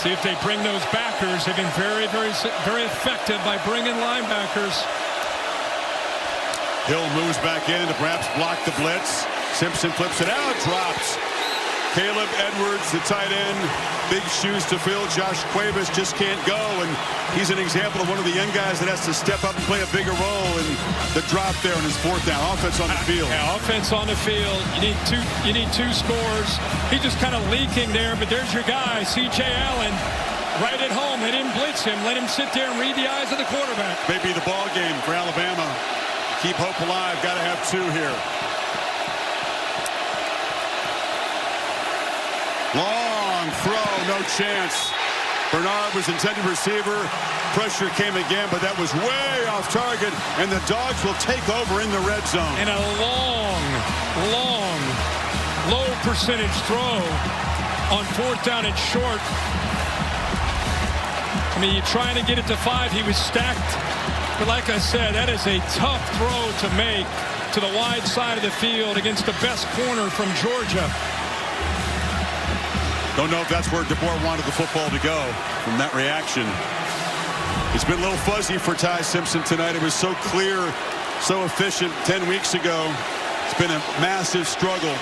See if they bring those backers. They've been very, very, very effective by bringing linebackers. Hill moves back in to perhaps block the blitz. Simpson flips it out, drops. Caleb Edwards, the tight end, big shoes to fill. Josh Cuevas just can't go, and he's an example of one of the young guys that has to step up and play a bigger role in the drop there on his 4th down. Offense on the field. Yeah, offense on the field. You need 2 scores. He's just kind of leaking there, but there's your guy, C.J. Allen, right at home. They didn't blitz him. Let him sit there and read the eyes of the quarterback. Maybe the ball game for Alabama. Keep hope alive. Got to have 2 here. Long throw, no chance. Bernard was intended receiver. Pressure came again, but that was way off target, and the Dogs will take over in the red zone. And a long, low percentage throw on 4th down and short. I mean, you're trying to get it to 5. He was stacked. But like I said, that is a tough throw to make to the wide side of the field against the best corner from Georgia. Don't know if that's where DeBoer wanted the football to go from that reaction. It's been a little fuzzy for Ty Simpson tonight. It was so clear, so efficient 10 weeks ago. It's been a massive struggle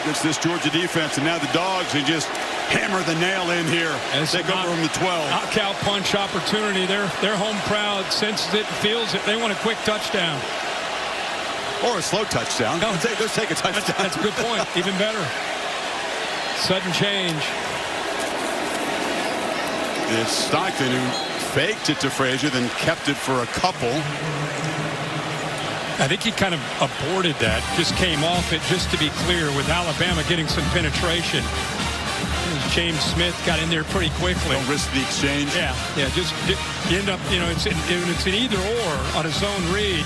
against this Georgia defense. And now the Dogs, they just hammer the nail in here. They go from the 12. Knockout punch opportunity. Their home crowd senses it, feels it. They want a quick touchdown. Or a slow touchdown. No, let's take a touchdown. That's a good point. Even better. Sudden change. It's Stockton who faked it to Frazier, then kept it for a couple. I think he kind of aborted that. Just came off it, just to be clear, with Alabama getting some penetration. James Smith got in there pretty quickly. Don't risk the exchange. Yeah. Just you end up, it's an either or on a zone read.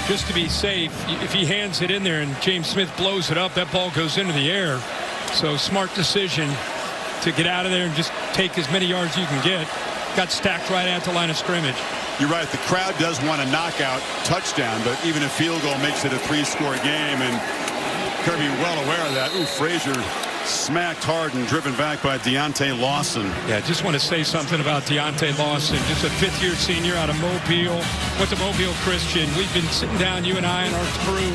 Just to be safe, if he hands it in there and James Smith blows it up, that ball goes into the air. So smart decision to get out of there and just take as many yards you can get. Got stacked right at the line of scrimmage. You're right. The crowd does want a knockout touchdown, but even a field goal makes it a 3-score game, and Kirby well aware of that. Ooh, Frazier smacked hard and driven back by Deontay Lawson. Yeah, just want to say something about Deontay Lawson. Just a 5th-year senior out of Mobile. Went to Mobile Christian. We've been sitting down, you and I and our crew,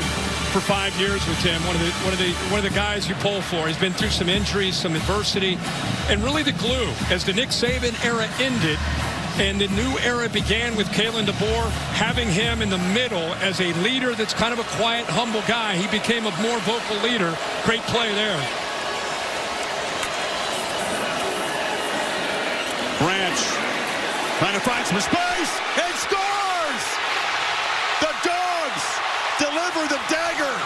for 5 years with him. One of the guys you pull for. He's been through some injuries, some adversity, and really the glue. As the Nick Saban era ended, And the new era began with Kalen DeBoer, having him in the middle as a leader that's kind of a quiet, humble guy. He became a more vocal leader. Great play there. Branch trying to find some space and scores! The Dogs deliver the dagger.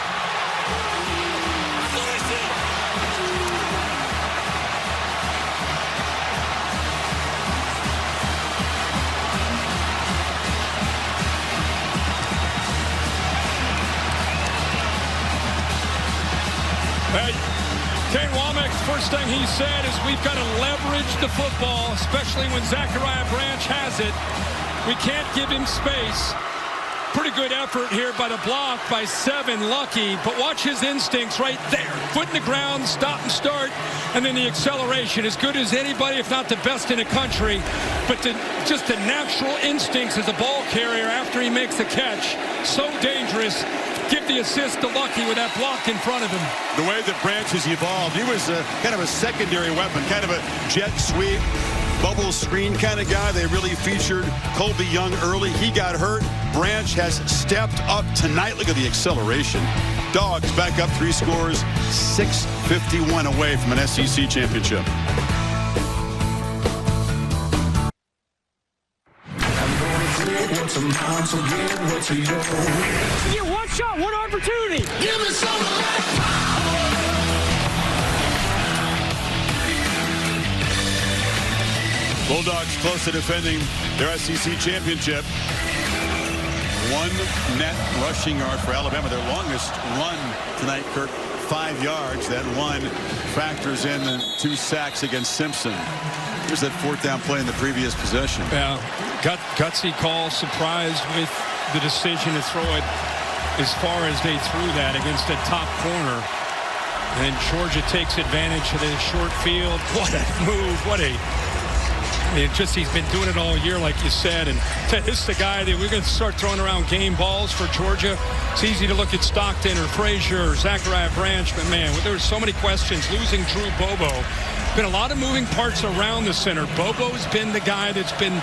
Hey, Kane Womack, first thing he said is we've got to leverage the football, especially when Zachariah Branch has it. We can't give him space. Pretty good effort here by the block by 7, Lucky, but watch his instincts right there. Foot in the ground, stop and start, and then the acceleration. As good as anybody, if not the best in the country, but just the natural instincts as a ball carrier after he makes the catch. So dangerous. Give the assist to Lucky with that block in front of him. The way that Branch has evolved, he was kind of a secondary weapon, kind of a jet sweep, bubble screen kind of guy. They really featured Colby Young early. He got hurt. Branch has stepped up tonight. Look at the acceleration. Dogs back up 3 scores, 6:51 away from an SEC championship. You one shot, one opportunity. Give me some of that power. Bulldogs close to defending their SEC championship. 1 net rushing yard for Alabama. Their longest run tonight, Kirk, 5 yards. That 1 factors in the 2 sacks against Simpson. Here's that 4th down play in the previous possession. Yeah, gutsy call, surprised with the decision to throw it as far as they threw that against a top corner. And Georgia takes advantage of the short field. What a move. He's been doing it all year, like you said. And this is the guy that we're going to start throwing around game balls for Georgia. It's easy to look at Stockton or Frazier or Zachariah Branch, but man, there were so many questions. Losing Drew Bobo. Been a lot of moving parts around the center. Bobo's been the guy that's been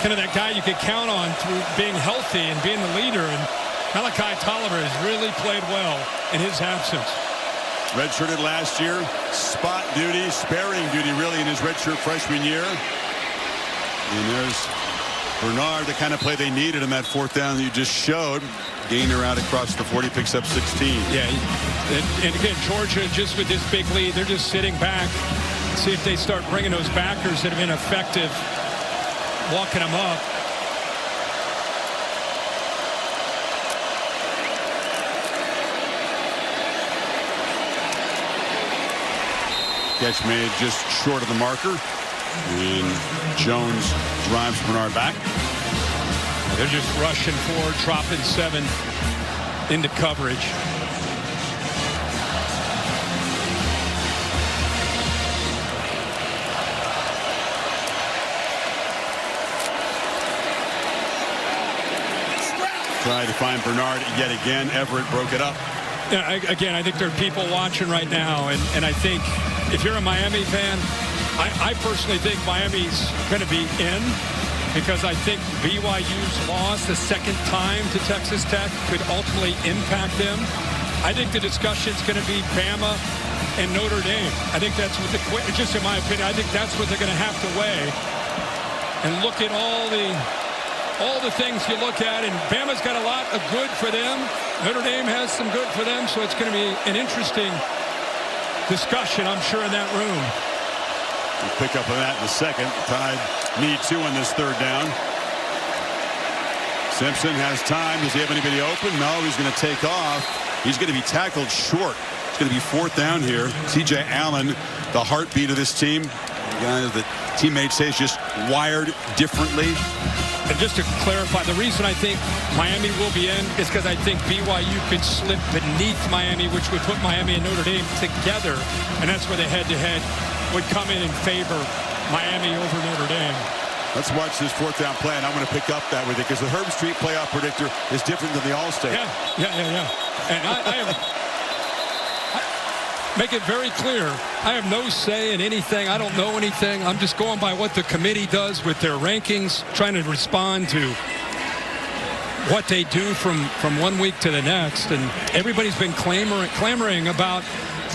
kind of that guy you could count on through being healthy and being the leader. And Malachi Tolliver has really played well in his absence. Redshirted last year, spot duty, sparing duty really in his redshirt freshman year. And there's Bernard, the kind of play they needed in that 4th down that you just showed. Gainer out across the 40, picks up 16. Yeah, and again, Georgia just with this big lead, they're just sitting back. See if they start bringing those backers that have been effective, walking them up. Catch made just short of the marker. And Jones drives Bernard back. They're just rushing forward, dropping 7 into coverage. Tried to find Bernard yet again. Everett broke it up. Yeah, again, I think there are people watching right now, and I think if you're a Miami fan, I personally think Miami's going to be in because I think BYU's loss the 2nd time to Texas Tech could ultimately impact them. I think the discussion's going to be Bama and Notre Dame. I think that's what just in my opinion, I think that's what they're going to have to weigh and look at all the things you look at, and Bama's got a lot of good for them. Notre Dame has some good for them, so it's going to be an interesting discussion, I'm sure, in that room. We'll pick up on that in a second. Tide need 2 on this 3rd down. Simpson has time. Does he have anybody open? No, he's going to take off. He's going to be tackled short. It's going to be 4th down here. C.J. Allen, the heartbeat of this team. The guy that teammates say is just wired differently. And just to clarify, the reason I think Miami will be in is because I think BYU could slip beneath Miami, which would put Miami and Notre Dame together. And that's where the head-to-head would come in favor Miami over Notre Dame. Let's watch this 4th down play, and I'm going to pick up that with it because the Herb Street playoff predictor is different than the All-State. Yeah. And make it very clear, I have no say in anything. I don't know anything. I'm just going by what the committee does with their rankings, trying to respond to what they do from 1 week to the next. And everybody's been clamoring about,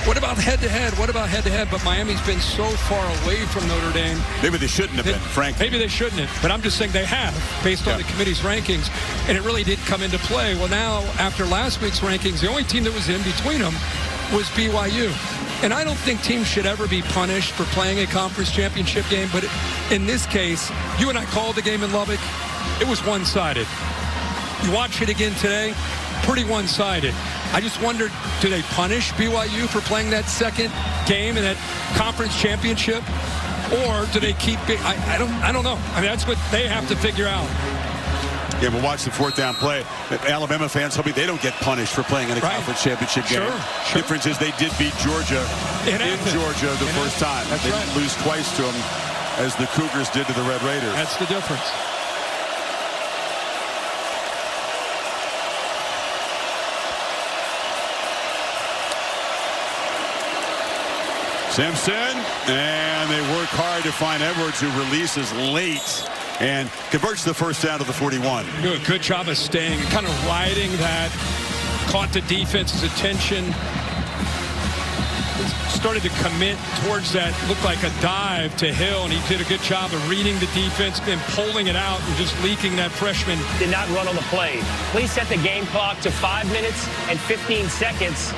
what about head-to-head? What about head-to-head? But Miami's been so far away from Notre Dame. Maybe they shouldn't have been, frankly. Maybe they shouldn't have. But I'm just saying they have, based on the committee's rankings. And it really did come into play. Well, now, after last week's rankings, the only team that was in between them was BYU. And I don't think teams should ever be punished for playing a conference championship game. But in this case, you and I called the game in Lubbock. It was one-sided. You watch it again today, pretty one-sided. I just wondered, do they punish BYU for playing that second game in that conference championship? Or do they keep it? I don't know. I mean, that's what they have to figure out. Yeah, but watch the fourth down play. Alabama fans hoping they don't get punished for playing in a conference championship game. Sure. Difference is they did beat Georgia in Georgia the first time. They didn't lose twice to them as the Cougars did to the Red Raiders. That's the difference. Simpson, and they work hard to find Edwards, who releases late and converts the first down to the 41. Good job of staying, kind of riding that, caught the defense's attention, started to commit towards that, looked like a dive to Hill, and he did a good job of reading the defense and pulling it out and just leaking that freshman. Did not run on the play. Please set the game clock to 5 minutes and 15 seconds.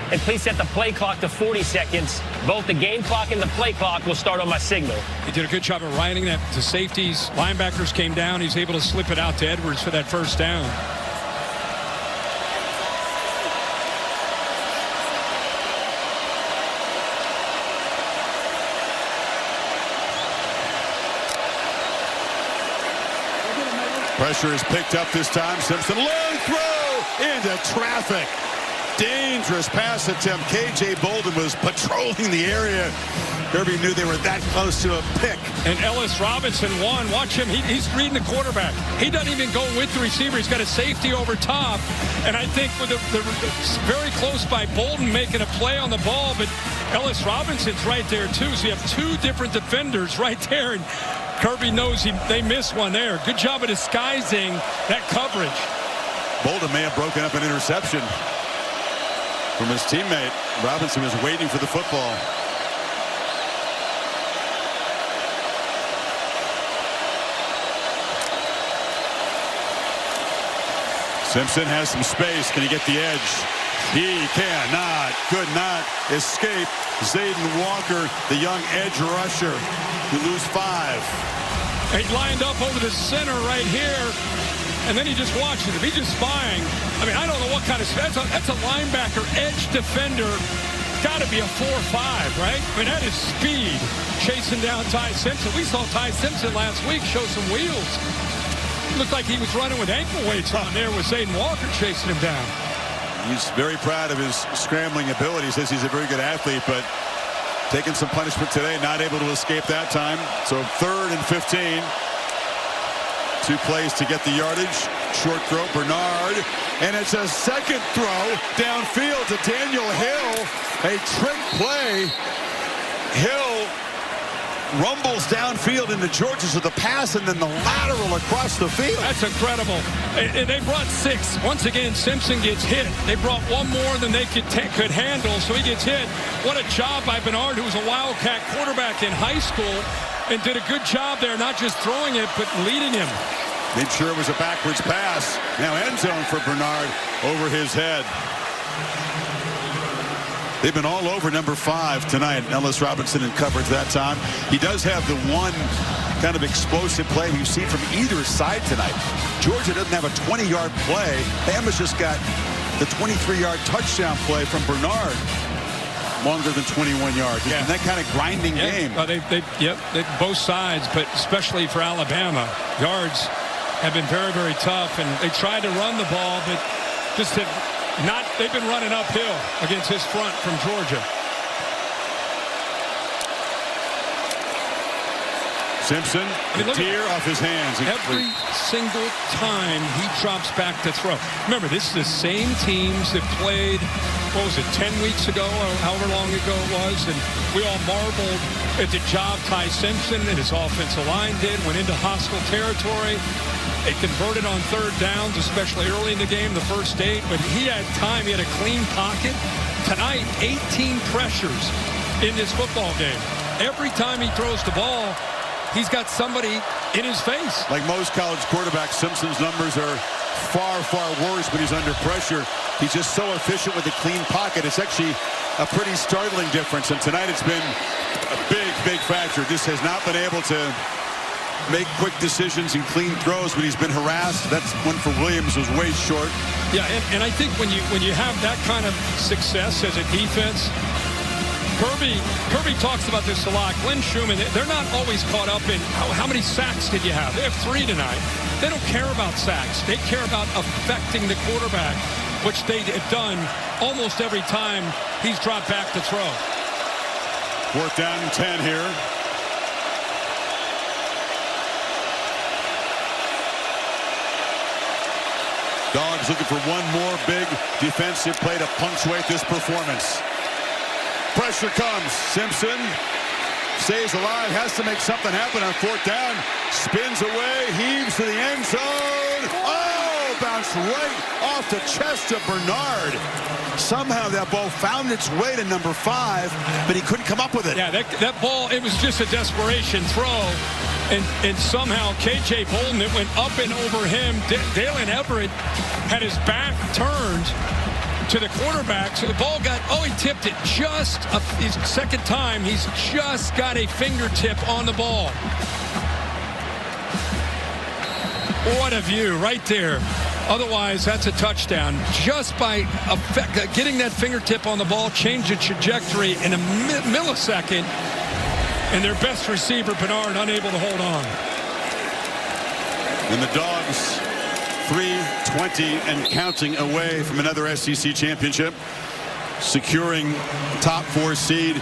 And please set the play clock to 40 seconds. Both the game clock and the play clock will start on my signal. He did a good job of riding that to safeties. Linebackers came down. He's able to slip it out to Edwards for that first down. Pressure is picked up this time. Simpson, long throw into traffic. Dangerous pass attempt. KJ Bolden was patrolling the area. Kirby knew they were that close to a pick. And Ellis Robinson won. Watch him. He's reading the quarterback. He doesn't even go with the receiver. He's got a safety over top. And I think with the very close by Bolden making a play on the ball, but Ellis Robinson's right there too. So you have two different defenders right there. And Kirby knows they missed one there. Good job of disguising that coverage. Bolden may have broken up an interception from his teammate. Robinson was waiting for the football. Simpson has some space. Can he get the edge? He could not escape Zayden Walker, the young edge rusher, who lose 5. He lined up over the center right here. And then he just watches him. He's just spying. I mean, I don't know what kind of... That's a linebacker, edge defender. Got to be a 4-5, right? I mean, that is speed. Chasing down Ty Simpson. We saw Ty Simpson last week show some wheels. Looked like he was running with ankle weights on there with Zayden Walker chasing him down. He's very proud of his scrambling ability. He says he's a very good athlete, but taking some punishment today, not able to escape that time. So 3rd and 15. 2 plays to get the yardage. Short throw, Bernard. And it's a second throw downfield to Daniel Hill. A trick play. Hill rumbles downfield into Georgia to the pass and then the lateral across the field. That's incredible. They brought 6. Once again, Simpson gets hit. They brought one more than they could handle, so he gets hit. What a job by Bernard, who was a Wildcat quarterback in high school, and did a good job there, not just throwing it, but leading him. Made sure it was a backwards pass. Now end zone for Bernard over his head. They've been all over number 5 tonight. Ellis Robinson in coverage that time. He does have the one kind of explosive play we've seen from either side tonight. Georgia doesn't have a 20-yard play. Bama's just got the 23-yard touchdown play from Bernard. Longer than 21 yards. Yeah. And that kind of grinding game. They both sides, but especially for Alabama. Yards have been very, very tough, and they tried to run the ball, but just they've been running uphill against his front from Georgia. Simpson, the tear off his hands. Every single time he drops back to throw. Remember, this is the same teams that played, 10 weeks ago or however long ago it was, and we all marveled at the job Ty Simpson and his offensive line did, went into hostile territory. They converted on third downs, especially early in the game, the first 8, but he had time. He had a clean pocket. Tonight, 18 pressures in this football game. Every time he throws the ball, he's got somebody in his face. Like most college quarterbacks, Simpson's numbers are far, far worse when he's under pressure. He's just so efficient with a clean pocket. It's actually a pretty startling difference. And tonight it's been a big, big factor. Just has not been able to make quick decisions and clean throws when he's been harassed. That's one for Williams was way short. Yeah, and I think when you have that kind of success as a defense, Kirby talks about this a lot. Glenn Schumann, they're not always caught up in how many sacks did you have. They have 3 tonight. They don't care about sacks. They care about affecting the quarterback, which they have done almost every time he's dropped back to throw. 4th down and 10 here. Dogs looking for one more big defensive play to punctuate this performance. Pressure comes. Simpson stays alive, has to make something happen on 4th down. Spins away, heaves to the end zone. Oh, bounced right off the chest of Bernard. Somehow that ball found its way to number 5, but he couldn't come up with it. Yeah, that ball, it was just a desperation throw. And somehow K.J. Bolden, it went up and over him. Dalen Everett had his back turned to the quarterback, so the ball he tipped it just his second time. He's just got a fingertip on the ball. What a view right there. Otherwise, that's a touchdown. Just by getting that fingertip on the ball, changed the trajectory in a millisecond, and their best receiver, Bernard, unable to hold on. And the Dogs 3:20 and counting away from another SEC championship, securing top 4 seed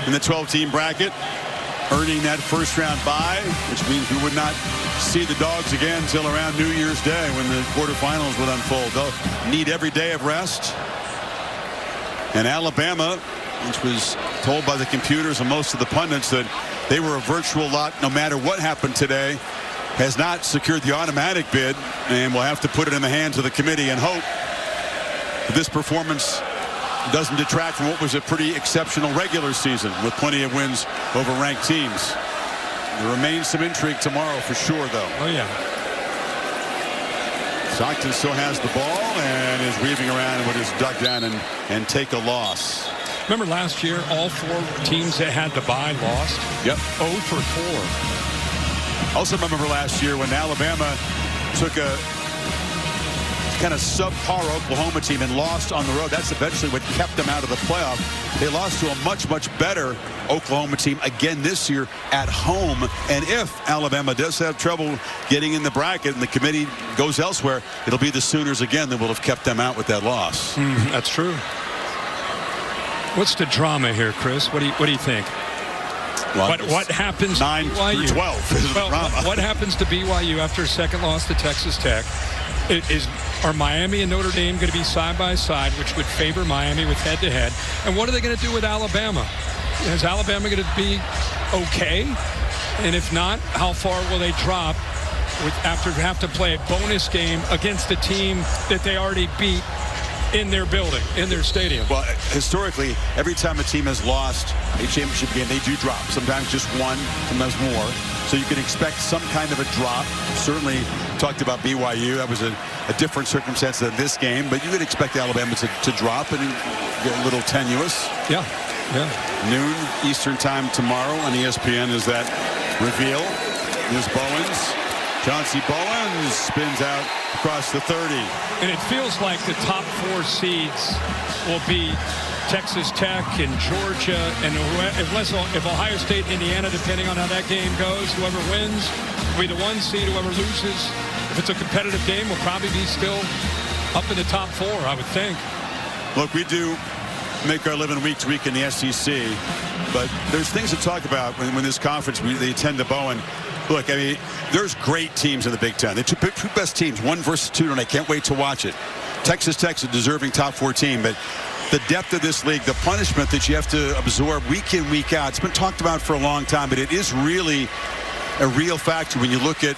in the 12-team bracket, earning that first-round bye, which means we would not see the Dogs again until around New Year's Day when the quarterfinals would unfold. They'll need every day of rest. And Alabama, which was told by the computers and most of the pundits that they were a virtual lot no matter what happened today, has not secured the automatic bid, and will have to put it in the hands of the committee and hope that this performance doesn't detract from what was a pretty exceptional regular season with plenty of wins over ranked teams. There remains some intrigue tomorrow for sure, though. Oh, yeah. Stockton still has the ball and is weaving around what is dug down and take a loss. Remember last year, all 4 teams that had the bye lost? Yep. 0 for 4. Also remember last year when Alabama took a kind of subpar Oklahoma team and lost on the road. That's eventually what kept them out of the playoff. They lost to a much, much better Oklahoma team again this year at home. And if Alabama does have trouble getting in the bracket and the committee goes elsewhere, it'll be the Sooners again that will have kept them out with that loss. That's true. What's the drama here, Chris? What do you think? Well, what happens 9 to BYU? through 12 is the drama. What happens to BYU after a second loss to Texas Tech? Are Miami and Notre Dame going to be side by side, which would favor Miami with head-to-head? And what are they going to do with Alabama? Is Alabama going to be okay? And if not, how far will they drop after have to play a bonus game against a team that they already beat in their building, in their stadium? Well, historically, every time a team has lost a championship game, they do drop. Sometimes just one, sometimes more. So you can expect some kind of a drop. Certainly talked about BYU. That was a different circumstance than this game. But you would expect Alabama to drop and get a little tenuous. Yeah. Noon Eastern time tomorrow on ESPN is that reveal. Here's Bowens. Chauncey Bowens spins out across the 30. And it feels like the top 4 seeds will be Texas Tech and Georgia, and if Ohio State, Indiana, depending on how that game goes, whoever wins will be the 1 seed. Whoever loses, if it's a competitive game, will probably be still up in the top 4, I would think. Look, we do make our living week to week in the SEC. But there's things to talk about when this conference, they tend to Bowen. Look, I mean, there's great teams in the Big Ten. The two best teams, 1 versus 2, and I can't wait to watch it. Texas Tech's a deserving top 4 team, but the depth of this league, the punishment that you have to absorb week in, week out, it's been talked about for a long time, but it is really a real factor when you look at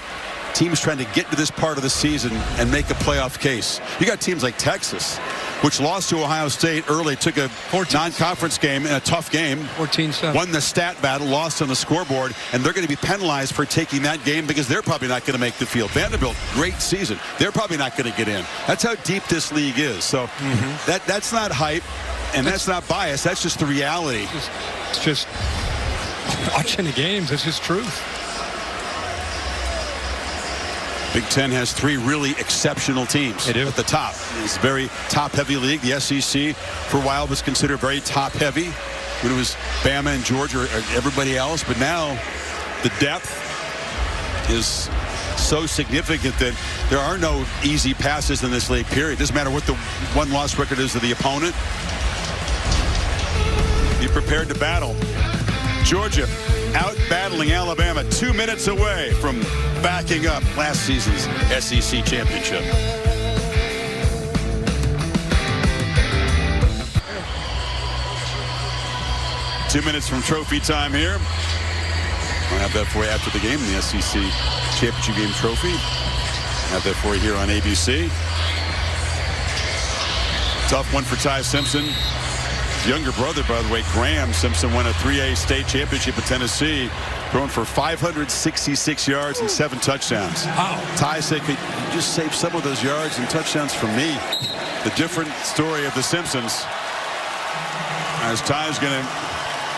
teams trying to get to this part of the season and make a playoff case. You got teams like Texas, which lost to Ohio State early, took a non-conference game in a tough game, 14-7, won the stat battle, lost on the scoreboard, and they're going to be penalized for taking that game because they're probably not going to make the field. Vanderbilt, great season. They're probably not going to get in. That's how deep this league is. So that's not hype, and that's not bias. That's just the reality. It's just watching the games. It's just truth. Big Ten has 3 really exceptional teams at the top. It's a very top-heavy league. The SEC, for a while, was considered very top-heavy when it was Bama and Georgia or everybody else. But now the depth is so significant that there are no easy passes in this league, period. It doesn't matter what the one-loss record is of the opponent. Be prepared to battle. Georgia out battling Alabama, 2 minutes away from backing up last season's SEC championship. Two minutes from trophy time here. I'll have that for you after the game, the SEC championship game trophy. I'll have that for you here on ABC. Tough one for Ty Simpson. His younger brother, by the way, Graham Simpson, won a 3A state championship at Tennessee, throwing for 566 yards and 7 touchdowns. Wow. Ty said, could you just save some of those yards and touchdowns for me? The different story of the Simpsons. As Ty's going to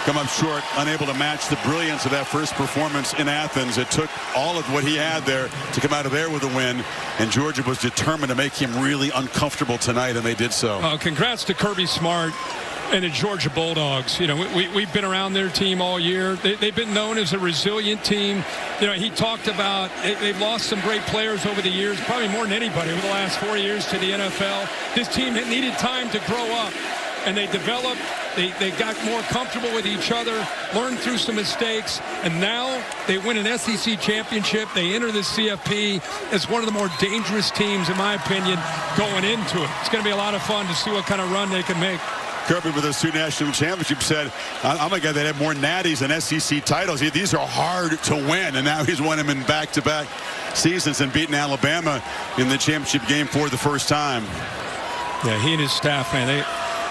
come up short, unable to match the brilliance of that first performance in Athens. It took all of what he had there to come out of there with a win, and Georgia was determined to make him really uncomfortable tonight, and they did so. Congrats to Kirby Smart and the Georgia Bulldogs. You know, we've been around their team all year. They've been known as a resilient team. You know, he talked about they've lost some great players over the years, probably more than anybody over the last 4 years to the NFL. This team had needed time to grow up, and they developed. They got more comfortable with each other, learned through some mistakes, and now they win an SEC championship. They enter the CFP as one of the more dangerous teams, in my opinion, going into it. It's going to be a lot of fun to see what kind of run they can make. Kirby, with those 2 national championships, said, I'm a guy that had more natties than SEC titles. These are hard to win, and now he's won them in back-to-back seasons and beaten Alabama in the championship game for the first time. Yeah, he and his staff, man, they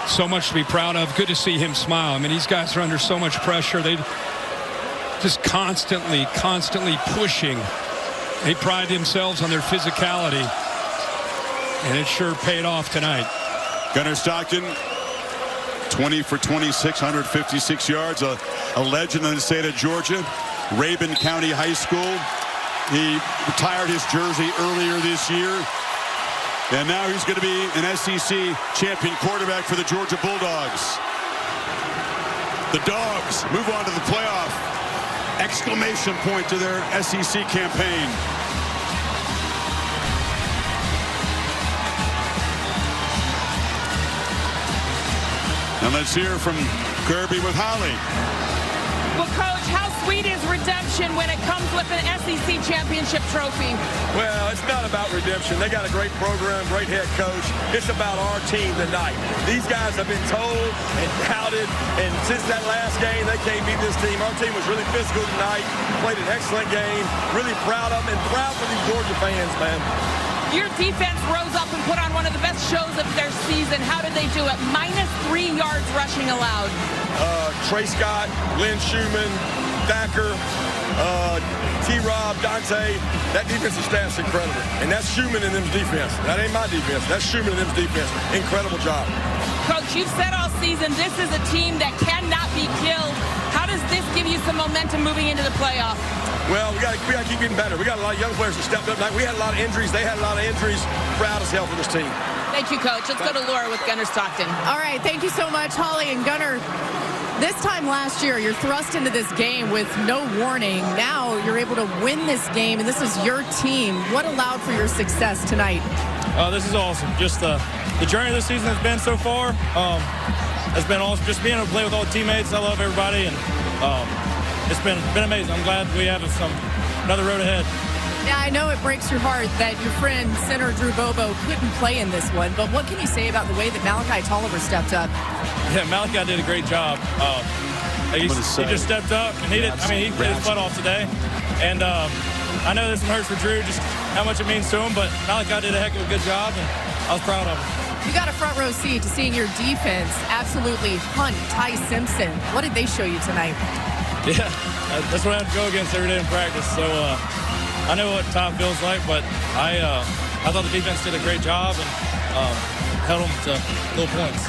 so much to be proud of. Good to see him smile. I mean, these guys are under so much pressure. They just constantly pushing. They pride themselves on their physicality, and it sure paid off tonight. Gunnar Stockton, 20 for 26, 156 yards, a legend in the state of Georgia. Rabun County High School. He retired his jersey earlier this year, and now he's going to be an SEC champion quarterback for the Georgia Bulldogs. The Dogs move on to the playoff. Exclamation point to their SEC campaign. And let's hear from Kirby with Holly. Well, Coach, how sweet is redemption when it comes with an SEC championship trophy? Well, it's not about redemption. They got a great program, great head coach. It's about our team tonight. These guys have been told and touted, and since that last game, they can't beat this team. Our team was really physical tonight, played an excellent game, really proud of them, and proud for these Georgia fans, man. Your defense rose up and put on one of the best shows of their season. How did they do it? -3 yards rushing allowed. Trey Scott, Lynn Schumann, Thacker, T-Rob, Dante. That defensive staff's incredible. And that's Schumann and them's defense. That ain't my defense. That's Schumann and them's defense. Incredible job. Coach, you've said all season this is a team that cannot be killed. How does this give you some momentum moving into the playoff? Well, we got to keep getting better. We got a lot of young players that stepped up tonight. We had a lot of injuries. They had a lot of injuries. Proud as hell for this team. Thank you, Coach. Let's go to Laura with Gunnar Stockton. All right, thank you so much, Holly and Gunnar. This time last year, you're thrust into this game with no warning. Now you're able to win this game, and this is your team. What allowed for your success tonight? This is awesome. Just the journey this season has been so far. it's been awesome just being able to play with all the teammates. I love everybody, and it's been amazing. I'm glad we have another road ahead. Yeah, I know it breaks your heart that your friend, center Drew Bobo, couldn't play in this one, but what can you say about the way that Malachi Tolliver stepped up? Yeah, Malachi did a great job. He just stepped up, and he did his butt off today. And I know this one hurts for Drew, just how much it means to him, but Malachi did a heck of a good job, and I was proud of him. You got a front row seat to seeing your defense absolutely hunt Ty Simpson. What did they show you tonight? Yeah, that's what I have to go against every day in practice. So I know what Ty feels like, but I thought the defense did a great job and held them to little points.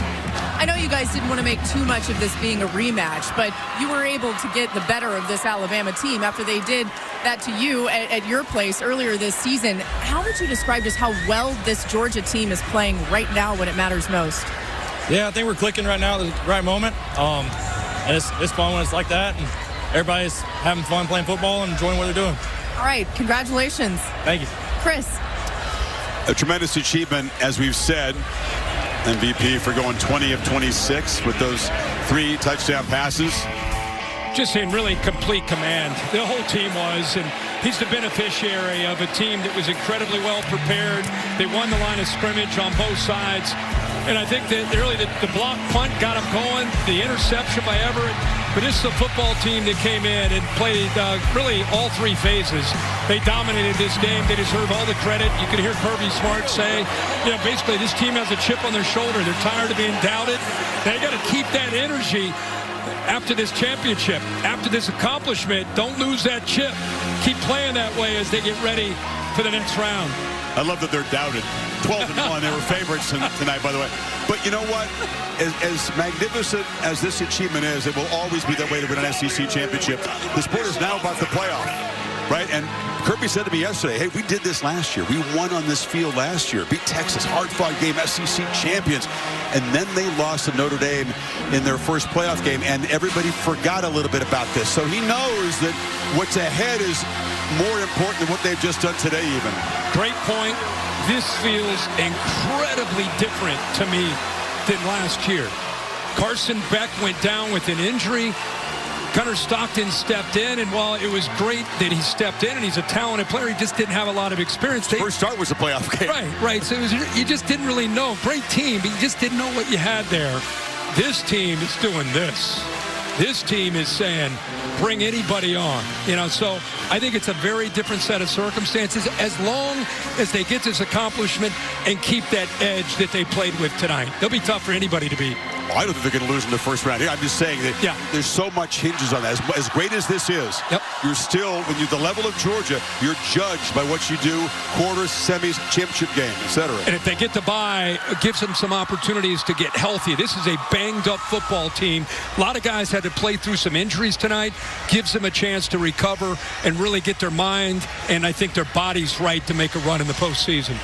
I know you guys didn't want to make too much of this being a rematch, but you were able to get the better of this Alabama team after they did that to you at your place earlier this season. How would you describe just how well this Georgia team is playing right now when it matters most? Yeah, I think we're clicking right now at the right moment. And it's fun when it's like that, and everybody's having fun playing football and enjoying what they're doing. All right, congratulations. Thank you. Chris. A tremendous achievement, as we've said. MVP for going 20 of 26 with those 3 touchdown passes. Just in really complete command. The whole team was, and he's the beneficiary of a team that was incredibly well prepared. They won the line of scrimmage on both sides. And I think that really the block punt got them going, the interception by Everett. But this is a football team that came in and played really all 3 phases. They dominated this game. They deserve all the credit. You could hear Kirby Smart say, basically this team has a chip on their shoulder. They're tired of being doubted. They got to keep that energy after this championship, after this accomplishment. Don't lose that chip. Keep playing that way as they get ready for the next round. I love that they're doubted. 12-1. They were favorites tonight, by the way. But you know what? As magnificent as this achievement is, it will always be that way to win an SEC championship. The sport is now about the playoff, right? And Kirby said to me yesterday, hey, we did this last year. We won on this field last year. Beat Texas, hard-fought game, SEC champions. And then they lost to Notre Dame in their first playoff game, and everybody forgot a little bit about this. So he knows that what's ahead is more important than what they've just done today even. Great point. This feels incredibly different to me than last year. Carson Beck went down with an injury. Gunnar Stockton stepped in, and while it was great that he stepped in and he's a talented player, he just didn't have a lot of experience. First start was a playoff game. Right. So you just didn't really know. Great team, but you just didn't know what you had there. This team is doing this. This team is saying, bring anybody on. So I think it's a very different set of circumstances as long as they get this accomplishment and keep that edge that they played with tonight. They'll be tough for anybody to beat. Well, I don't think they're going to lose in the first round. I'm just saying that there's so much hinges on that. As great as this is, you're still, when you're the level of Georgia, you're judged by what you do, quarters, semis, championship game, etc. And if they get to bye, it gives them some opportunities to get healthy. This is a banged-up football team. A lot of guys had to play through some injuries tonight. Gives them a chance to recover and really get their mind and I think their bodies right to make a run in the postseason.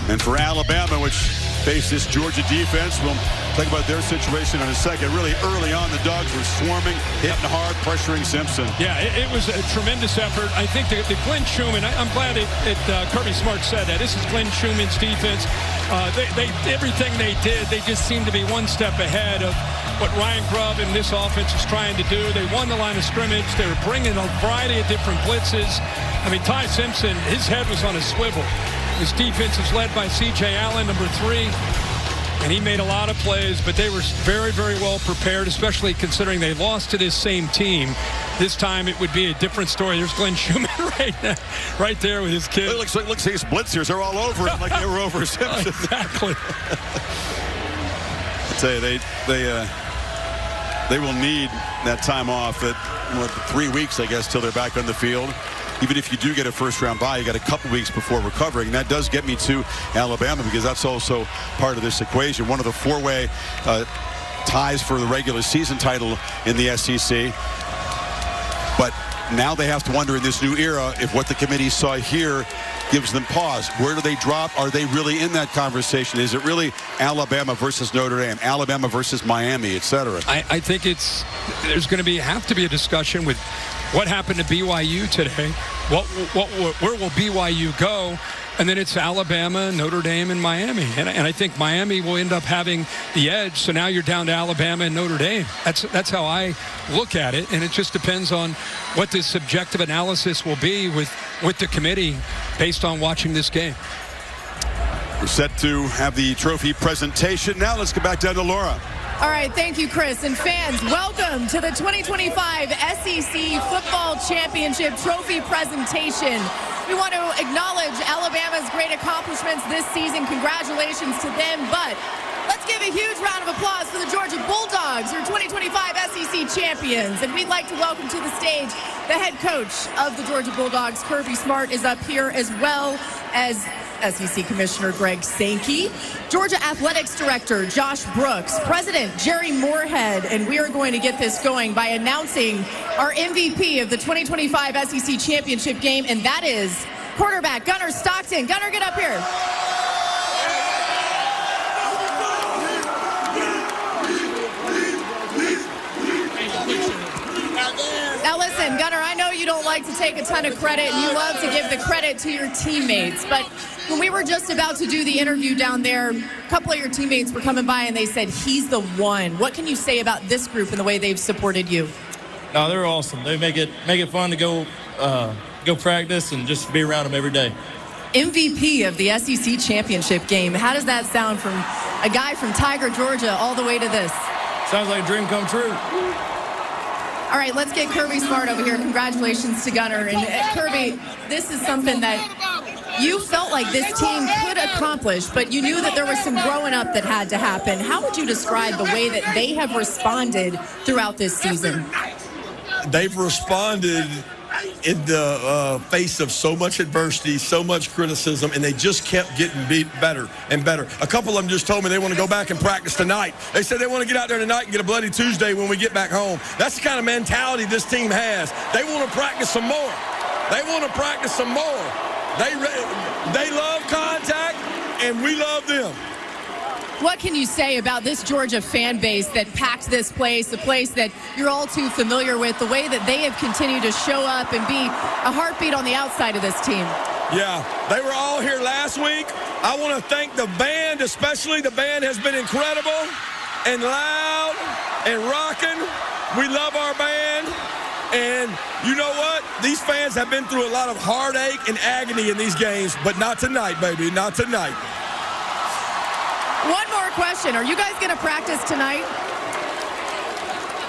And for Alabama, which faced this Georgia defense, we'll talk about their situation in a second. Really early on, the Dogs were swarming, hitting hard, pressuring Simpson. Yeah, it was a tremendous effort. I think the Glenn Schumann, I'm glad Kirby Smart said that. This is Glenn Schumann's defense. Everything they did, they just seemed to be one step ahead of what Ryan Grubb and this offense is trying to do. They won the line of scrimmage. They were bringing a variety of different blitzes. I mean, Ty Simpson, his head was on a swivel. His defense is led by C.J. Allen, number 3. And he made a lot of plays, but they were very, very well prepared, especially considering they lost to this same team. This time it would be a different story. There's Glenn Schumann right there with his kid. It looks like his blitzers are all over him like they were over Simpson. Exactly. I tell you, they will need that time off at 3 weeks, I guess, till they're back on the field. Even if you do get a first-round bye, you got a couple weeks before recovering. And that does get me to Alabama because that's also part of this equation. One of the 4-way ties for the regular season title in the SEC. But now they have to wonder in this new era if what the committee saw here gives them pause. Where do they drop? Are they really in that conversation? Is it really Alabama versus Notre Dame, Alabama versus Miami, etc.? I think there's going to have to be a discussion with what happened to BYU today. Where will BYU go? And then it's Alabama, Notre Dame, and Miami. And I think Miami will end up having the edge. So now you're down to Alabama and Notre Dame. That's how I look at it. And it just depends on what the subjective analysis will be with the committee based on watching this game. We're set to have the trophy presentation. Now let's get back down to Laura. All right, thank you, Chris. And fans, welcome to the 2025 SEC Football Championship Trophy presentation. We want to acknowledge Alabama's great accomplishments this season. Congratulations to them. But let's give a huge round of applause for the Georgia Bulldogs, your 2025 SEC champions. And we'd like to welcome to the stage the head coach of the Georgia Bulldogs, Kirby Smart, is up here, as well as SEC Commissioner Greg Sankey, Georgia Athletics Director Josh Brooks, President Jerry Moorhead, and we are going to get this going by announcing our MVP of the 2025 SEC Championship game, and that is quarterback Gunnar Stockton. Gunnar, get up here. Now listen, Gunnar, I know you don't like to take a ton of credit and you love to give the credit to your teammates, but when we were just about to do the interview down there, a couple of your teammates were coming by and they said, he's the one. What can you say about this group and the way they've supported you? No, they're awesome. They make it fun to go practice and just be around them every day. MVP of the SEC Championship game. How does that sound from a guy from Tiger, Georgia, all the way to this? Sounds like a dream come true. All right, let's get Kirby Smart over here. Congratulations to Gunnar. And Kirby, this is something that you felt like this team could accomplish, but you knew that there was some growing up that had to happen. How would you describe the way that they have responded throughout this season? They've responded in the face of so much adversity, so much criticism, and they just kept getting better and better. A couple of them just told me they want to go back and practice tonight. They said they want to get out there tonight and get a bloody Tuesday when we get back home. That's the kind of mentality this team has. They want to practice some more. They want to practice some more. They love contact, and we love them. What can you say about this Georgia fan base that packed this place, a place that you're all too familiar with, the way that they have continued to show up and be a heartbeat on the outside of this team? Yeah, they were all here last week. I want to thank the band, especially. The band has been incredible and loud and rocking. We love our band. And you know what? These fans have been through a lot of heartache and agony in these games, but not tonight, baby, not tonight. One more question. Are you guys going to practice tonight?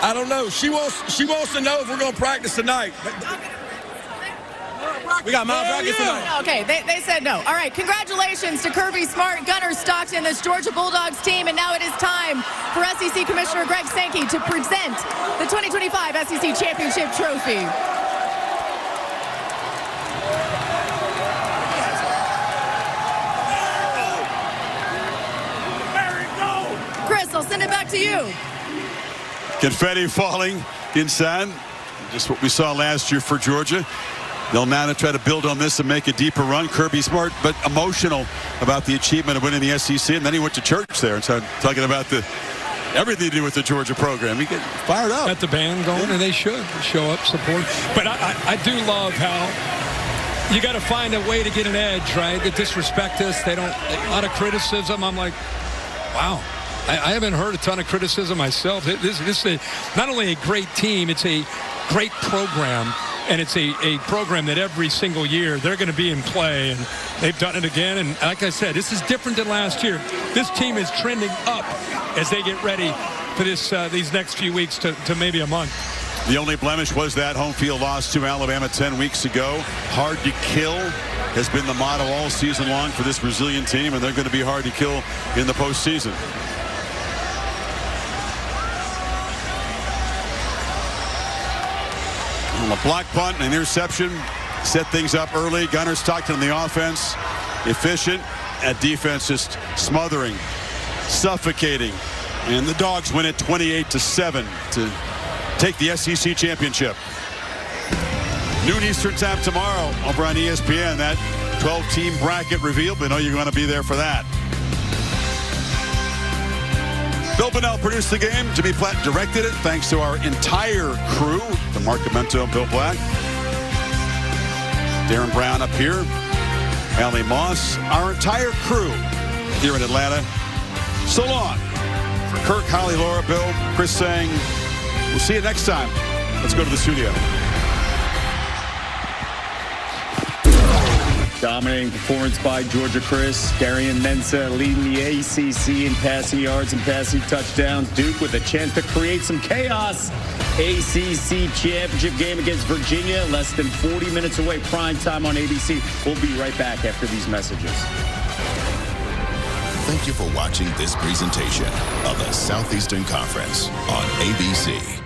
I don't know. She wants to know if we're going to practice tonight. We got Mount practice tonight. Okay, they said no. All right, congratulations to Kirby Smart, Gunnar Stockton, this Georgia Bulldogs team. And now it is time for SEC Commissioner Greg Sankey to present the 2025 SEC Championship Trophy. Chris, I'll send it back to you. Confetti falling inside. Just what we saw last year for Georgia. They'll now try to build on this and make a deeper run. Kirby Smart, but emotional about the achievement of winning the SEC. And then he went to church there and started talking about everything to do with the Georgia program. He get fired up. Got the band going, and they should show up, support. But I do love how you got to find a way to get an edge, right? They disrespect us. They don't. A lot of criticism. I'm like, wow. I haven't heard a ton of criticism myself. This is not only a great team, it's a great program, and it's a program that every single year they're going to be in play, and they've done it again. And like I said, this is different than last year. This team is trending up as they get ready for these next few weeks to maybe a month. The only blemish was that home field loss to Alabama 10 weeks ago. Hard to kill has been the motto all season long for this Brazilian team, and they're going to be hard to kill in the postseason. A block punt, an interception, set things up early. Gunnar Stockton on the offense, efficient. At defense, just smothering, suffocating. And the Dogs win it 28-7 to take the SEC championship. Noon Eastern time tomorrow over on ESPN. That 12-team bracket revealed. We know you're going to be there for that. Bill Bonnell produced the game. Jimmy Platt directed it. Thanks to our entire crew, to Mark Amento and Bill Black. Darren Brown up here. Allie Moss, our entire crew here in Atlanta. So long. For Kirk, Holly, Laura, Bill, Chris saying, we'll see you next time. Let's go to the studio. Dominating performance by Georgia Chris. Darian Mensah leading the ACC in passing yards and passing touchdowns. Duke with a chance to create some chaos. ACC championship game against Virginia. Less than 40 minutes away. Prime time on ABC. We'll be right back after these messages. Thank you for watching this presentation of the Southeastern Conference on ABC.